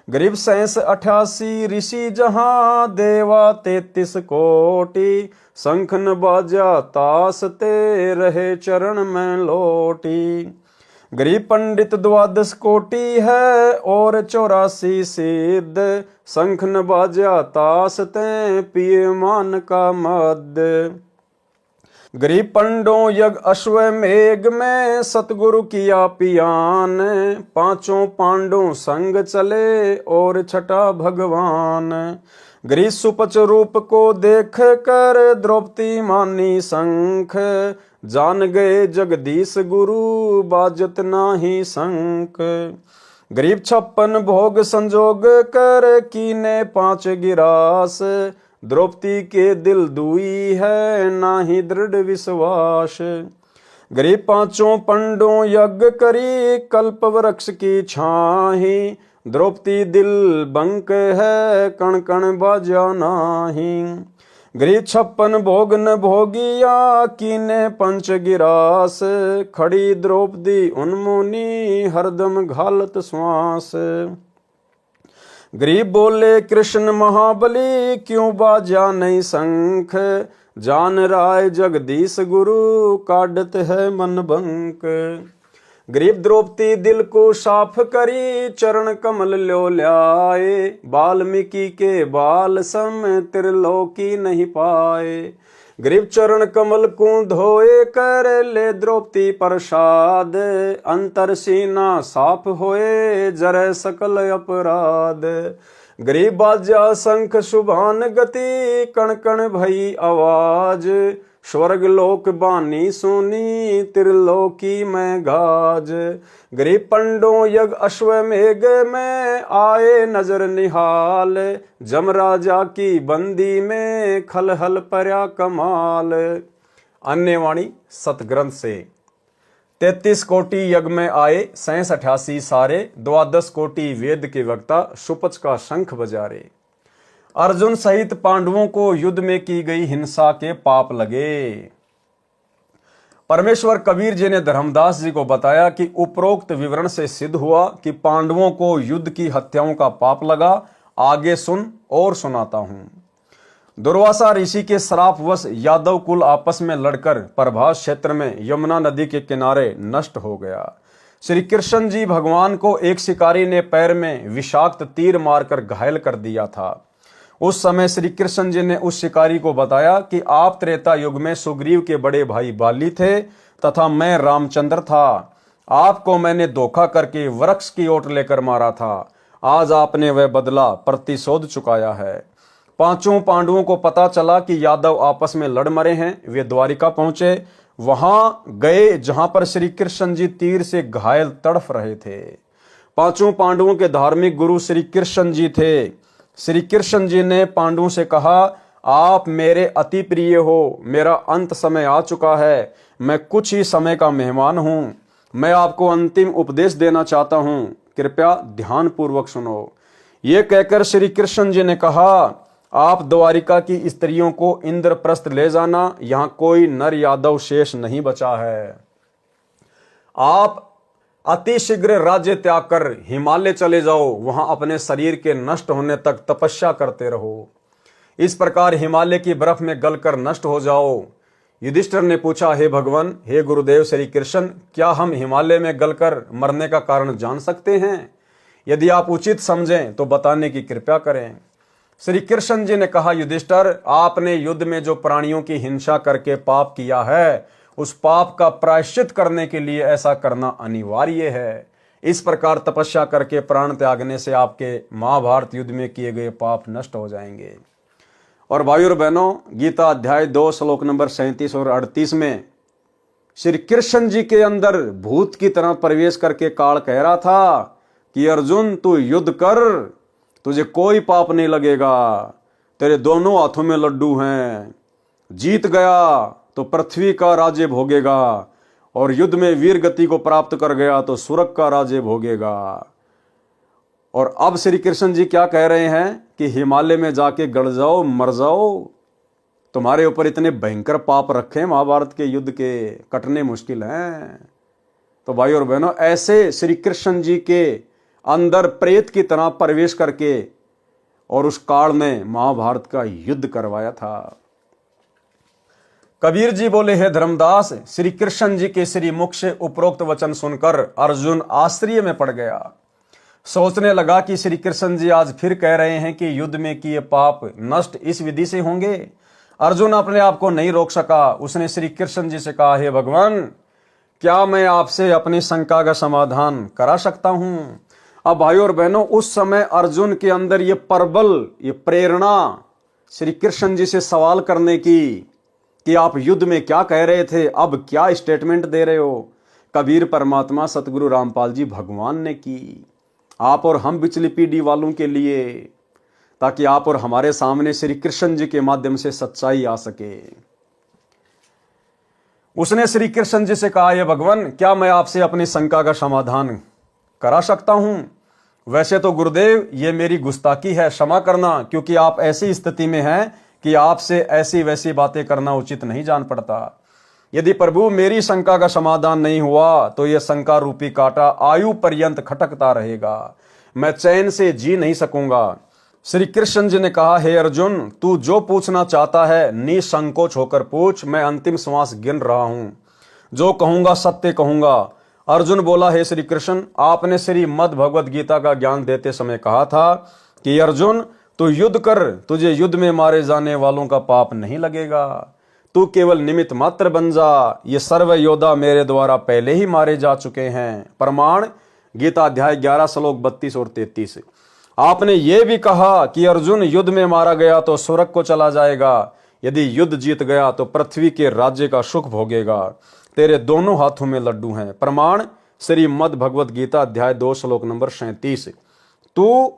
गरीब 88 ऋषि जहां, देवा 33 कोटि, शंख न बाजा तास ते रहे चरण में लोटी। गरीब पंडित द्वादश कोटि है और 84 सिद्ध, शंख न बाजा तास ते पिए मान का मद। गरीब पंडों यज्ञ अश्वमेघ में, सतगुरु किया पियान, 5 पांडों संग चले और छठा भगवान। गरीब सुपच रूप को देख कर द्रौपदी मानी शंख, जान गए जगदीश गुरु बाजत नाही शंख। गरीब 56 भोग संजोग कर कीने 5 गिरास, द्रौपदी के दिल दुई है नाही दृढ़ विश्वास। गरीब 5 पंडों यज्ञ करी, कल्प वृक्ष की छाही, द्रौपदी दिल बंक है कण कण बाजा नाही। गरीब 56 भोग न भोगिया, कीने 5 गिरास, खड़ी द्रौपदी उन्मुनी हरदम घालत श्वास। गरीब बोले कृष्ण महाबली, क्यों बाजा नहीं शंख, जान राय जगदीश गुरु काटत है मन बंक। गरीब द्रौपदी दिल को साफ करी, चरण कमल ल्यो ल्याए, वाल्मीकि के बाल सम त्रिलोकी नहीं पाए। गरीब चरण कमल को धोए कर ले द्रौपदी प्रसाद, अंतर सीना साफ होए जरे सकल अपराध। गरीब बाजा शंख सुभान गति, कण कण भई आवाज, स्वर्ग लोक बानी सुनी त्रिलोकी में गाज। गरीब पंडों यज्ञ अश्वमेघ में आए नजर निहाल। जमराजा की बंदी में खलहल पर्या कमाल। अन्य वाणी सतग्रंथ से 33 कोटि यज्ञ में आए 87 सारे। 12 कोटि वेद के वक्ता सुपच का शंख बजारे। अर्जुन सहित पांडवों को युद्ध में की गई हिंसा के पाप लगे। परमेश्वर कबीर जी ने धर्मदास जी को बताया कि उपरोक्त विवरण से सिद्ध हुआ कि पांडवों को युद्ध की हत्याओं का पाप लगा। आगे सुन और सुनाता हूं। दुर्वासा ऋषि के श्रापवश यादव कुल आपस में लड़कर प्रभास क्षेत्र में यमुना नदी के किनारे नष्ट हो गया। श्री कृष्ण जी भगवान को एक शिकारी ने पैर में विषाक्त तीर मारकर घायल कर दिया था। उस समय श्री कृष्ण जी ने उस शिकारी को बताया कि आप त्रेता युग में सुग्रीव के बड़े भाई बाली थे तथा मैं रामचंद्र था। आपको मैंने धोखा करके वृक्ष की ओट लेकर मारा था। आज आपने वह बदला प्रतिशोध चुकाया है। पांचों पांडवों को पता चला कि यादव आपस में लड़ मरे हैं। वे द्वारिका पहुंचे। वहां गए जहां पर श्री कृष्ण जी तीर से घायल तड़फ रहे थे। पांचों पांडवों के धार्मिक गुरु श्री कृष्ण जी थे। श्री कृष्ण जी ने पांडवों से कहा, आप मेरे अति प्रिय हो। मेरा अंत समय आ चुका है। मैं कुछ ही समय का मेहमान हूं। मैं आपको अंतिम उपदेश देना चाहता हूं। कृपया ध्यान पूर्वक सुनो। ये कहकर श्री कृष्ण जी ने कहा, आप द्वारिका की स्त्रियों को इंद्रप्रस्थ ले जाना। यहां कोई नर यादव शेष नहीं बचा है। आप अति शीघ्र राज्य त्याग कर हिमालय चले जाओ। वहां अपने शरीर के नष्ट होने तक तपस्या करते रहो। इस प्रकार हिमालय की बर्फ में गलकर नष्ट हो जाओ। युधिष्ठिर ने पूछा, हे भगवान, हे गुरुदेव श्री कृष्ण, क्या हम हिमालय में गलकर मरने का कारण जान सकते हैं? यदि आप उचित समझें तो बताने की कृपया करें। श्री कृष्ण जी ने कहा, युधिष्ठिर, आपने युद्ध में जो प्राणियों की हिंसा करके पाप किया है, उस पाप का प्रायश्चित करने के लिए ऐसा करना अनिवार्य है। इस प्रकार तपस्या करके प्राण त्यागने से आपके महाभारत युद्ध में किए गए पाप नष्ट हो जाएंगे। और भाइयों और बहनों, गीता अध्याय 2 श्लोक नंबर 37 और 38 में श्री कृष्ण जी के अंदर भूत की तरह प्रवेश करके काल कह रहा था कि अर्जुन, तू युद्ध कर, तुझे कोई पाप नहीं लगेगा। तेरे दोनों हाथों में लड्डू हैं। जीत गया तो पृथ्वी का राज्य भोगेगा और युद्ध में वीर गति को प्राप्त कर गया तो स्वर्ग का राज्य भोगेगा। और अब श्री कृष्ण जी क्या कह रहे हैं कि हिमालय में जाके गड़ जाओ, मर जाओ। तुम्हारे ऊपर इतने भयंकर पाप रखे महाभारत के युद्ध के, कटने मुश्किल हैं। तो भाई और बहनों, ऐसे श्री कृष्ण जी के अंदर प्रेत की तरह प्रवेश करके और उस काल ने महाभारत का युद्ध करवाया था। कबीर जी बोले, हे धर्मदास, श्री कृष्ण जी के श्री मुख से उपरोक्त वचन सुनकर अर्जुन आश्चर्य में पड़ गया। सोचने लगा कि श्री कृष्ण जी आज फिर कह रहे हैं कि युद्ध में किए पाप नष्ट इस विधि से होंगे। अर्जुन अपने आप को नहीं रोक सका। उसने श्री कृष्ण जी से कहा, हे भगवान, क्या मैं आपसे अपनी शंका का समाधान करा सकता हूं? अब भाइयों और बहनों, उस समय अर्जुन के अंदर ये प्रबल, ये प्रेरणा श्री कृष्ण जी से सवाल करने की कि आप युद्ध में क्या कह रहे थे, अब क्या स्टेटमेंट दे रहे हो, कबीर परमात्मा सतगुरु रामपाल जी भगवान ने की आप और हम बिचली पीढ़ी वालों के लिए, ताकि आप और हमारे सामने श्री कृष्ण जी के माध्यम से सच्चाई आ सके। उसने श्री कृष्ण जी से कहा, ये भगवान, क्या मैं आपसे अपनी शंका का समाधान करा सकता हूं? वैसे तो गुरुदेव, ये मेरी गुस्ताखी है, क्षमा करना, क्योंकि आप ऐसी स्थिति में हैं कि आपसे ऐसी वैसी बातें करना उचित नहीं जान पड़ता। यदि प्रभु मेरी शंका का समाधान नहीं हुआ तो यह शंका रूपी कांटा आयु पर्यंत खटकता रहेगा। मैं चैन से जी नहीं सकूंगा। श्री कृष्ण जी ने कहा, हे अर्जुन, तू जो पूछना चाहता है निसंकोच होकर पूछ। मैं अंतिम श्वास गिन रहा हूं। जो कहूंगा सत्य कहूंगा। अर्जुन बोला, हे श्री कृष्ण, आपने श्री मद् भगवद गीता का ज्ञान देते समय कहा था कि अर्जुन, तू युद्ध कर, तुझे युद्ध में मारे जाने वालों का पाप नहीं लगेगा। तू केवल निमित्त मात्र बन जा। ये सर्व योद्धा मेरे द्वारा पहले ही मारे जा चुके हैं। प्रमाण गीता अध्याय 11 श्लोक 32 और 33। आपने ये भी कहा कि अर्जुन, युद्ध में मारा गया तो स्वर्ग को चला जाएगा। यदि युद्ध जीत गया तो पृथ्वी के राज्य का सुख भोगेगा। तेरे दोनों हाथों में लड्डू हैं। प्रमाण श्रीमद् भगवत गीता अध्याय 2 श्लोक नंबर 37। तू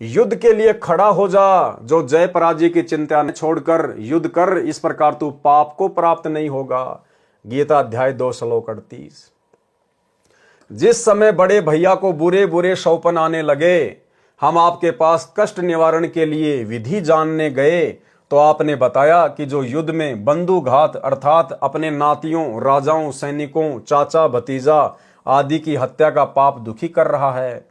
युद्ध के लिए खड़ा हो जा, जो जय पराजय की चिंता न छोड़कर युद्ध कर, इस प्रकार तू पाप को प्राप्त नहीं होगा। गीता अध्याय 2 श्लोक 38। जिस समय बड़े भैया को बुरे बुरे शौपन आने लगे, हम आपके पास कष्ट निवारण के लिए विधि जानने गए, तो आपने बताया कि जो युद्ध में बंधुघात अर्थात अपने नातियों, राजाओं, सैनिकों, चाचा, भतीजा आदि की हत्या का पाप दुखी कर रहा है।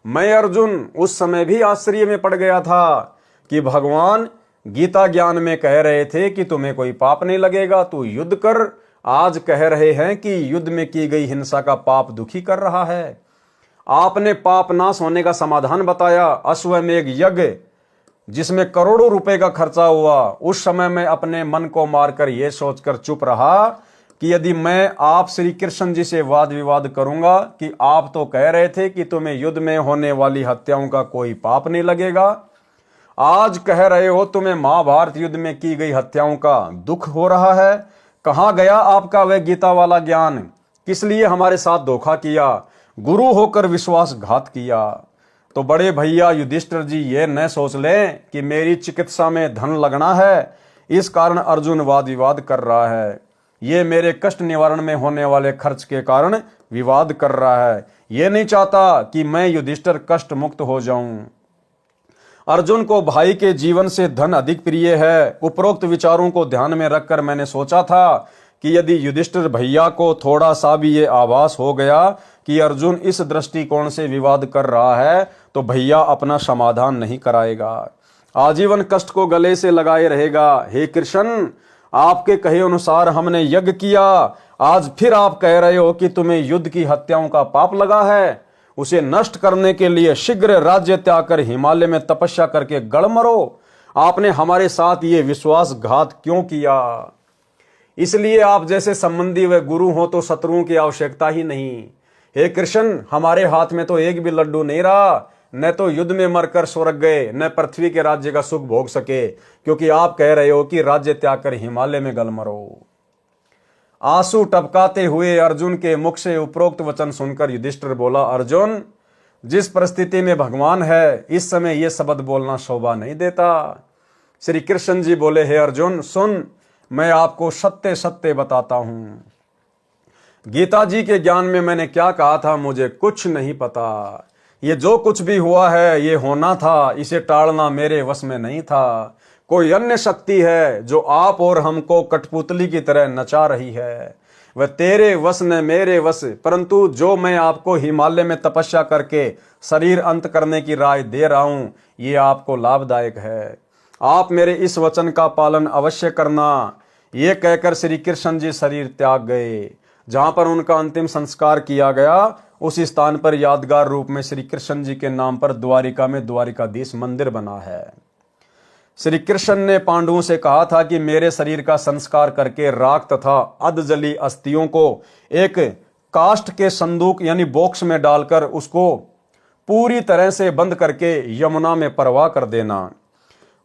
मैं अर्जुन उस समय भी आश्चर्य में पड़ गया था कि भगवान गीता ज्ञान में कह रहे थे कि तुम्हें कोई पाप नहीं लगेगा, तू युद्ध कर। आज कह रहे हैं कि युद्ध में की गई हिंसा का पाप दुखी कर रहा है। आपने पाप नाश होने का समाधान बताया। अश्वमेध यज्ञ जिसमें करोड़ों रुपए का खर्चा हुआ, उस समय मैं अपने मन को मारकर यह सोचकर चुप रहा कि यदि मैं आप श्री कृष्ण जी से वाद विवाद करूंगा कि आप तो कह रहे थे कि तुम्हें युद्ध में होने वाली हत्याओं का कोई पाप नहीं लगेगा, आज कह रहे हो तुम्हें महाभारत युद्ध में की गई हत्याओं का दुख हो रहा है। कहां गया आपका वह गीता वाला ज्ञान? किस लिए हमारे साथ धोखा किया, गुरु होकर विश्वासघात किया? तो बड़े भैया युधिष्ठिर जी ये न सोच लें कि मेरी चिकित्सा में धन लगना है, इस कारण अर्जुन वाद विवाद कर रहा है। ये मेरे कष्ट निवारण में होने वाले खर्च के कारण विवाद कर रहा है। ये नहीं चाहता कि मैं युधिष्ठिर कष्ट मुक्त हो जाऊं। अर्जुन को भाई के जीवन से धन अधिक प्रिय है। उपरोक्त विचारों को ध्यान में रखकर मैंने सोचा था कि यदि युधिष्ठिर भैया को थोड़ा सा भी ये आभास हो गया कि अर्जुन इस दृष्टिकोण से विवाद कर रहा है, तो भैया अपना समाधान नहीं कराएगा, आजीवन कष्ट को गले से लगाए रहेगा। हे कृष्ण, आपके कहे अनुसार हमने यज्ञ किया, आज फिर आप कह रहे हो कि तुम्हें युद्ध की हत्याओं का पाप लगा है। उसे नष्ट करने के लिए शीघ्र राज्य त्याग कर हिमालय में तपस्या करके गड़ मरो। आपने हमारे साथ ये विश्वासघात क्यों किया? इसलिए आप जैसे संबंधी व गुरु हो तो शत्रुओं की आवश्यकता ही नहीं। हे कृष्ण, हमारे हाथ में तो एक भी लड्डू नहीं रहा, न तो युद्ध में मरकर स्वर्ग गए, न पृथ्वी के राज्य का सुख भोग सके, क्योंकि आप कह रहे हो कि राज्य त्याग कर हिमालय में गल मरो। आंसू टपकाते हुए अर्जुन के मुख से उपरोक्त वचन सुनकर युधिष्ठिर बोला, अर्जुन, जिस परिस्थिति में भगवान है, इस समय यह शब्द बोलना शोभा नहीं देता। श्री कृष्ण जी बोले, हे अर्जुन सुन, मैं आपको सत्य सत्य बताता हूं। गीता जी के ज्ञान में मैंने क्या कहा था, मुझे कुछ नहीं पता। ये जो कुछ भी हुआ है ये होना था, इसे टालना मेरे वश में नहीं था। कोई अन्य शक्ति है जो आप और हमको कठपुतली की तरह नचा रही है। वह तेरे वश न मेरे वश, परंतु जो मैं आपको हिमालय में तपस्या करके शरीर अंत करने की राय दे रहा हूं, ये आपको लाभदायक है। आप मेरे इस वचन का पालन अवश्य करना। ये कहकर श्री कृष्ण जी शरीर त्याग गए। जहां पर उनका अंतिम संस्कार किया गया, उस स्थान पर यादगार रूप में श्री कृष्ण जी के नाम पर द्वारिका में द्वारिकाधीश मंदिर बना है। श्री कृष्ण ने पांडवों से कहा था कि मेरे शरीर का संस्कार करके राख तथा अधजली अस्थियों को एक काष्ठ के संदूक यानी बॉक्स में डालकर उसको पूरी तरह से बंद करके यमुना में प्रवाह कर देना।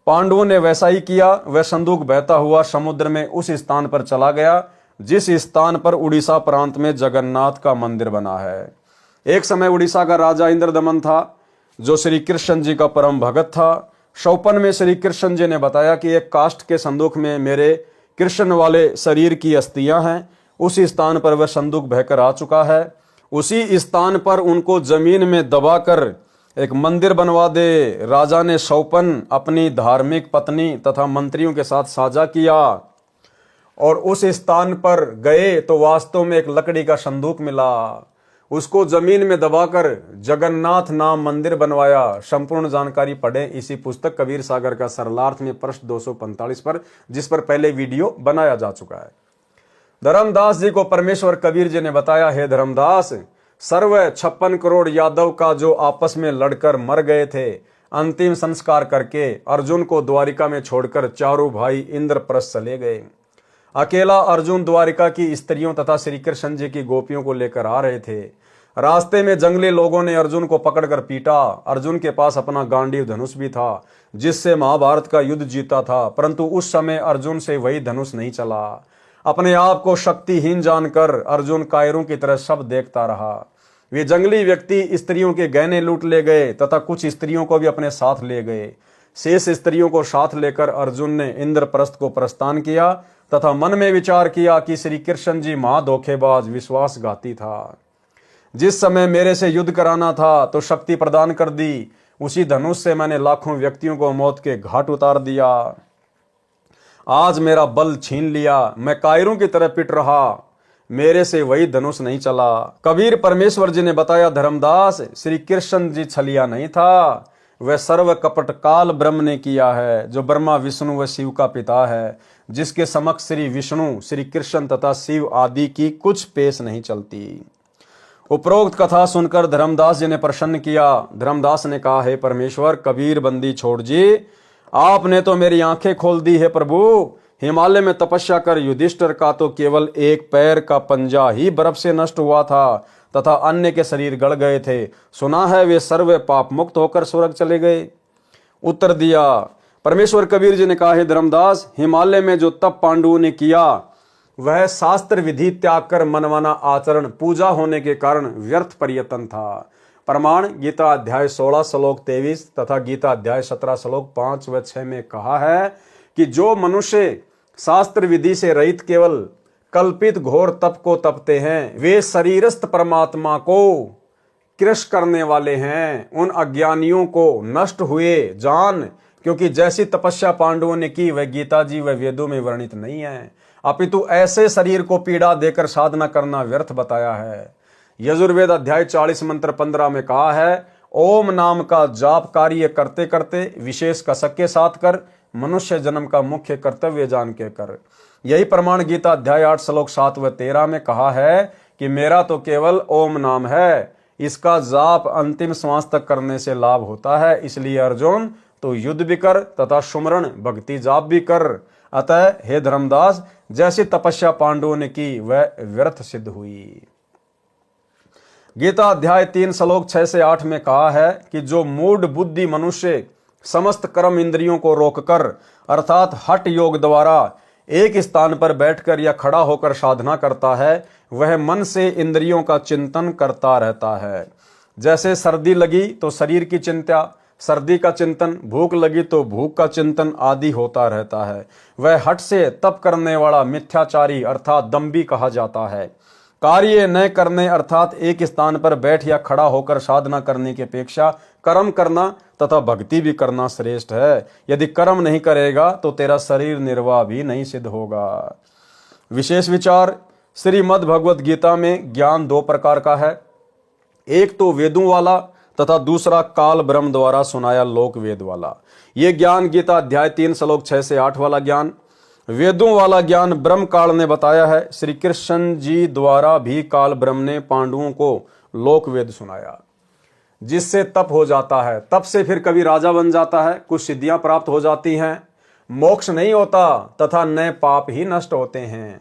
पांडवों ने वैसा ही किया। वह संदूक बहता हुआ समुद्र में उस स्थान पर चला गया जिस स्थान पर उड़ीसा प्रांत में जगन्नाथ का मंदिर बना है। एक समय उड़ीसा का राजा इंद्रदमन था, जो श्री कृष्ण जी का परम भगत था। शौपन में श्री कृष्ण जी ने बताया कि एक काष्ठ के संदूक में मेरे कृष्ण वाले शरीर की अस्थियां हैं। उस स्थान पर वह संदूक बहकर आ चुका है। उसी स्थान पर उनको जमीन में दबाकर एक मंदिर बनवा दे। राजा ने शौपन अपनी धार्मिक पत्नी तथा मंत्रियों के साथ साझा किया और उस स्थान पर गए तो वास्तव में एक लकड़ी का संदूक मिला। उसको जमीन में दबाकर जगन्नाथ नाम मंदिर बनवाया। संपूर्ण जानकारी पढ़ें इसी पुस्तक कबीर सागर का सरलार्थ में पृष्ठ 245 पर, जिस पर पहले वीडियो बनाया जा चुका है। धर्मदास जी को परमेश्वर कबीर जी ने बताया, हे धर्मदास, सर्व 56 करोड़ यादव का जो आपस में लड़कर मर गए थे, अंतिम संस्कार करके अर्जुन को द्वारिका में छोड़कर चारों भाई इंद्रप्रस्थ चले गए। अकेला अर्जुन द्वारिका की स्त्रियों तथा श्री कृष्ण जी की गोपियों को लेकर आ रहे थे। रास्ते में जंगली लोगों ने अर्जुन को पकड़कर पीटा। अर्जुन के पास अपना गांडीव धनुष भी था जिससे महाभारत का युद्ध जीता था, परंतु उस समय अर्जुन से वही धनुष नहीं चला। अपने आप को शक्तिहीन जानकर अर्जुन कायरों की तरह सब देखता रहा। वे जंगली व्यक्ति स्त्रियों के गहने लूट ले गए तथा कुछ स्त्रियों को भी अपने साथ ले गए। शेष स्त्रियों को साथ लेकर अर्जुन ने इंद्रप्रस्थ को प्रस्थान किया तथा मन में विचार किया कि श्री कृष्ण जी महाधोखेबाज विश्वासघाती था। जिस समय मेरे से युद्ध कराना था तो शक्ति प्रदान कर दी, उसी धनुष से मैंने लाखों व्यक्तियों को मौत के घाट उतार दिया। आज मेरा बल छीन लिया, मैं कायरों की तरह पिट रहा, मेरे से वही धनुष नहीं चला। कबीर परमेश्वर जी ने बताया, धर्मदास श्री कृष्ण जी छलिया नहीं था, वह सर्व कपट काल ब्रह्म ने किया है, जो ब्रह्मा विष्णु व शिव का पिता है, जिसके समक्ष श्री विष्णु श्री कृष्ण तथा शिव आदि की कुछ पेश नहीं चलती। उपरोक्त कथा सुनकर धर्मदास जी ने प्रसन्न किया। धर्मदास ने कहा, हे परमेश्वर, कबीर बंदी छोड़ जी, आपने तो मेरी आंखें खोल दी है प्रभु। हिमालय में तपस्या कर युधिष्ठिर का तो केवल एक पैर का पंजा ही बर्फ से नष्ट हुआ था तथा अन्य के शरीर गल गए थे। सुना है वे सर्व पाप मुक्त होकर स्वर्ग चले गए। उत्तर दिया परमेश्वर कबीर जी ने कहा, हे धर्मदास, हिमालय में जो तप पांडवों ने किया वह शास्त्र विधि त्याग कर मनमाना आचरण पूजा होने के कारण व्यर्थ प्रयत्न था। प्रमाण गीता अध्याय 16 श्लोक 23 तथा गीता अध्याय 17 श्लोक 5 व 6 में कहा है कि जो मनुष्य शास्त्र विधि से रहित केवल कल्पित घोर तप को तपते हैं, वे शरीरस्थ परमात्मा को कृश करने वाले हैं। उन अज्ञानियों को नष्ट हुए जान, क्योंकि जैसी तपस्या पांडवों ने की वह गीता जी व वेदों में वर्णित नहीं है, अपितु ऐसे शरीर को पीड़ा देकर साधना करना व्यर्थ बताया है। यजुर्वेद अध्याय 40 मंत्र 15 में कहा है, ओम नाम का जाप कार्य करते करते विशेष कसक के साथ कर, मनुष्य जन्म का मुख्य कर्तव्य जान के कर। यही प्रमाण गीता अध्याय 8 श्लोक 7 व 13 में कहा है कि मेरा तो केवल ओम नाम है, इसका जाप अंतिम श्वास तक करने से लाभ होता है। इसलिए अर्जुन तो युद्ध भी कर तथा सुमरण भक्ति जाप भी कर। अतः हे धर्मदास, जैसी तपस्या पांडवों ने की वह व्यर्थ सिद्ध हुई। गीता अध्याय 3 श्लोक 6 से 8 में कहा है कि जो मूढ़ बुद्धि मनुष्य समस्त कर्म इंद्रियों को रोककर अर्थात हठ योग द्वारा एक स्थान पर बैठकर या खड़ा होकर साधना करता है, वह मन से इंद्रियों का चिंतन करता रहता है। जैसे सर्दी लगी तो शरीर की चिंता, सर्दी का चिंतन, भूख लगी तो भूख का चिंतन आदि होता रहता है। वह हठ से तप करने वाला मिथ्याचारी अर्थात दंभी कहा जाता है। कार्य न करने अर्थात एक स्थान पर बैठ या खड़ा होकर साधना करने की अपेक्षा कर्म करना तथा भक्ति भी करना श्रेष्ठ है। यदि कर्म नहीं करेगा तो तेरा शरीर निर्वाह भी नहीं सिद्ध होगा। विशेष विचार, श्रीमद् भगवत गीता में ज्ञान दो प्रकार का है, एक तो वेदों वाला तथा दूसरा काल ब्रह्म द्वारा सुनाया लोक वेद वाला। ये ज्ञान गीता अध्याय 3 श्लोक 6 से 8 वाला ज्ञान। वेदों वाला ज्ञान ब्रह्म काल ने बताया है। श्री कृष्ण जी द्वारा भी काल ब्रह्म ने पांडवों को लोक वेद सुनाया, जिससे तप हो जाता है। तप से फिर कभी राजा बन जाता है, कुछ सिद्धियां प्राप्त हो जाती हैं, मोक्ष नहीं होता तथा नए पाप ही नष्ट होते हैं।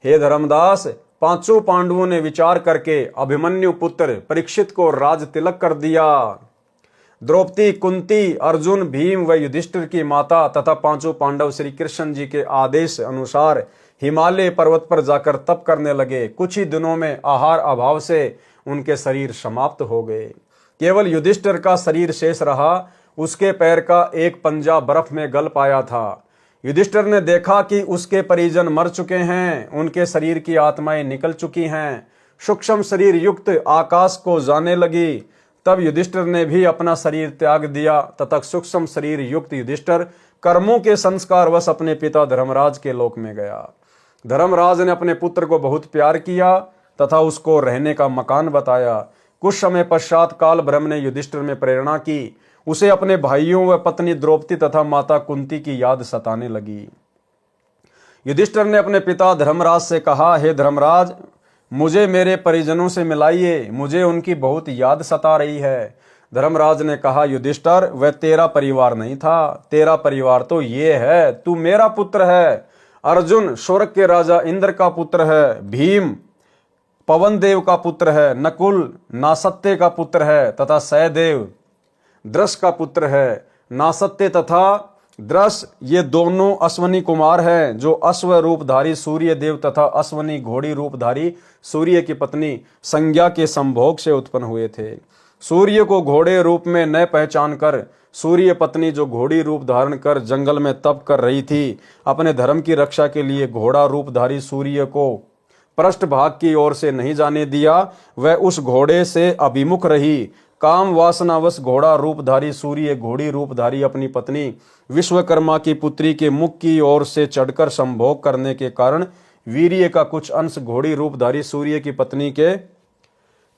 हे धर्मदास, पांचों पांडवों ने विचार करके अभिमन्यु पुत्र परीक्षित को राज तिलक कर दिया। द्रौपदी, कुंती, अर्जुन, भीम व युधिष्ठिर की माता तथा पांचों पांडव श्री कृष्ण जी के आदेश अनुसार हिमालय पर्वत पर जाकर तप करने लगे। कुछ ही दिनों में आहार अभाव से उनके शरीर समाप्त हो गए। केवल युधिष्ठिर का शरीर शेष रहा, उसके पैर का एक पंजा बर्फ में गल पाया था। युधिष्ठिर ने देखा कि उसके परिजन मर चुके हैं, उनके शरीर की आत्माएं निकल चुकी हैं, सूक्ष्म शरीर युक्त आकाश को जाने लगी। तब युधिष्ठिर ने भी अपना शरीर त्याग दिया तथा सूक्ष्म शरीर युक्त युधिष्ठिर कर्मों के संस्कार वश अपने पिता धर्मराज के लोक में गया। धर्मराज ने अपने पुत्र को बहुत प्यार किया तथा उसको रहने का मकान बताया। कुछ समय पश्चात काल ब्रह्म ने युधिष्ठिर में प्रेरणा की। उसे अपने भाइयों व पत्नी द्रौपदी तथा माता कुंती की याद सताने लगी। युधिष्ठिर ने अपने पिता धर्मराज से कहा, हे धर्मराज, मुझे मेरे परिजनों से मिलाइए, मुझे उनकी बहुत याद सता रही है। धर्मराज ने कहा, युधिष्ठिर, वह तेरा परिवार नहीं था, तेरा परिवार तो ये है, तू मेरा पुत्र है। अर्जुन स्वर्ग के राजा इंद्र का पुत्र है, भीम पवन देव का पुत्र है, नकुल नासत्य का पुत्र है तथा सहदेव द्रस का पुत्र है। नासत्य तथा द्रस ये दोनों अश्वनी कुमार हैं जो अश्व रूपधारी सूर्य देव तथा अश्वनी घोड़ी रूपधारी सूर्य की पत्नी संज्ञा के संभोग से उत्पन्न हुए थे। सूर्य को घोड़े रूप में न पहचान कर सूर्य पत्नी जो घोड़ी रूप धारण कर जंगल में तप कर रही थी, अपने धर्म की रक्षा के लिए घोड़ा रूपधारी सूर्य को पृष्ठभाग की ओर से नहीं जाने दिया। वह उस घोड़े से अभिमुख रही। काम वासनावश घोड़ा रूपधारी सूर्य घोड़ी रूपधारी अपनी पत्नी विश्वकर्मा की पुत्री के मुख की ओर से चढ़कर संभोग करने के कारण वीर्य का कुछ अंश घोड़ी रूपधारी सूर्य की पत्नी के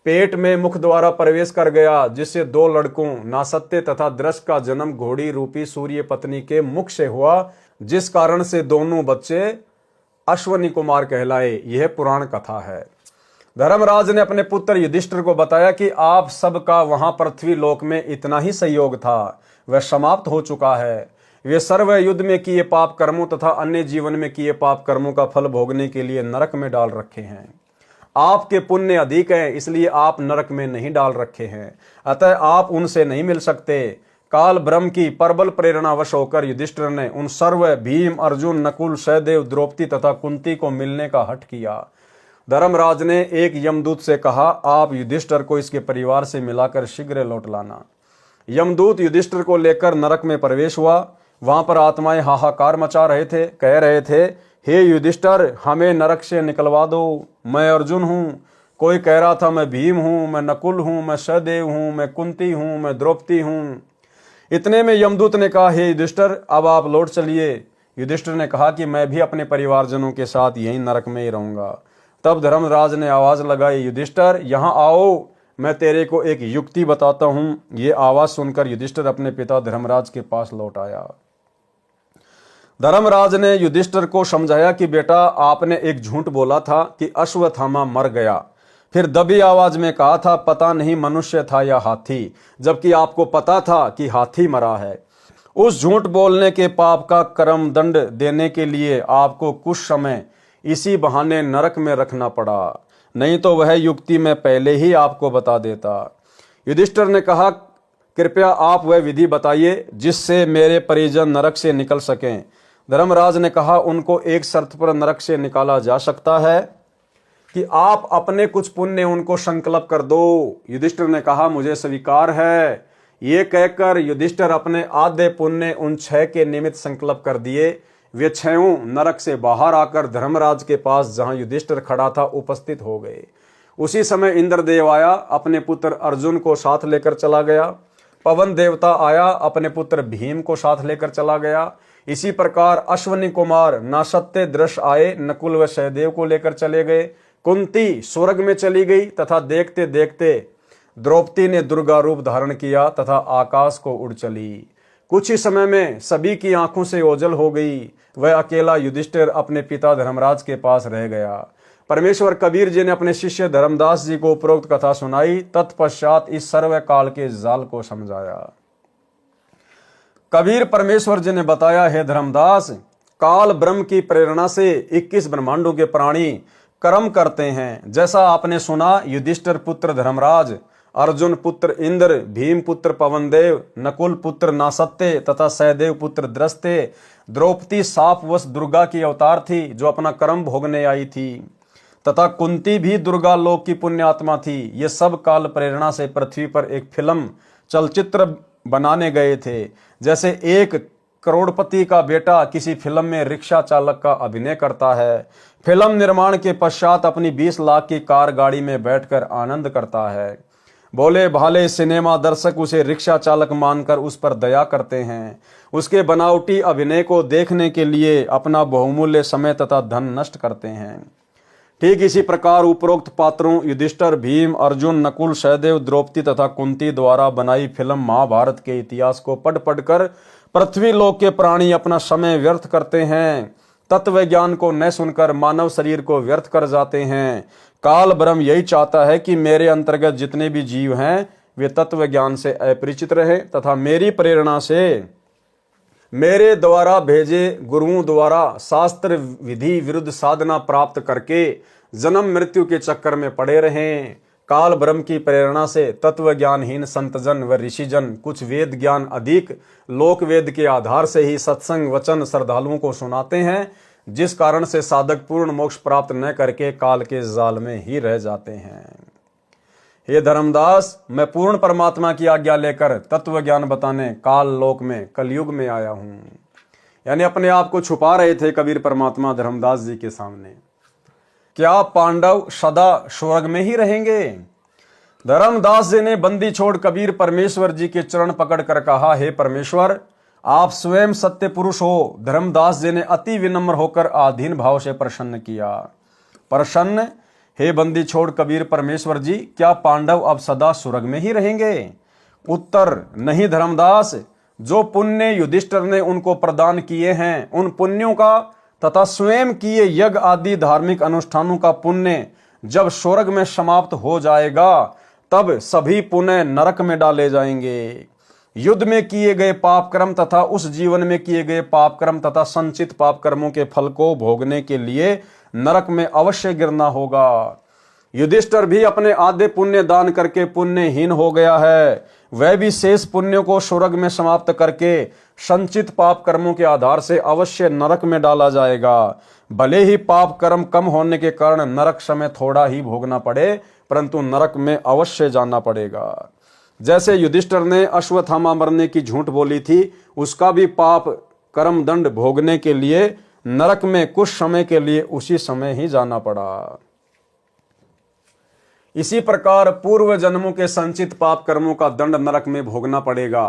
पेट में मुख द्वारा प्रवेश कर गया, जिससे दो लड़कों नासत्य तथा द्रस का जन्म घोड़ी रूपी सूर्य पत्नी के मुख से हुआ, जिस कारण से दोनों बच्चे अश्वनी कुमार कहलाए। यह पुराण कथा है। धर्मराज ने अपने पुत्र युधिष्ठिर को बताया कि आप सबका वहां पृथ्वी लोक में इतना ही सहयोग था, वह समाप्त हो चुका है। वे सर्व युद्ध में किए पाप कर्मों तथा अन्य जीवन में किए पाप कर्मों का फल भोगने के लिए नरक में डाल रखे हैं। आपके पुण्य अधिक हैं, इसलिए आप नरक में नहीं डाल रखे हैं, अतः आप उनसे नहीं मिल सकते। काल ब्रह्म की प्रबल प्रेरणावश होकर युधिष्ठिर ने उन सर्व भीम, अर्जुन, नकुल, सहदेव, द्रौपदी तथा कुंती को मिलने का हठ किया। धर्मराज ने एक यमदूत से कहा, आप युधिष्ठिर को इसके परिवार से मिलाकर शीघ्र लौट लाना। यमदूत युधिष्ठिर को लेकर नरक में प्रवेश हुआ। वहां पर आत्माएं हाहाकार मचा रहे थे, कह रहे थे, हे युधिष्ठिर, हमें नरक से निकलवा दो। मैं अर्जुन हूँ, कोई कह रहा था मैं भीम हूँ, मैं नकुल हूँ, मैं सहदेव हूँ, मैं कुंती हूँ, मैं द्रौपदी हूँ। इतने में यमदूत ने कहा, हे युधिष्ठिर, अब आप लौट चलिए। युधिष्ठिर ने कहा कि मैं भी अपने परिवारजनों के साथ यहीं नरक में ही रहूंगा। तब धर्मराज ने आवाज लगाई, युधिष्ठिर यहाँ आओ, मैं तेरे को एक युक्ति बताता हूँ। ये आवाज सुनकर युधिष्ठिर अपने पिता धर्मराज के पास लौट आया। धर्मराज ने युधिष्ठिर को समझाया कि बेटा, आपने एक झूठ बोला था कि अश्वत्थामा मर गया, फिर दबी आवाज में कहा था पता नहीं मनुष्य था या हाथी, जबकि आपको पता था कि हाथी मरा है। उस झूठ बोलने के पाप का कर्म दंड देने के लिए आपको कुछ समय इसी बहाने नरक में रखना पड़ा, नहीं तो वह युक्ति मैं पहले ही आपको बता देता। युधिष्ठिर ने कहा, कृपया आप वह विधि बताइए जिससे मेरे परिजन नरक से निकल सकें। धर्मराज ने कहा, उनको एक शर्त पर नरक से निकाला जा सकता है कि आप अपने कुछ पुण्य उनको संकल्प कर दो। युधिष्ठिर ने कहा, मुझे स्वीकार है। ये कहकर युधिष्ठिर अपने आधे पुण्य उन 6 के निमित्त संकल्प कर दिए। वे 6 नरक से बाहर आकर धर्मराज के पास जहां युधिष्ठिर खड़ा था उपस्थित हो गए। उसी समय इंद्रदेव आया, अपने पुत्र अर्जुन को साथ लेकर चला गया। पवन देवता आया, अपने पुत्र भीम को साथ लेकर चला गया। इसी प्रकार अश्वनी कुमार नासत्य दृश आए, नकुल व सहदेव को लेकर चले गए। कुंती स्वर्ग में चली गई तथा देखते देखते द्रौपदी ने दुर्गा रूप धारण किया तथा आकाश को उड़ चली। कुछ ही समय में सभी की आंखों से ओझल हो गई। वह अकेला युधिष्ठिर अपने पिता धर्मराज के पास रह गया। परमेश्वर कबीर जी ने अपने शिष्य धर्मदास जी को उपरोक्त कथा सुनाई। तत्पश्चात इस सर्व काल के जाल को समझाया। कबीर परमेश्वर जी ने बताया, हे धर्मदास, काल ब्रह्म की प्रेरणा से 21 ब्रह्मांडों के प्राणी कर्म करते हैं। जैसा आपने सुना, युधिष्ठिर पुत्र धर्मराज, अर्जुन पुत्र इंद्र, भीम पुत्र पवनदेव, नकुल पुत्र नासत्य तथा सहदेव पुत्र द्रस्ते, द्रौपदी सापवश दुर्गा की अवतार थी जो अपना कर्म भोगने आई थी, तथा कुंती भी दुर्गा लोक की पुण्यात्मा थी। ये सब काल प्रेरणा से पृथ्वी पर एक फिल्म चलचित्र बनाने गए थे। जैसे एक करोड़पति का बेटा किसी फिल्म में रिक्शा चालक का अभिनय करता है, फिल्म निर्माण के पश्चात अपनी 20 लाख की कार गाड़ी में बैठकर आनंद करता है। भोले भाले सिनेमा दर्शक उसे रिक्शा चालक मानकर उस पर दया करते हैं। उसके बनावटी अभिनय को देखने के लिए अपना बहुमूल्य समय तथा धन नष्ट करते हैं। ठीक इसी प्रकार उपरोक्त पात्रों युधिष्ठिर, भीम, अर्जुन, नकुल, सहदेव, द्रौपदी तथा कुंती द्वारा बनाई फिल्म महाभारत के इतिहास को पढ़ पढ़कर पृथ्वी लोक के प्राणी अपना समय व्यर्थ करते हैं। तत्व ज्ञान को न सुनकर मानव शरीर को व्यर्थ कर जाते हैं। काल ब्रह्म यही चाहता है कि मेरे अंतर्गत जितने भी जीव हैं वे तत्व ज्ञान से अपरिचित रहे तथा मेरी प्रेरणा से मेरे द्वारा भेजे गुरुओं द्वारा शास्त्र विधि विरुद्ध साधना प्राप्त करके जन्म मृत्यु के चक्कर में पड़े रहें। काल ब्रह्म की प्रेरणा से तत्व ज्ञानहीन संतजन व ऋषिजन कुछ वेद ज्ञान अधिक लोक वेद के आधार से ही सत्संग वचन श्रद्धालुओं को सुनाते हैं, जिस कारण से साधक पूर्ण मोक्ष प्राप्त न करके काल के जाल में ही रह जाते हैं। हे धर्मदास, मैं पूर्ण परमात्मा की आज्ञा लेकर तत्व ज्ञान बताने काल लोक में कलयुग में आया हूं। यानी अपने आप को छुपा रहे थे कबीर परमात्मा धर्मदास जी के सामने। क्या पांडव सदा स्वर्ग में ही रहेंगे? धर्मदास जी ने बंदी छोड़ कबीर परमेश्वर जी के चरण पकड़ कर कहा, हे परमेश्वर, आप स्वयं सत्य पुरुष हो। धर्मदास जी ने अति विनम्र होकर आधीन भाव से प्रसन्न किया। प्रसन्न, हे बंदी छोड़ कबीर परमेश्वर जी, क्या पांडव अब सदा स्वर्ग में ही रहेंगे? उत्तर, नहीं धर्मदास, जो पुण्य युधिष्ठिर ने उनको प्रदान किए हैं उन पुण्यों का तथा स्वयं किए यज्ञ आदि धार्मिक अनुष्ठानों का पुण्य जब स्वर्ग में समाप्त हो जाएगा तब सभी पुण्य नरक में डाले जाएंगे। युद्ध में किए गए पाप कर्म तथा उस जीवन में किए गए पाप कर्म तथा संचित पाप कर्मों के फल को भोगने के लिए नरक में अवश्य गिरना होगा। युधिष्ठिर भी अपने आधे पुण्य दान करके पुण्यहीन हो गया है, वह भी शेष पुण्यों को स्वर्ग में समाप्त करके संचित पाप कर्मों के आधार से अवश्य नरक में डाला जाएगा। भले ही पाप कर्म कम होने के कारण नरक समय थोड़ा ही भोगना पड़े, परंतु नरक में अवश्य जाना पड़ेगा। जैसे युधिष्ठिर ने अश्वत्थामा मरने की झूठ बोली थी, उसका भी पाप कर्म दंड भोगने के लिए नरक में कुछ समय के लिए उसी समय ही जाना पड़ा। इसी प्रकार पूर्व जन्मों के संचित पाप कर्मों का दंड नरक में भोगना पड़ेगा।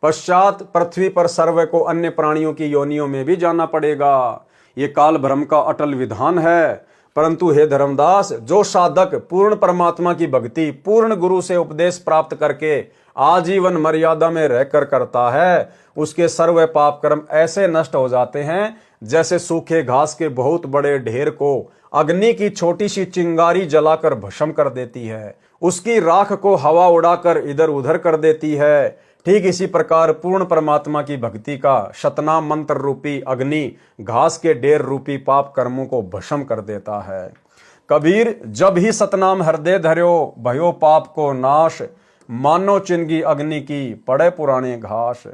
पश्चात पृथ्वी पर सर्व को अन्य प्राणियों की योनियों में भी जाना पड़ेगा। ये काल भ्रम का अटल विधान है। परंतु हे धर्मदास, जो साधक पूर्ण परमात्मा की भक्ति पूर्ण गुरु से उपदेश प्राप्त करके आजीवन मर्यादा में रहकर करता है, उसके सर्व पाप कर्म ऐसे नष्ट हो जाते हैं जैसे सूखे घास के बहुत बड़े ढेर को अग्नि की छोटी सी चिंगारी जलाकर भस्म कर देती है, उसकी राख को हवा उड़ाकर इधर उधर कर देती है। ठीक इसी प्रकार पूर्ण परमात्मा की भक्ति का शतनाम मंत्र रूपी अग्नि घास के ढेर रूपी पाप कर्मों को भस्म कर देता है। कबीर, जब ही सतनाम हृदय धर्यो भयो पाप को नाश, मानो चिंगी अग्नि की पड़े पुराने घास।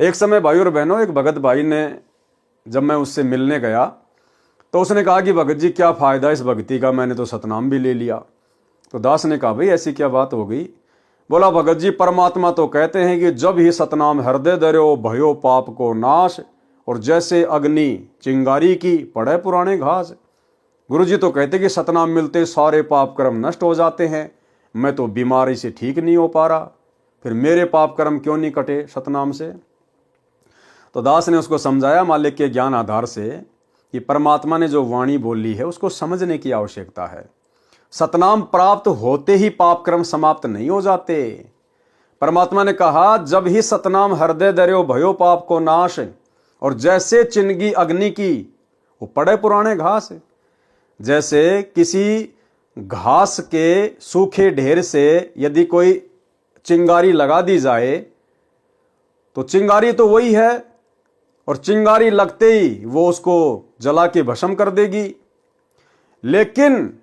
एक समय भाई और बहनों, एक भगत भाई ने, जब मैं उससे मिलने गया तो उसने कहा कि भगत जी क्या फायदा इस भक्ति का, मैंने तो सतनाम भी ले लिया। तो दास ने कहा, भाई ऐसी क्या बात हो गई? बोला, भगत जी परमात्मा तो कहते हैं कि जब ही सतनाम हृदय धर्यो भयो पाप को नाश, और जैसे अग्नि चिंगारी की पड़े पुराने घास। गुरु जी तो कहते कि सतनाम मिलते सारे पाप कर्म नष्ट हो जाते हैं। मैं तो बीमारी से ठीक नहीं हो पा रहा, फिर मेरे पाप कर्म क्यों नहीं कटे सतनाम से? तो दास ने उसको समझाया मालिक के ज्ञान आधार से कि परमात्मा ने जो वाणी बोली है उसको समझने की आवश्यकता है। सतनाम प्राप्त होते ही पाप कर्म समाप्त नहीं हो जाते। परमात्मा ने कहा, जब ही सतनाम हृदय धर्यो भयो पाप को नाश, और जैसे चिंगी अग्नि की वो पड़े पुराने घास। जैसे किसी घास के सूखे ढेर से यदि कोई चिंगारी लगा दी जाए तो चिंगारी तो वही है, और चिंगारी लगते ही वो उसको जला के भस्म कर देगी। लेकिन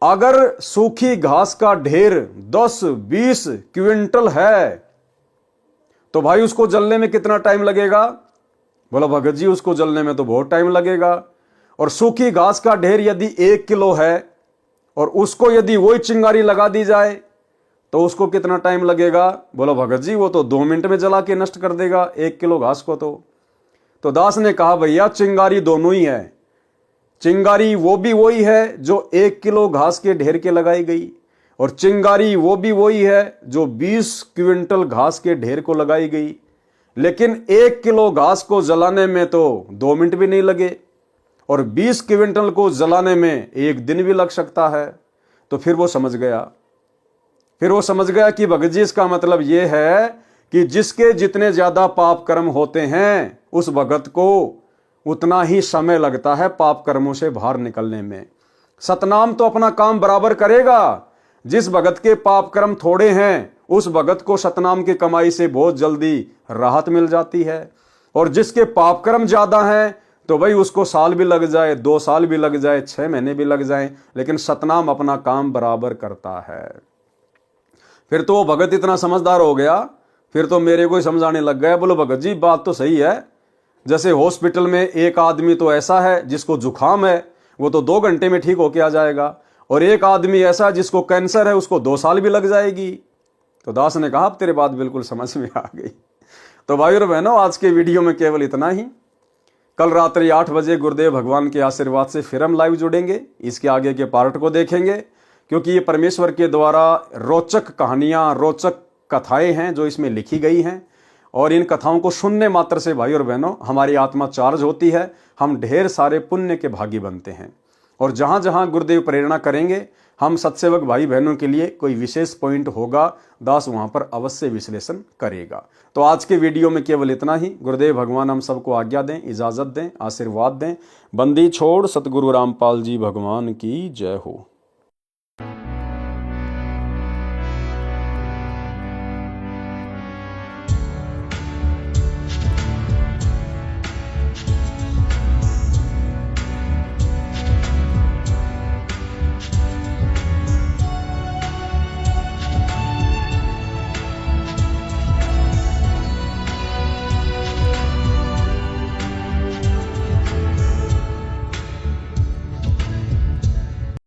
अगर सूखी घास का ढेर 10-20 क्विंटल है तो भाई उसको जलने में कितना टाइम लगेगा? बोला, भगत जी उसको जलने में तो बहुत टाइम लगेगा। और सूखी घास का ढेर यदि 1 किलो है और उसको यदि वही चिंगारी लगा दी जाए तो उसको कितना टाइम लगेगा? बोला, भगत जी वो तो 2 मिनट में जला के नष्ट कर देगा 1 किलो घास को। तो दास ने कहा, भैया चिंगारी दोनों ही है। चिंगारी वो भी वही है जो 1 किलो घास के ढेर के लगाई गई, और चिंगारी वो भी वही है जो 20 क्विंटल घास के ढेर को लगाई गई। लेकिन 1 किलो घास को जलाने में तो 2 मिनट भी नहीं लगे, और 20 क्विंटल को जलाने में 1 दिन भी लग सकता है। तो फिर वो समझ गया कि भगत जी इसका मतलब ये है कि जिसके जितने ज्यादा पाप कर्म होते हैं उस भगत को उतना ही समय लगता है पाप कर्मों से बाहर निकलने में। सतनाम तो अपना काम बराबर करेगा। जिस भगत के पाप कर्म थोड़े हैं उस भगत को सतनाम की कमाई से बहुत जल्दी राहत मिल जाती है, और जिसके पाप कर्म ज्यादा हैं, तो भाई उसको साल भी लग जाए, 2 साल भी लग जाए, 6 महीने भी लग जाए, लेकिन सतनाम अपना काम बराबर करता है। फिर तो वो भगत इतना समझदार हो गया, फिर तो मेरे को ही समझाने लग गया, बोलो भगत जी बात तो सही है, जैसे हॉस्पिटल में एक आदमी तो ऐसा है जिसको जुकाम है, वो तो 2 घंटे में ठीक होके आ जाएगा, और एक आदमी ऐसा जिसको कैंसर है, उसको 2 साल भी लग जाएगी। तो दास ने कहा अब तेरे बात बिल्कुल समझ में आ गई। तो भाई और बहनों, आज के वीडियो में केवल इतना ही। कल रात्रि 8 बजे गुरुदेव भगवान के आशीर्वाद से फिर हम लाइव जुड़ेंगे, इसके आगे के पार्ट को देखेंगे, क्योंकि ये परमेश्वर के द्वारा रोचक कहानियां, रोचक कथाएं हैं जो इसमें लिखी गई हैं, और इन कथाओं को सुनने मात्र से भाई और बहनों हमारी आत्मा चार्ज होती है, हम ढेर सारे पुण्य के भागी बनते हैं। और जहां जहां गुरुदेव प्रेरणा करेंगे, हम सत्सेवक भाई बहनों के लिए कोई विशेष पॉइंट होगा, दास वहां पर अवश्य विश्लेषण करेगा। तो आज के वीडियो में केवल इतना ही। गुरुदेव भगवान हम सबको आज्ञा दें, इजाजत दें, आशीर्वाद दें। बंदी छोड़ सतगुरु रामपाल जी भगवान की जय हो।